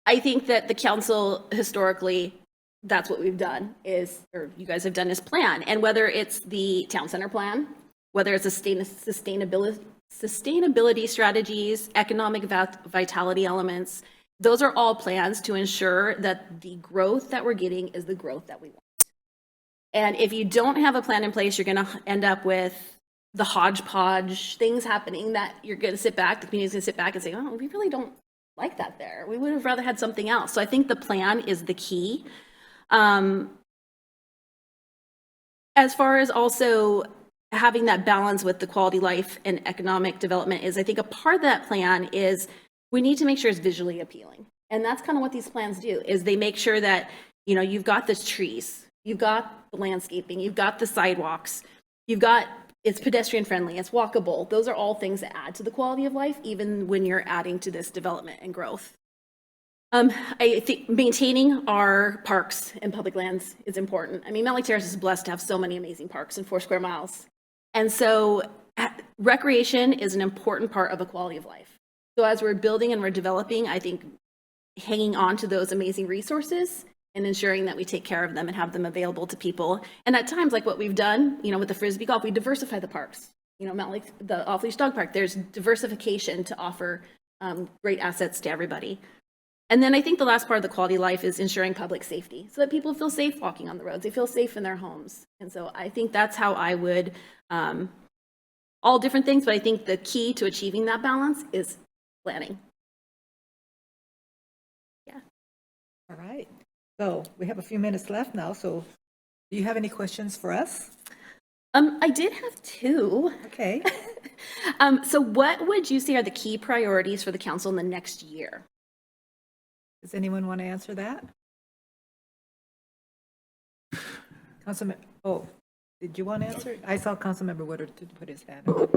I think that the council historically, that's what we've done is, or you guys have done is plan. And whether it's the town center plan, whether it's a sustainability strategies, economic vitality elements, those are all plans to ensure that the growth that we're getting is the growth that we want. And if you don't have a plan in place, you're going to end up with the hodgepodge things happening that you're going to sit back, the community's going to sit back and say, oh, we really don't like that there. We would have rather had something else. So I think the plan is the key. As far as also having that balance with the quality life and economic development is, I think a part of that plan is we need to make sure it's visually appealing. And that's kind of what these plans do, is they make sure that, you know, you've got the trees, you've got the landscaping, you've got the sidewalks, you've got, it's pedestrian friendly, it's walkable. Those are all things that add to the quality of life, even when you're adding to this development and growth. I think maintaining our parks and public lands is important. I mean, Mountlake Terrace is blessed to have so many amazing parks in 4 square miles. And so recreation is an important part of a quality of life. So as we're building and we're developing, I think hanging on to those amazing resources and ensuring that we take care of them and have them available to people. And at times, like what we've done, you know, with the Frisbee golf, we diversify the parks. You know, Mountlake, the off-leash dog park, there's diversification to offer great assets to everybody. And then I think the last part of the quality of life is ensuring public safety so that people feel safe walking on the roads. They feel safe in their homes. And so I think that's how I would, all different things, but I think the key to achieving that balance is planning. Yeah. All right. So we have a few minutes left now. So do you have any questions for us? I did have 2. Okay. So what would you say are the key priorities for the council in the next year? Does anyone want to answer that? Councilman, oh, did you want to answer? I saw Councilmember Woodard to put his hand up.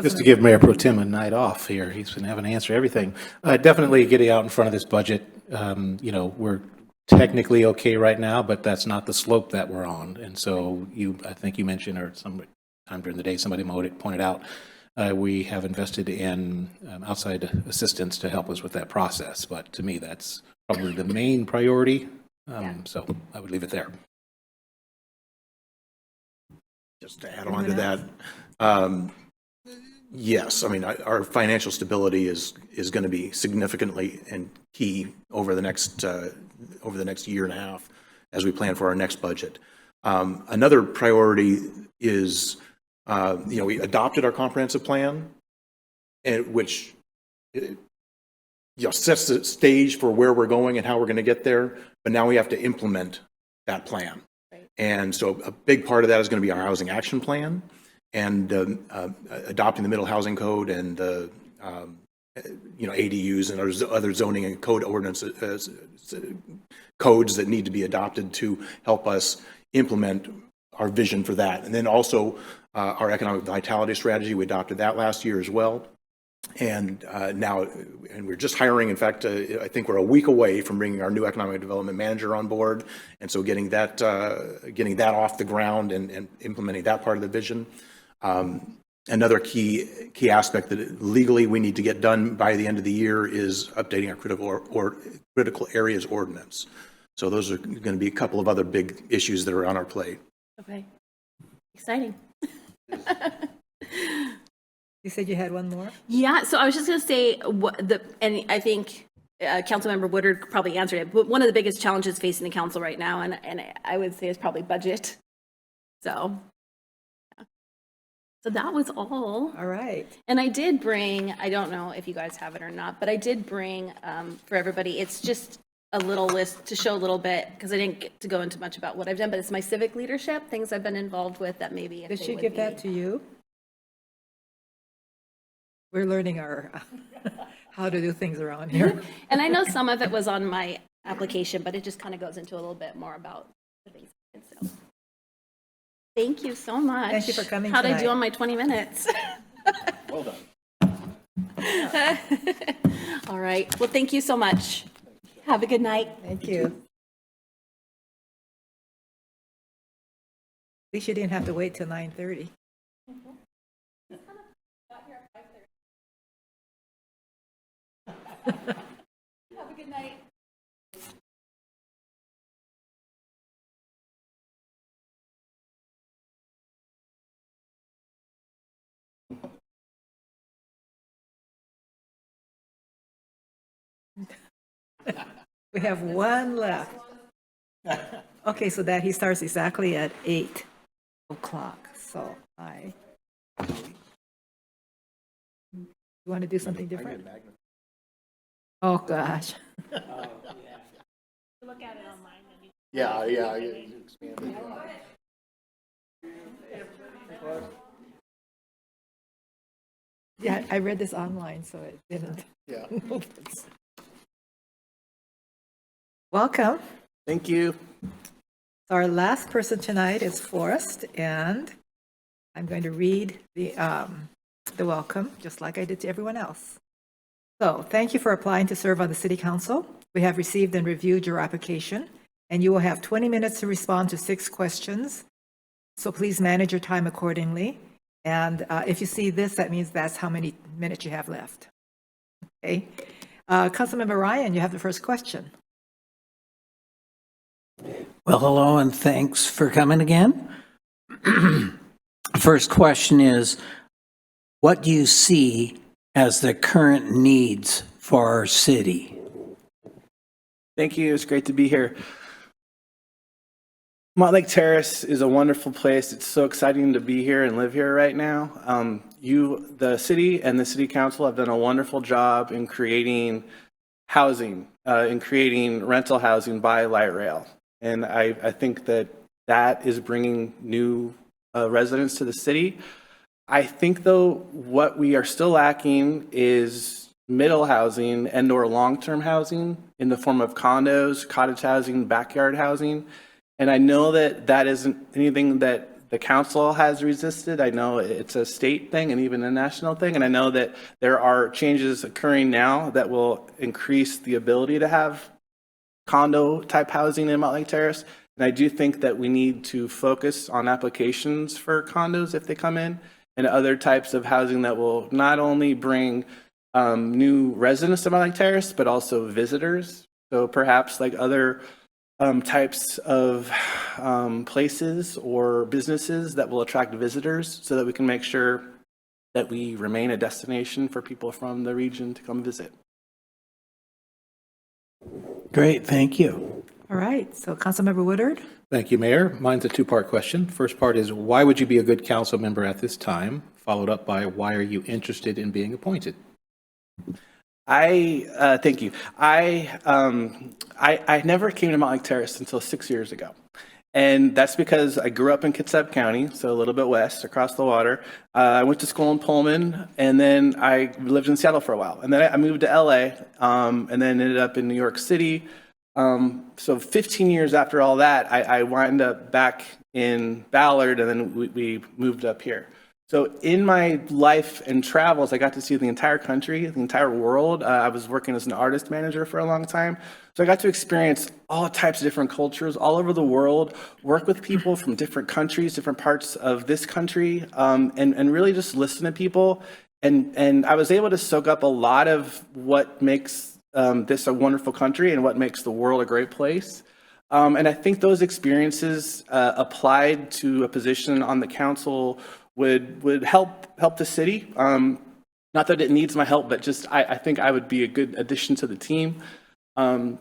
Just to give Mayor Pro Tem a night off here, he's been having to answer everything. Definitely getting out in front of this budget. You know, we're technically okay right now, but that's not the slope that we're on. And so I think you mentioned, or some time during the day, somebody pointed out, we have invested in outside assistance to help us with that process. But to me, that's probably the main priority. So I would leave it there. Just to add on to that, yes, I mean, our financial stability is going to be significantly and key over the next year and a half as we plan for our next budget. Another priority is, we adopted our comprehensive plan, and which sets the stage for where we're going and how we're going to get there. But now we have to implement that plan. And so a big part of that is going to be our housing action plan and adopting the middle housing code and the ADUs and other zoning and code ordinances, codes that need to be adopted to help us implement our vision for that. And then also our economic vitality strategy, we adopted that last year as well. And now we're just hiring. In fact, I think we're a week away from bringing our new economic development manager on board. And so getting that off the ground and implementing that part of the vision. Another key aspect that legally we need to get done by the end of the year is updating our critical areas ordinance. So those are going to be a couple of other big issues that are on our plate. Okay. Exciting. You said you had one more? Yeah, so I was just going to say, and I think Councilmember Woodard probably answered it, but one of the biggest challenges facing the council right now, and I would say is probably budget. So that was all. All right. And I did bring, I don't know if you guys have it or not, but I did bring for everybody, it's just a little list to show a little bit, because I didn't get to go into much about what I've done, but it's my civic leadership, things I've been involved with that maybe. Did she give that to you? We're learning our how to do things around here. And I know some of it was on my application, but it just kind of goes into a little bit more about the things. So, thank you so much. Thank you for coming How'd I tonight. do on my 20 minutes? Well done. All right. Well, thank you so much. Have a good night. Thank you. At least you didn't have to wait till 9:30. Have a good night. We have one left. Okay, so that he starts exactly at 8 o'clock. So you want to do something different? Oh, gosh. Look at it online. Yeah, you expand it. Yeah, I read this online, so it didn't. Yeah. Welcome. Thank you. So our last person tonight is Forrest, and I'm going to read the welcome, just like I did to everyone else. So, thank you for applying to serve on the City Council. We have received and reviewed your application, and you will have 20 minutes to respond to 6 questions. So please manage your time accordingly. And if you see this, that means that's how many minutes you have left. Okay. Councilmember Ryan, you have the first question. Well, hello and thanks for coming again. First question is, what do you see as the current needs for our city? Thank you. It's great to be here. Mountlake Terrace is a wonderful place. It's so exciting to be here and live here right now. The city and the city council have done a wonderful job in creating housing, in creating rental housing by light rail. And I think that is bringing new residents to the city. I think, though, what we are still lacking is middle housing and or long-term housing in the form of condos, cottage housing, backyard housing. And I know that isn't anything that the council has resisted. I know it's a state thing and even a national thing. And I know that there are changes occurring now that will increase the ability to have condo type housing in Mountlake Terrace. And I do think that we need to focus on applications for condos if they come in and other types of housing that will not only bring new residents to Mountlake Terrace, but also visitors. So perhaps like other types of places or businesses that will attract visitors so that we can make sure that we remain a destination for people from the region to come visit. Great, thank you. All right, so Councilmember Woodard? Thank you, Mayor. Mine's a two-part question. First part is, why would you be a good council member at this time? Followed up by, why are you interested in being appointed? Thank you. I never came to Mountlake Terrace until 6 years ago. And that's because I grew up in Kitsap County, so a little bit west, across the water. I went to school in Pullman, and then I lived in Seattle for a while. And then I moved to LA, and then ended up in New York City. So 15 years after all that, I wound up back in Ballard, and then we moved up here. So in my life and travels, I got to see the entire country, the entire world. I was working as an artist manager for a long time. So I got to experience all types of different cultures all over the world, work with people from different countries, different parts of this country, and really just listen to people. And I was able to soak up a lot of what makes this a wonderful country and what makes the world a great place. And I think those experiences applied to a position on the council would help the city. Not that it needs my help, but just I think I would be a good addition to the team. And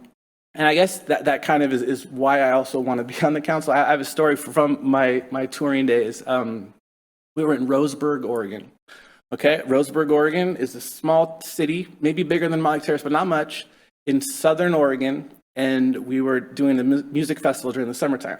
I guess that kind of is why I also want to be on the council. I have a story from my touring days. We were in Roseburg, Oregon. Okay, Roseburg, Oregon is a small city, maybe bigger than Mountlake Terrace, but not much, in southern Oregon. And we were doing a music festival during the summertime.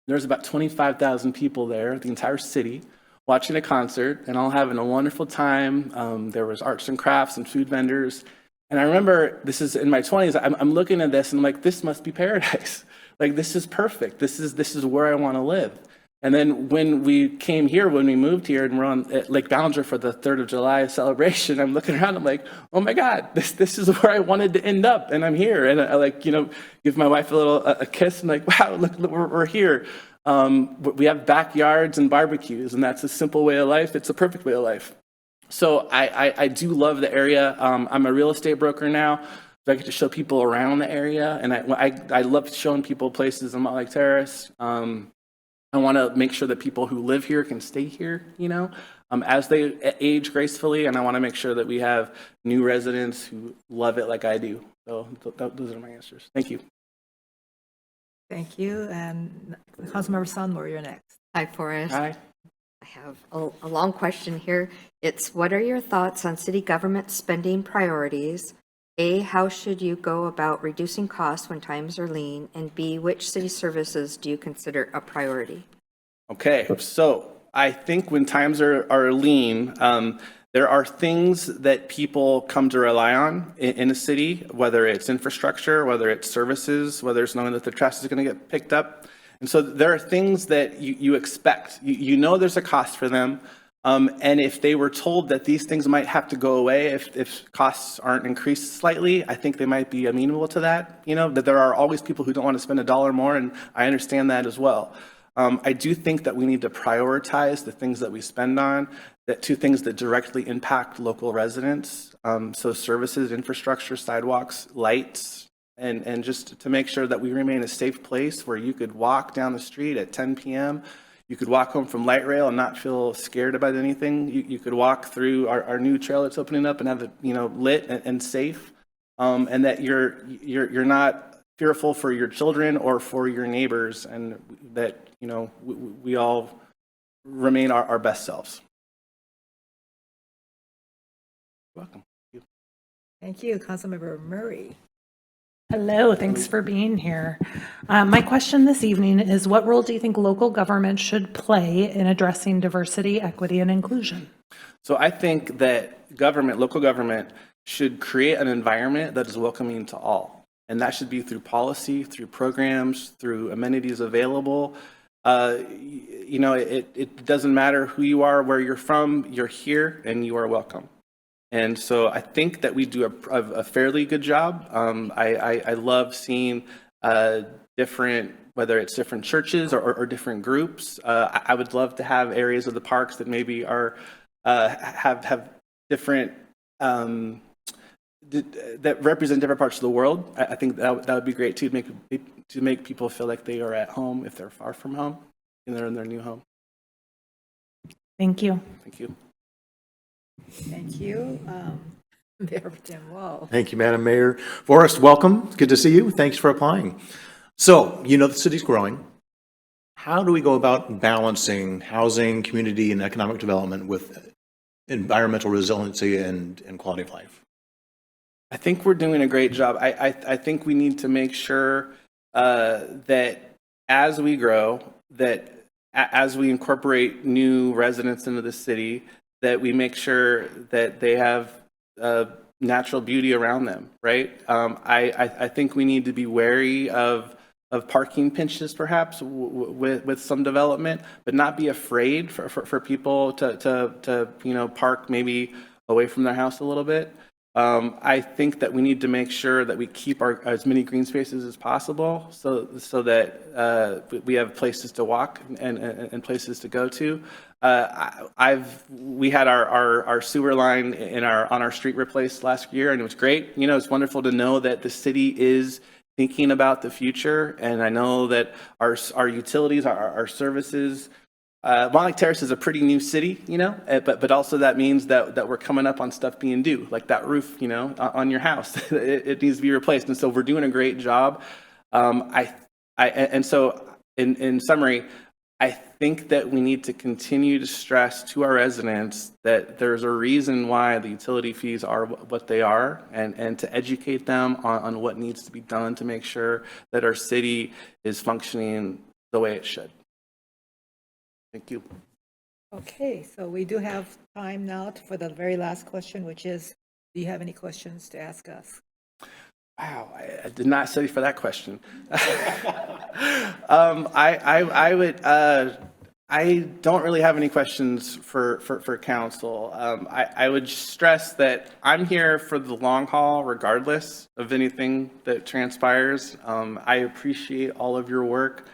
There was about 25,000 people there, the entire city, watching a concert, and all having a wonderful time. There was arts and crafts and food vendors. And I remember, this is in my 20s, I'm looking at this and I'm like, this must be paradise. Like, this is perfect. This is where I want to live. And then when we came here, when we moved here and we're on at Lake Ballinger for the 3rd of July celebration, I'm looking around, I'm like, oh my God, this is where I wanted to end up, and I'm here. And I give my wife a kiss, and like, wow, look we're here. We have backyards and barbecues, and that's a simple way of life. It's a perfect way of life. So I do love the area. I'm a real estate broker now, so I get to show people around the area, and I love showing people places in Mountlake Terrace. I want to make sure that people who live here can stay here, as they age gracefully, and I want to make sure that we have new residents who love it like I do. So those are my answers. Thank you. Thank you. And Councilmember Sonmore, you're next. Hi, Forrest. Hi. I have a long question here. It's, what are your thoughts on city government spending priorities? A, how should you go about reducing costs when times are lean? And B, which city services do you consider a priority? Okay, so I think when times are lean, there are things that people come to rely on in a city, whether it's infrastructure, whether it's services, whether it's knowing that the trash is going to get picked up. And so there are things that you expect. You know there's a cost for them. And if they were told that these things might have to go away if costs aren't increased slightly, I think they might be amenable to that. That there are always people who don't want to spend $1 more, and I understand that as well. I do think that we need to prioritize the things that we spend on, to things that directly impact local residents. So services, infrastructure, sidewalks, lights, and just to make sure that we remain a safe place where you could walk down the street at 10 p.m., you could walk home from light rail and not feel scared about anything. You could walk through our new trail that's opening up and have it, lit and safe, and that you're not fearful for your children or for your neighbors, and that we all remain our best selves. You're welcome. Thank you. Councilmember Murray. Hello, thanks for being here. My question this evening is, what role do you think local government should play in addressing diversity, equity, and inclusion? So I think that local government should create an environment that is welcoming to all. And that should be through policy, through programs, through amenities available. It doesn't matter who you are, where you're from, you're here and you are welcome. And so I think that we do a fairly good job. I love seeing different whether it's different churches or different groups. I would love to have areas of the parks that maybe are have different that represent different parts of the world. I think that would be great too, to make people feel like they are at home if they're far from home and they're in their new home. Thank you. Thank you. Thank you. Mayor Pro Tem Wall. Thank you, Madam Mayor. Forrest, welcome. Good to see you. Thanks for applying. So, you know the city's growing. How do we go about balancing housing, community, and economic development with environmental resiliency and quality of life? I think we're doing a great job. I think we need to make sure that as we grow, that as we incorporate new residents into the city, that we make sure that they have natural beauty around them, right? I think we need to be wary of parking pinches, perhaps, with some development, but not be afraid for people to park maybe away from their house a little bit. I think that we need to make sure that we keep as many green spaces as possible, so that we have places to walk and places to go to. We had our sewer line on our street replaced last year, and it was great. You know, it's wonderful to know that the city is thinking about the future, and I know that our utilities, our services. Mountlake Terrace is a pretty new city, you know, but also that means that we're coming up on stuff being due, like that roof, you know, on your house. It needs to be replaced, and so we're doing a great job. And so in summary, I think that we need to continue to stress to our residents that there's a reason why the utility fees are what they are, and to educate them on what needs to be done to make sure that our city is functioning the way it should. Thank you. Okay, so we do have time now for the very last question, which is, do you have any questions to ask us? Wow, I did not study for that question. I don't really have any questions for council. I would stress that I'm here for the long haul, regardless of anything that transpires. I appreciate all of your work.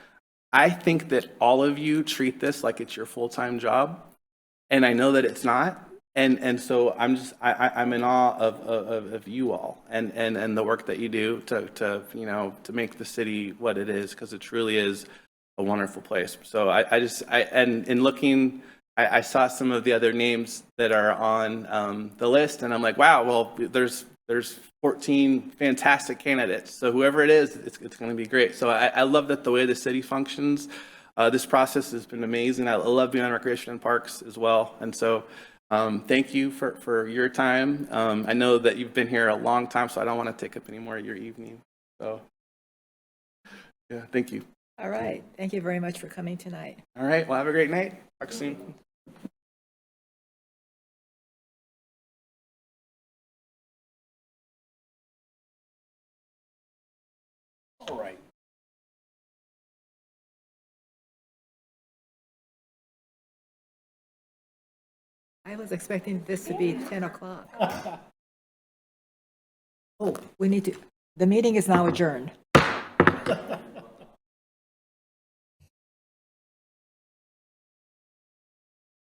I think that all of you treat this like it's your full-time job, and I know that it's not. And so I'm in awe of you all and the work that you do to make the city what it is, because it truly is a wonderful place. So and in looking, I saw some of the other names that are on the list, and I'm like, wow, well, there's 14 fantastic candidates. So whoever it is, it's going to be great. So I love that the way the city functions. This process has been amazing. I love being on Recreation and Parks as well. And so thank you for your time. I know that you've been here a long time, so I don't want to take up any more of your evening. So yeah, thank you. All right. Thank you very much for coming tonight. All right. Well, have a great night. Talk soon. All right. I was expecting this to be 10 o'clock. Oh, the meeting is now adjourned.